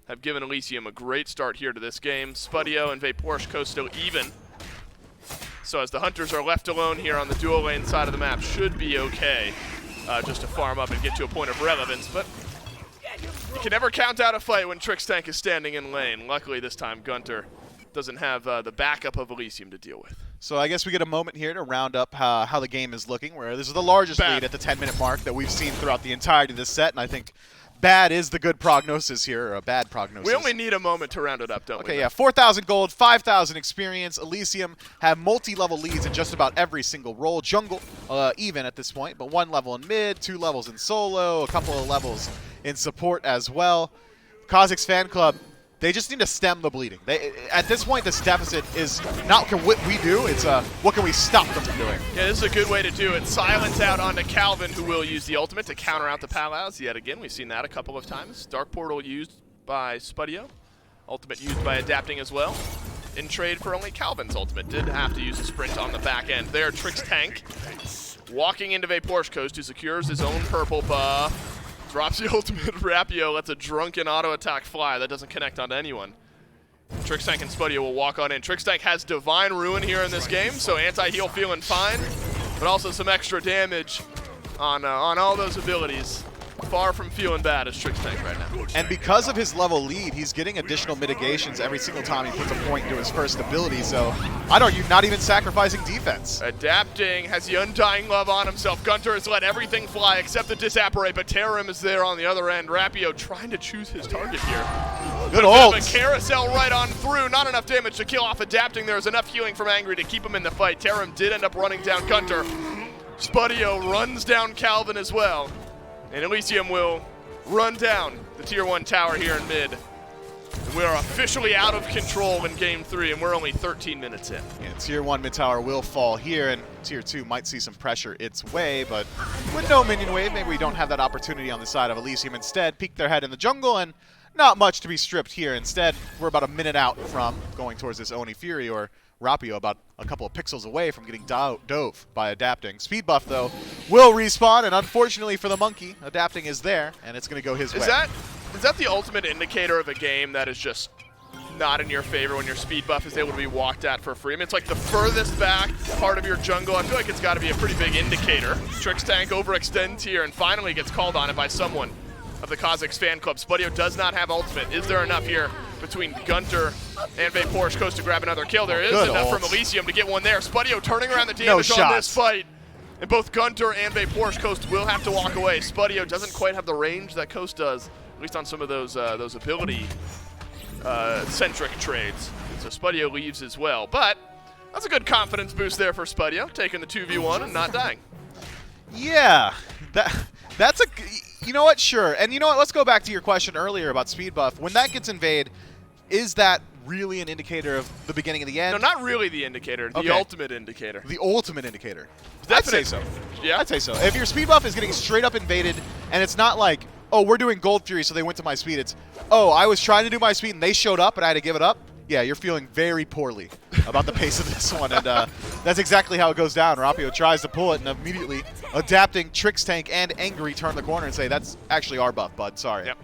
have given Elysium a great start here to this game. Spudio and Vaporshko still even. So as the Hunters are left alone here on the dual lane side of the map, should be okay just to farm up and get to a point of relevance. But you can never count out a fight when TrixTank is standing in lane. Luckily this time Gunter doesn't have the backup of Elysium to deal with. So I guess we get a moment here to round up how the game is looking, where this is the largest lead at the 10-minute mark that we've seen throughout the entirety of this set, and I think bad is the good prognosis here, or a bad prognosis. We only need a moment to round it up, don't we? Okay, yeah, 4,000 gold, 5,000 experience. Elysium have multi-level leads in just about every single role. Jungle, even at this point, but 1 level in mid, 2 levels in solo, a couple of levels in support as well. Cozyx fan club, they just need to stem the bleeding. At this point, this deficit is not what we do, it's what can we stop them from doing. Yeah, this is a good way to do it. Silence out onto Calvin, who will use the ultimate to counter out the Palaus yet again. We've seen that a couple of times. Dark Portal used by Spudio. Ultimate used by Adapting as well. In trade for only Calvin's ultimate. Did have to use a sprint on the back end there. TrixTank walking into Vaporshko, who secures his own purple buff. Drops the ultimate. Rapio lets a drunken auto attack fly. That doesn't connect onto anyone. TrixTank and Spudio will walk on in. TrixTank has Divine Ruin here in this game, so anti-heal feeling fine, but also some extra damage on all those abilities. Far from feeling bad as TrixTank right now. And because of his level lead, he's getting additional mitigations every single time he puts a point into his first ability, so I'd argue not even sacrificing defense. Adapting has the Undying Love on himself. Gunter has let everything fly except the Disapparate, but Terram is there on the other end. Rapio trying to choose his target here. Good A ult. carousel right on through. Not enough damage to kill off Adapting. There's enough healing from Angry to keep him in the fight. Terram did end up running down Gunter. Spudio runs down Calvin as well. And Elysium will run down the Tier 1 tower here in mid. And we are officially out of control in Game 3, and we're only 13 minutes in. Yeah, Tier 1 mid tower will fall here, and Tier 2 might see some pressure its way, but with no minion wave, maybe we don't have that opportunity on the side of Elysium. Instead, peek their head in the jungle, and not much to be stripped here. Instead, we're about a minute out from going towards this Oni Fury, or Rapio about a couple of pixels away from getting dove by Adapting. Speed buff, though, will respawn, and unfortunately for the monkey, Adapting is there, and it's going to go his way. Is that Is that the ultimate indicator of a game that is just not in your favor when your speed buff is able to be walked at for free? I mean, it's like the furthest back part of your jungle. I feel like it's got to be a pretty big indicator. Trix Tank overextends here and finally gets called on it by someone of the Cozyx fan club. Spudio does not have ultimate. Is there enough here between Gunter and Porsche Coast to grab another kill? There is Good enough ult. from Elysium to get one there. Spudio turning around the damage on this fight. And both Gunter and Porsche Coast will have to walk away. Spudio doesn't quite have the range that Coast does, at least on some of those ability centric trades. So Spudio leaves as well. But that's a good confidence boost there for Spudio, taking the 2v1 and not dying. Yeah, that's a, you know what, sure. And you know what, let's go back to your question earlier about speed buff. When that gets invade, is that really an indicator of the beginning of the end? No, not really the indicator, the Okay. ultimate indicator. The ultimate indicator. I'd say so. Yeah? I'd say so. If your speed buff is getting straight up invaded, and it's not like, oh, we're doing Gold Fury, so they went to my speed. It's, oh, I was trying to do my speed, and they showed up, and I had to give it up. Yeah, you're feeling very poorly about the pace of this one, and that's exactly how it goes down. Rapio tries to pull it, and immediately adapting, Trix Tank and Angry turn the corner and say, that's actually our buff, bud. Sorry. Yep.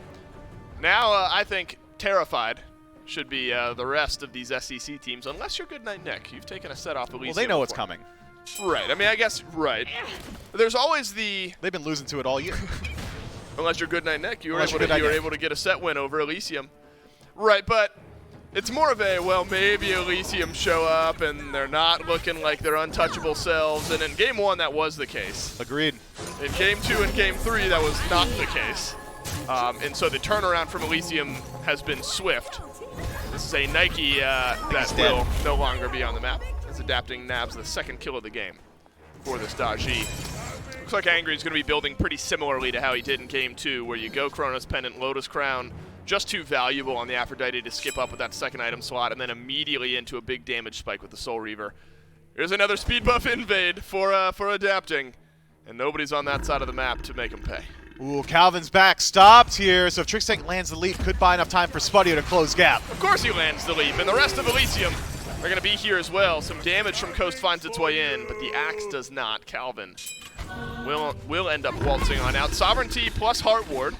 Now, I think Terrified should be the rest of these SEC teams, unless you're Goodnight Nick. You've taken a set off Elysium. Well, they know what's before. coming. Right. I mean, I guess, right. There's always the... They've been losing to it all year. Unless you're Goodnight Nick, you were Unless you're able Goodnight Nick. to get a set win over Elysium. Right, but it's more of a, well, maybe Elysium show up and they're not looking like their untouchable selves. And in Game 1, that was the case. Agreed. In Game 2 and Game 3, that was not the case. And so the turnaround from Elysium has been swift. This is a Nike that will no longer be on the map. It's adapting nabs the second kill of the game for this Daji. Looks like Angry is going to be building pretty similarly to how he did in Game 2, where you go Chronos Pendant, Lotus Crown, just too valuable on the Aphrodite to skip up with that second item slot, and then immediately into a big damage spike with the Soul Reaver. Here's another speed buff invade for adapting, and nobody's on that side of the map to make him pay. Ooh, Calvin's back, stopped here, so if Trix Tank lands the leap, could buy enough time for Spudio to close gap. Of course he lands the leap, and the rest of Elysium are going to be here as well. Some damage from Coast finds its way in, but the axe does not. Calvin will end up waltzing on out. Sovereignty plus Heart Ward.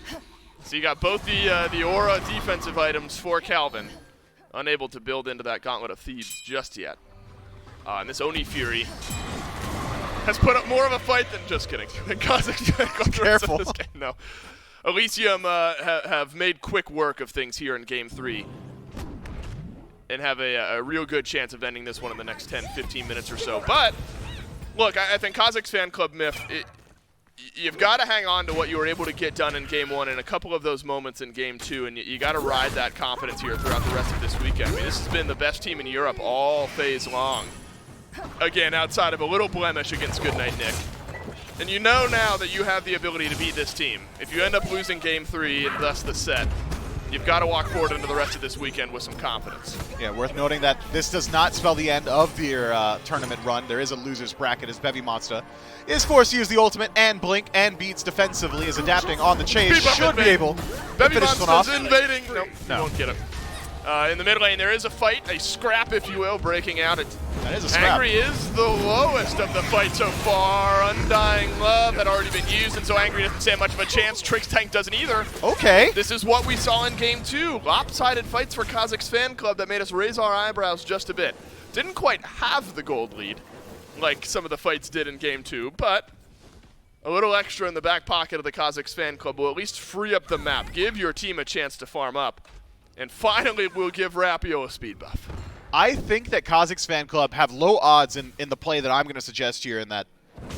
So you got both the Aura defensive items for Calvin. Unable to build into that Gauntlet of Thieves just yet. And this Oni Fury has put up more of a fight than, just kidding, than Cozyx. Careful. No. Elysium have made quick work of things here in Game 3 and have a real good chance of ending this one in the next 10, 15 minutes or so. But, look, I think Cozyx Fan Club Myth, you've got to hang on to what you were able to get done in Game 1 and a couple of those moments in Game 2, and you got to ride that confidence here throughout the rest of this weekend. I mean, this has been the best team in Europe all phase long. Again, outside of a little blemish against Goodnight Nick. And you know now that you have the ability to beat this team. If you end up losing Game 3 and thus the set, you've got to walk forward into the rest of this weekend with some confidence. Yeah, worth noting that this does not spell the end of your tournament run. There is a loser's bracket as Bevy Monster is forced to use the ultimate and blink and beats defensively, is adapting on the chase. Should be able to Bevy finish this one off. Monster's invading. Nope, No. you won't get it. In the mid lane, there is a fight, a scrap, if you will, breaking out. That is a scrap. Angry is the lowest of the fight so far. Undying Love had already been used, and so Angry doesn't stand much of a chance. Trix Tank doesn't either. Okay. This is what we saw in Game 2. Lopsided fights for Cozyx Fan Club that made us raise our eyebrows just a bit. Didn't quite have the gold lead like some of the fights did in Game 2, but a little extra in the back pocket of the Cozyx Fan Club will at least free up the map, give your team a chance to farm up, and finally we'll give Rapio a speed buff. I think that Cozyx Fan Club have low odds in the play that I'm going to suggest here, in that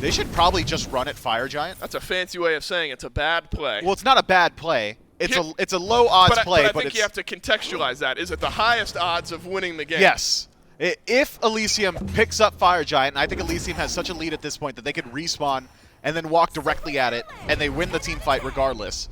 they should probably just run at Fire Giant. That's a fancy way of saying it's a bad play. Well, it's not a bad play. It's a low odds play, but I think you have to contextualize that. Is it the highest odds of winning the game? Yes. If Elysium picks up Fire Giant, and I think Elysium has such a lead at this point that they could respawn and then walk directly at it, and they win the team fight regardless.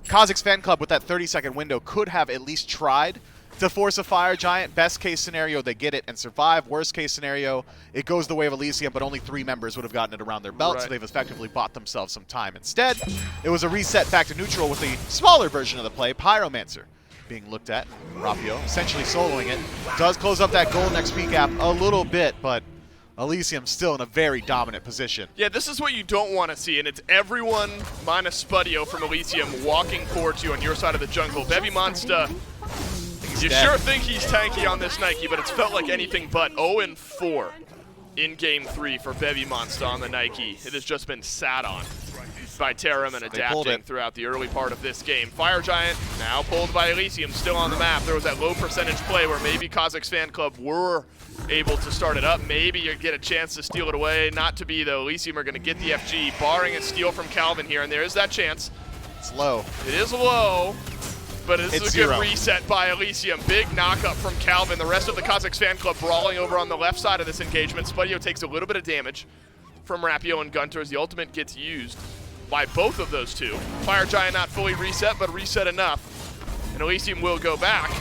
Cozyx Fan Club, with that 30-second window, could have at least tried to force a Fire Giant. Best case scenario, they get it and survive. Worst case scenario, it goes the way of Elysium, but only 3 members would have gotten it around their belt, Right. so they've effectively bought themselves some time. Instead, it was a reset back to neutral with the smaller version of the play, Pyromancer, being looked at. Rapio essentially soloing it. Does close up that golden XP gap a little bit, but Elysium still in a very dominant position. Yeah, this is what you don't want to see, and it's everyone minus Spudio from Elysium walking towards you on your side of the jungle. Bevy Monster, you dead. sure think he's tanky on this Nike, but it's felt like anything but. 0-4 in Game 3 for Bevy Monster on the Nike. It has just been sat on by Tarum and adapting throughout the early part of this game. Fire Giant now pulled by Elysium, still on the map. There was that low percentage play where maybe Cozyx Fan Club were able to start it up. Maybe you get a chance to steal it away. Not to be, though. Elysium are going to get the FG, barring a steal from Calvin here, and there is that chance. It's low. It is low, but it's a good zero. reset by Elysium. Big knock-up from Calvin. The rest of the Cozyx Fan Club brawling over on the left side of this engagement. Spudio takes a little bit of damage from Rapio and Gunter as the ultimate gets used by both of those two. Fire Giant not fully reset, but reset enough. And Elysium will go back.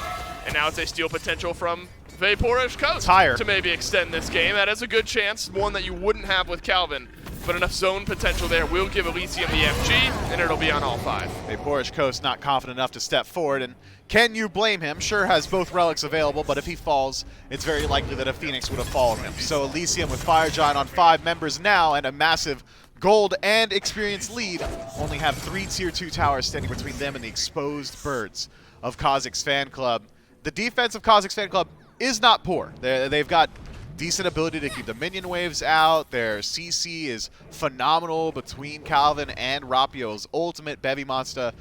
And now it's a steal potential from Vaporish Coast to maybe extend this game. That is a good chance, one that you wouldn't have with Calvin. But enough zone potential there will give Elysium the FG, and it'll be on all 5. Vaporish Coast not confident enough to step forward, and can you blame him? Sure has both relics available, but if he falls, it's very likely that a Phoenix would have followed him. So Elysium with Fire Giant on 5 members now, and a massive gold and experience lead, only have 3 tier 2 towers standing between them and the exposed birds of Cozyx Fan Club. The defense of Cozyx Fan Club is not poor. They've got decent ability to keep the minion waves out. Their CC is phenomenal between Calvin and Rapio's ultimate. Bevy Monster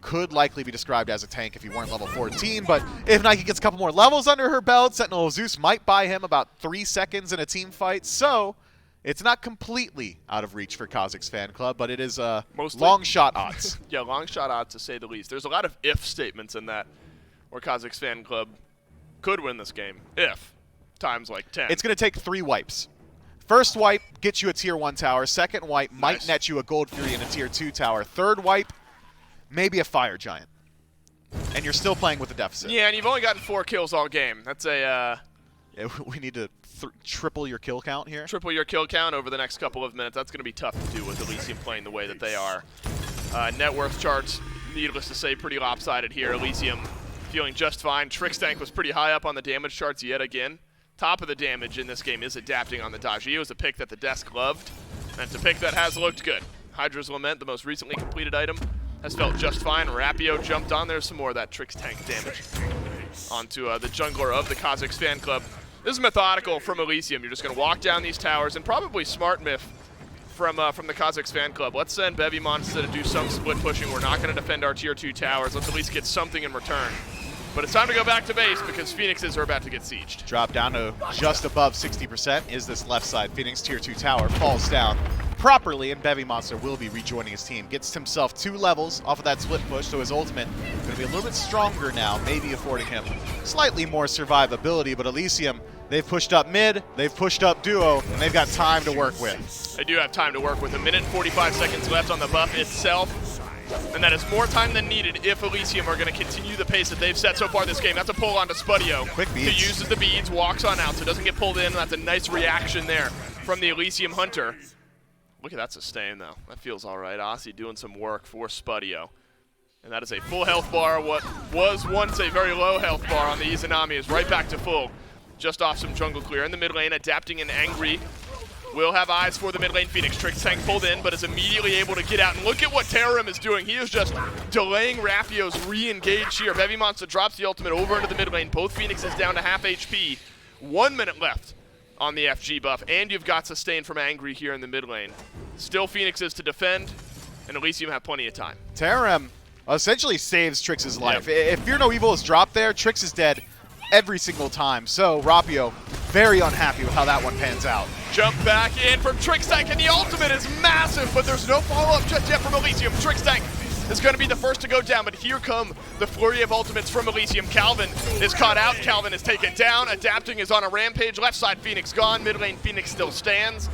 could likely be described as a tank if he weren't level 14, but if Nike gets a couple more levels under her belt, Sentinel of Zeus might buy him about 3 seconds in a team fight, so it's not completely out of reach for Cozyx Fan Club, but it is long shot odds. Yeah, long shot odds to say the least. There's a lot of if statements in that where Cozyx Fan Club could win this game. If. Times like 10. It's going to take 3 wipes. First wipe gets you a tier 1 tower. Second wipe might net you a Gold Fury and a tier 2 tower. Third wipe, maybe a Fire Giant. And you're still playing with a deficit. Yeah, and you've only gotten 4 kills all game. That's a... Yeah, we need to triple your kill count here. Triple your kill count over the next couple of minutes. That's going to be tough to do with Elysium playing the way that they are. Net worth charts, needless to say, pretty lopsided here. Elysium feeling just fine. Trickstank was pretty high up on the damage charts yet again. Top of the damage in this game is adapting on the dodge. He was a pick that the desk loved, and it's a pick that has looked good. Hydra's Lament, the most recently completed item, has felt just fine. Rapio jumped on there, some more of that Trickstank damage onto the jungler of the Cozyx Fan Club. This is methodical from Elysium. You're just going to walk down these towers, and probably smart myth from the Cozyx Fan Club. Let's send Bevy Monster to do some split pushing. We're not going to defend our tier 2 towers. Let's at least get something in return. But it's time to go back to base because Phoenixes are about to get sieged. Drop down to just above 60% is this left side. Phoenix tier 2 tower falls down properly, and Bevy Monster will be rejoining his team. Gets himself 2 levels off of that split push, so his ultimate going to be a little bit stronger now, maybe affording him slightly more survivability. But Elysium, they've pushed up mid, they've pushed up duo, and they've got time to work with. They do have time to work with. 1 minute and 45 seconds left on the buff itself. And that is more time than needed if Elysium are going to continue the pace that they've set so far this game. That's a pull onto Spudio. Quick beads. Who uses the beads, walks on out, so doesn't get pulled in. That's a nice reaction there from the Elysium Hunter. Look at that sustain, though. That feels all right. Aussie doing some work for Spudio. And that is a full health bar. What was once a very low health bar on the Izanami is right back to full. Just off some jungle clear in the mid lane, adapting and angry. Will have eyes for the mid lane Phoenix. Trickstank pulled in, but is immediately able to get out. And look at what Tarum is doing. He is just delaying Rapio's re-engage here. Bevy Monster drops the ultimate over into the mid lane. Both Phoenixes down to half HP. 1 minute left on the FG buff. And you've got sustain from Angry here in the mid lane. Still Phoenixes to defend, and Elysium have plenty of time. Tarum essentially saves Trix's life. If Fear No Evil is dropped there, Trix is dead every single time. So Rapio very unhappy with how that one pans out. Jump back in from Trickstank, and the ultimate is massive, but there's no follow-up just yet from Elysium. Trickstank is going to be the first to go down, but here come the flurry of ultimates from Elysium. Calvin is caught out. Calvin is taken down. Adapting is on a rampage. Left side Phoenix gone. Mid lane Phoenix still stands.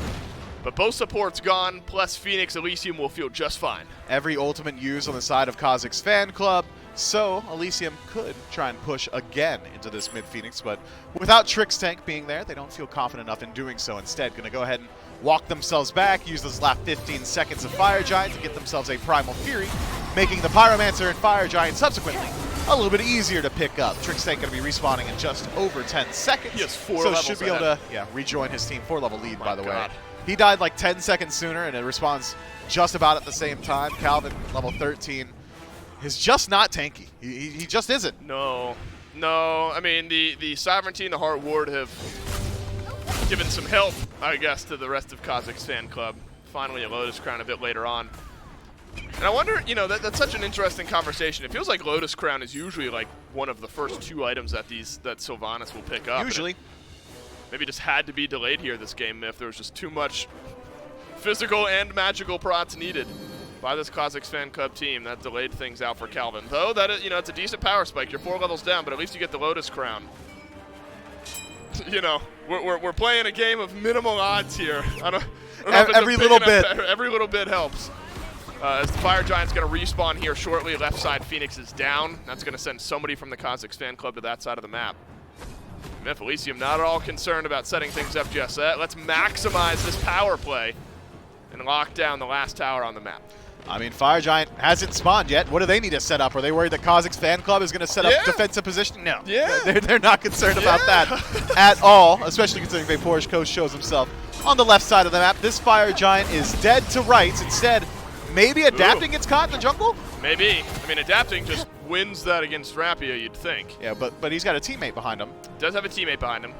But both supports gone, plus Phoenix. Elysium will feel just fine. Every ultimate used on the side of Cozyx Fan Club. So Elysium could try and push again into this mid-Phoenix, but without Trickstank being there, they don't feel confident enough in doing so. Instead, going to go ahead and walk themselves back, use those last 15 seconds of Fire Giant to get themselves a Primal Fury, making the Pyromancer and Fire Giant subsequently a little bit easier to pick up. Trickster going to be respawning in just over 10 seconds. He has 4 so levels should be able ahead. to rejoin his team. 4-level lead, by the God. way. He died like 10 seconds sooner, and it respawns just about at the same time. Calvin, level 13, is just not tanky. He just isn't. No. I mean, the Sovereignty and the Heart Ward have given some help, I guess, to the rest of Cozyx fan club. Finally, a Lotus Crown a bit later on. And I wonder, that's such an interesting conversation. It feels like Lotus Crown is usually like one of the first 2 items that Sylvanas will pick up. Usually. Maybe just had to be delayed here this game if there was just too much physical and magical prots needed by this Cozyx fan club team. That delayed things out for Calvin. Though that is, it's a decent power spike. You're 4 levels down, but at least you get the Lotus Crown. We're playing a game of minimal odds here. I don't know if it's every little bit. Every little bit helps. As the Fire Giant's going to respawn here shortly, left side Phoenix is down. That's going to send somebody from the Cozyx fan club to that side of the map. Elysium not at all concerned about setting things up just yet. Let's maximize this power play and lock down the last tower on the map. I mean, Fire Giant hasn't spawned yet. What do they need to set up? Are they worried that Cozyx fan club is going to set up defensive position? No. Yeah. They're not concerned about that at all, especially considering Vapor's Coast shows himself on the left side of the map. This Fire Giant is dead to rights. Instead, maybe adapting gets caught in the jungle? Maybe. I mean, adapting just wins that against Rapia, you'd think. Yeah, but he's got a teammate behind him. Does have a teammate behind him.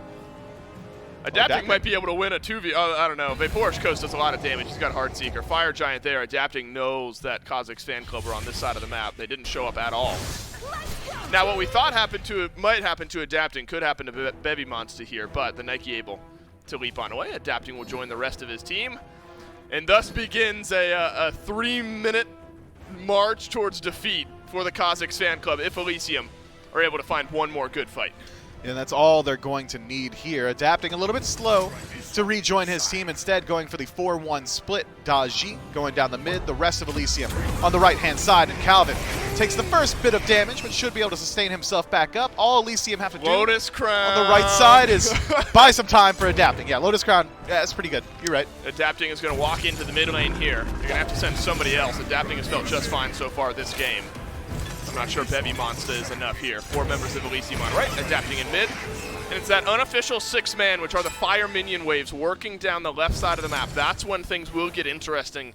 Adapting might be able to win a 2v. I don't know. Vapor's Coast does a lot of damage. He's got Heartseeker. Fire Giant there. Adapting knows that Cozyx fan club are on this side of the map. They didn't show up at all. Now, what we thought might happen to Adapting could happen to Bevy Monster here, but the Nike able to leap on away. Adapting will join the rest of his team. And thus begins a 3-minute march towards defeat for the Cozyx fan club if Elysium are able to find one more good fight. And that's all they're going to need here. Adapting a little bit slow to rejoin his team. Instead, going for the 4-1 split. Daji going down the mid. The rest of Elysium on the right-hand side. And Calvin takes the first bit of damage, but should be able to sustain himself back up. All Elysium have to do Lotus Crown on the right side is buy some time for Adapting. Yeah, Lotus Crown, yeah, that's pretty good. You're right. Adapting is going to walk into the mid lane here. You're going to have to send somebody else. Adapting has felt just fine so far this game. I'm not sure Bevy Monster is enough here. 4 members of Elysium on right, Adapting in mid. And it's that unofficial 6-man, which are the fire minion waves, working down the left side of the map. That's when things will get interesting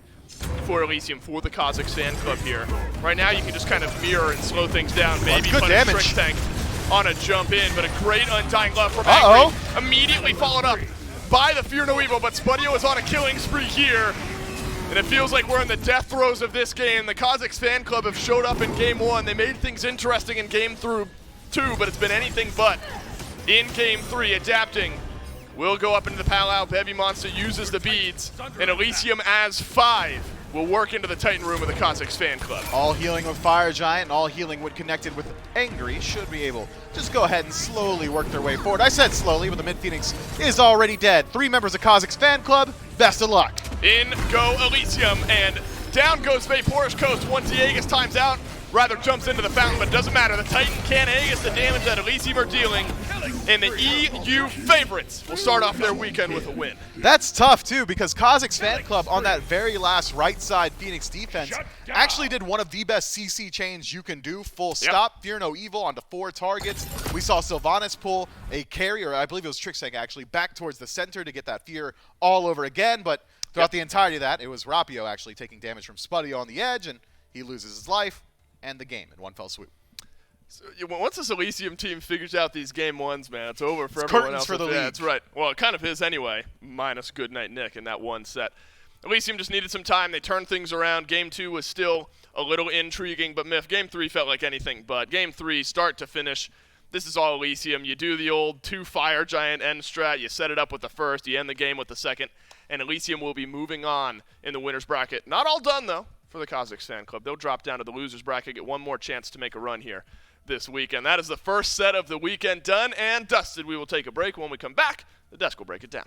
for Elysium, for the Cozyx fan club here. Right now, you can just kind of mirror and slow things down. Maybe good put a damage. Trick Tank on a jump in, but a great Undying Love from Angry. Immediately followed up by the Fear No Evil, but Spudio is on a killing spree here. And it feels like we're in the death throes of this game. The Cozyx fan club have showed up in game 1. They made things interesting in game 2, but it's been anything but. In game 3, Adapting will go up into the Palau. Bevy Monster uses the beads, and Elysium as 5 will work into the Titan room of the Cozyx fan club. All healing with Fire Giant, and all healing when connected with Angry should be able to just go ahead and slowly work their way forward. I said slowly, but the mid Phoenix is already dead. 3 members of Cozyx fan club, best of luck. In go Elysium, and down goes Vapor's Coast once the Aegis times out. Rather jumps into the fountain, but it doesn't matter. The Titan can't Aegis the damage that Elysium are dealing, and the EU favorites will start off their weekend with a win. That's tough, too, because Cozyx fan club on that very last right side Phoenix defense actually did one of the best CC chains you can do, full stop, Fear No Evil onto 4 targets. We saw Sylvanas pull a carrier, I believe it was Trickseg actually, back towards the center to get that Fear all over again, but throughout the entirety of that, it was Rapio actually taking damage from Spudio on the edge, and he loses his life and the game in one fell swoop. So, once this Elysium team figures out these game 1s, man, it's over for everyone else. For the league. league. That's right. Well, it kind of is anyway, minus Goodnight Nick in that one set. Elysium just needed some time. They turned things around. Game 2 was still a little intriguing, but Miff, Game 3 felt like anything but. Game 3, start to finish, this is all Elysium. You do the old 2 Fire Giant end strat. You set it up with the first. You end the game with the second. And Elysium will be moving on in the winner's bracket. Not all done, though, for the Cozyx fan club. They'll drop down to the loser's bracket, get one more chance to make a run here this weekend. That is the first set of the weekend done and dusted. We will take a break. When we come back, the desk will break it down.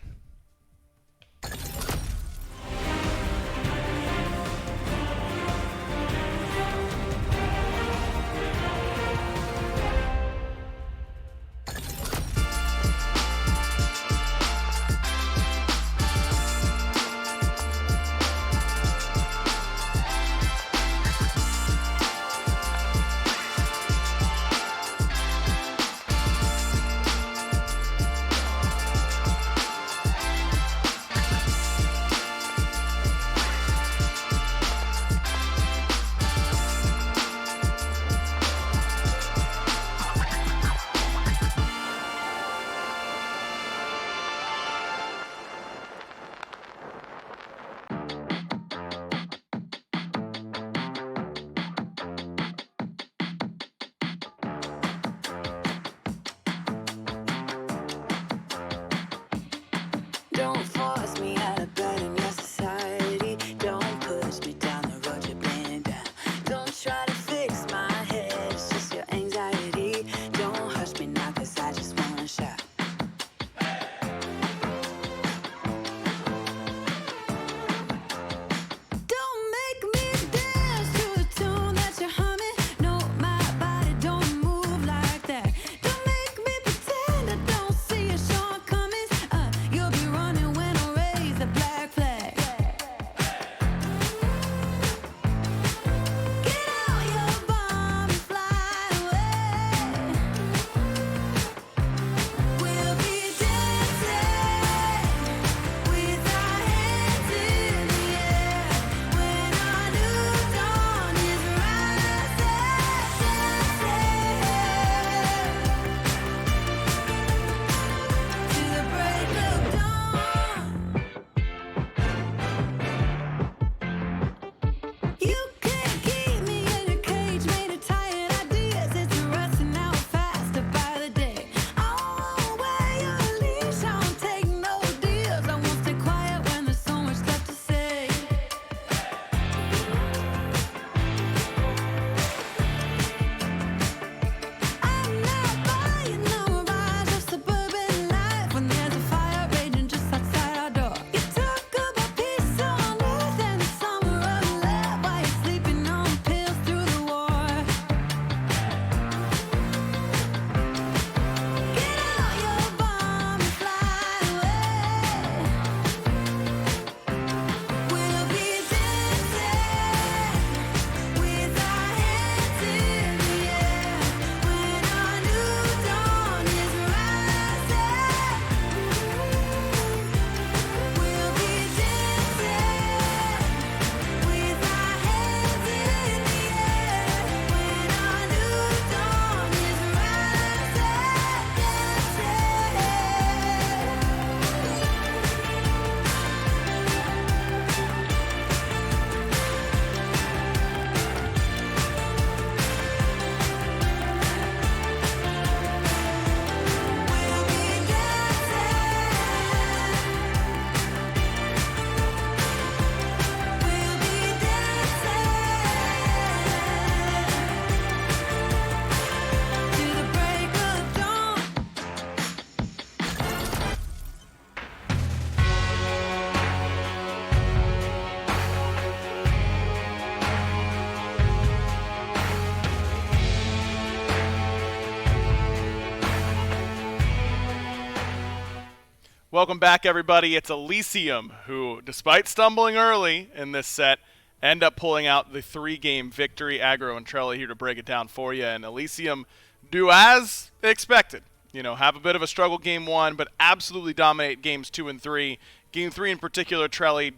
Welcome back, everybody. It's Elysium, who, despite stumbling early in this set, end up pulling out the 3-game victory. Aggro and Trelli here to break it down for you. And Elysium do as expected. You know, have a bit of a struggle game 1, but absolutely dominate games 2 and 3. Game 3 in particular, Trelli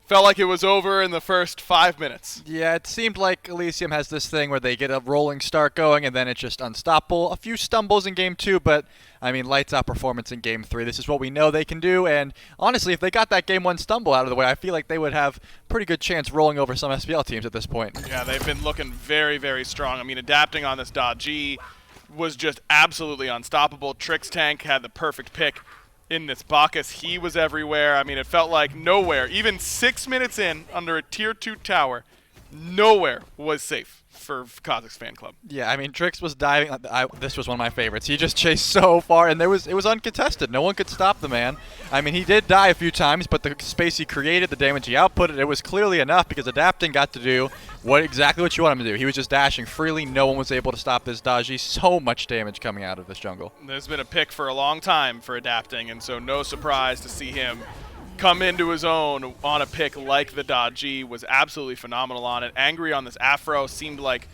felt like it was over in the first 5 minutes. Yeah, it seemed like Elysium has this thing where they get a rolling start going and then it's just unstoppable. A few stumbles in Game 2, but, I mean, lights out performance in Game 3. This is what we know they can do, and honestly, if they got that Game 1 stumble out of the way, I feel like they would have pretty good chance rolling over some SPL teams at this point. Yeah, they've been looking very, very strong. I mean, adapting on this Dodgy was just absolutely unstoppable. Trix Tank had the perfect pick in this Bacchus. He was everywhere. I mean, it felt like nowhere, even 6 minutes in, under a Tier 2 tower, nowhere was safe for Cozyx fan club. Yeah, I mean, Trix was diving. This was one of my favorites. He just chased so far, and it was uncontested. No one could stop the man. I mean, he did die a few times, but the space he created, the damage he outputted, it was clearly enough because Adapting got to do exactly what you want him to do. He was just dashing freely. No one was able to stop this Dodgy. So much damage coming out of this jungle. There's been a pick for a long time for Adapting, and so no surprise to see him come into his own on a pick like the Dodgy. Was absolutely phenomenal on it. Angry on this Afro. Seemed like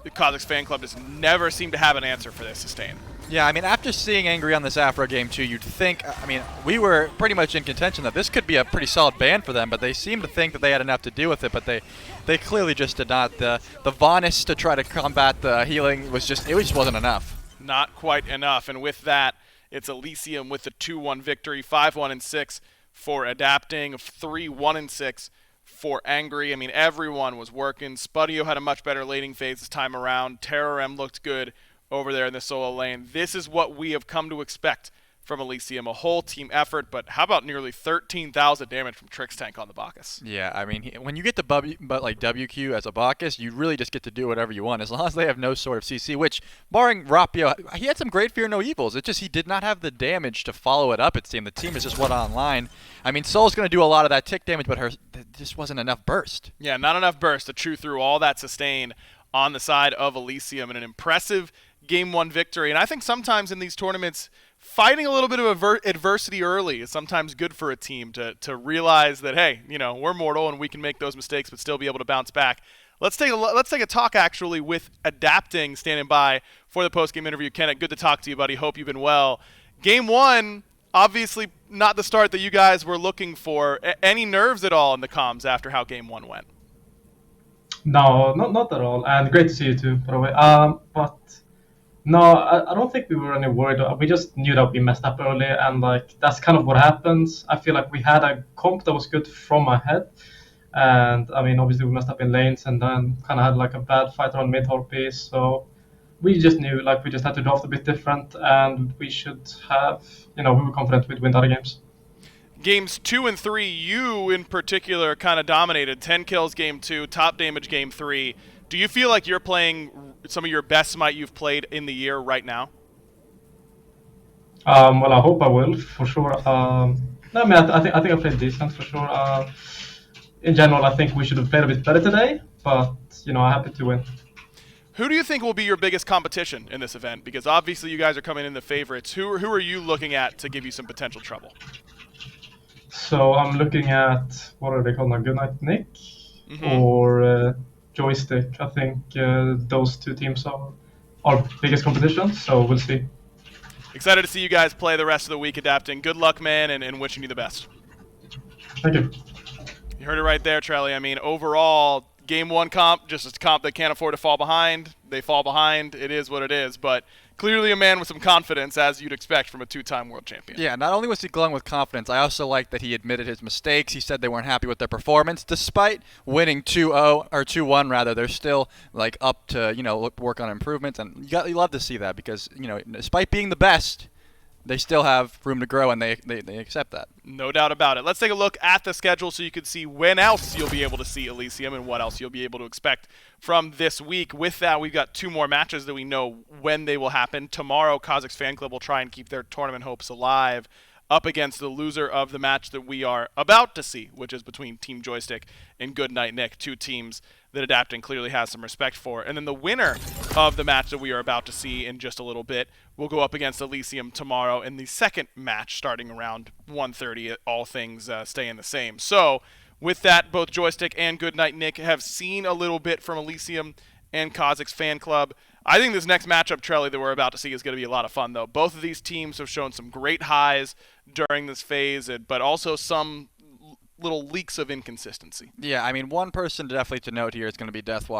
the Cozyx fan club just never seemed to have an answer for this sustain. Yeah, I mean, after seeing Angry on this Afro game 2, you'd think, I mean, we were pretty much in contention that this could be a pretty solid ban for them, but they seemed to think that they had enough to do with it, but they clearly just did not. The Vanis to try to combat the healing it just wasn't enough. Not quite enough, and with that, it's Elysium with the 2-1 victory, 5-1-6 for Adapting, 3-1-6 for Angry. I mean, everyone was working. Spudio had a much better laning phase this time around. Terrorem looked good over there in the solo lane. This is what we have come to expect from Elysium, a whole team effort, but how about nearly 13,000 damage from Trix Tank on the Bacchus? Yeah, I mean, when you get to WQ as a Bacchus, you really just get to do whatever you want, as long as they have no sort of CC, which, barring Rapio, he had some great Fear No Evils. It's just he did not have the damage to follow it up, it seemed. The team is just what online. I mean, Soul's going to do a lot of that tick damage, but there just wasn't enough burst. Yeah, not enough burst to chew through all that sustain on the side of Elysium, and an impressive Game 1 victory. And I think sometimes in these tournaments, fighting a little bit of adversity early is sometimes good for a team to realize that, hey, you know, we're mortal and we can make those mistakes but still be able to bounce back. Let's take a talk actually with Adapting standing by for the post-game interview. Kenneth, good to talk to you, buddy. Hope you've been well. Game 1, obviously not the start that you guys were looking for. Any nerves at all in the comms after how Game 1 went? No, not at all. And great to see you too, by the way. But no, I don't think we were any worried. We just knew that we messed up early, and like that's kind of what happens. I feel like we had a comp that was good from ahead, and I mean obviously we messed up in lanes, and then kind of had like a bad fight around mid piece. So we just knew like we just had to draft a bit different, and we should have, we were confident we'd win the other games. Games 2 and 3, you in particular kind of dominated. 10 kills Game 2, top damage Game 3. Do you feel like you're playing some of your best Smite you've played in the year right now? Well, I hope I will, for sure. No, I mean, I think I played decent, for sure. In general, I think we should have played a bit better today, but, I'm happy to win. Who do you think will be your biggest competition in this event? Because obviously you guys are coming in the favorites. Who are you looking at to give you some potential trouble? So I'm looking at, what are they called now? Goodnight Nick? Or Joystick. I think those two teams are our biggest competition, so we'll see. Excited to see you guys play the rest of the week, Adapting. Good luck, man, and wishing you the best. Thank you. You heard it right there, Trelli. I mean, overall, Game 1 comp, just a comp that can't afford to fall behind. They fall behind. It is what it is. But clearly a man with some confidence, as you'd expect from a 2-time world champion. Yeah, not only was he glowing with confidence, I also like that he admitted his mistakes. He said they weren't happy with their performance. Despite winning 2-0, or 2-1 rather, they're still like up to, work on improvements. And you love to see that because, despite being the best, they still have room to grow, and they accept that. No doubt about it. Let's take a look at the schedule so you can see when else you'll be able to see Elysium and what else you'll be able to expect from this week. With that, we've got 2 more matches that we know when they will happen. Tomorrow, Cozyx Fan Club will try and keep their tournament hopes alive up against the loser of the match that we are about to see, which is between Team Joystick and Goodnight Nick, 2 teams that Adapting clearly has some respect for. And then the winner of the match that we are about to see in just a little bit will go up against Elysium tomorrow in the second match starting around 1:30, all things staying the same. So with that, both Joystick and Goodnight Nick have seen a little bit from Elysium and Cozyx fan club. I think this next matchup, Trelly, that we're about to see is going to be a lot of fun, though. Both of these teams have shown some great highs during this phase, but also some little leaks of inconsistency. Yeah, I mean, one person definitely to note here is going to be Deathwalker.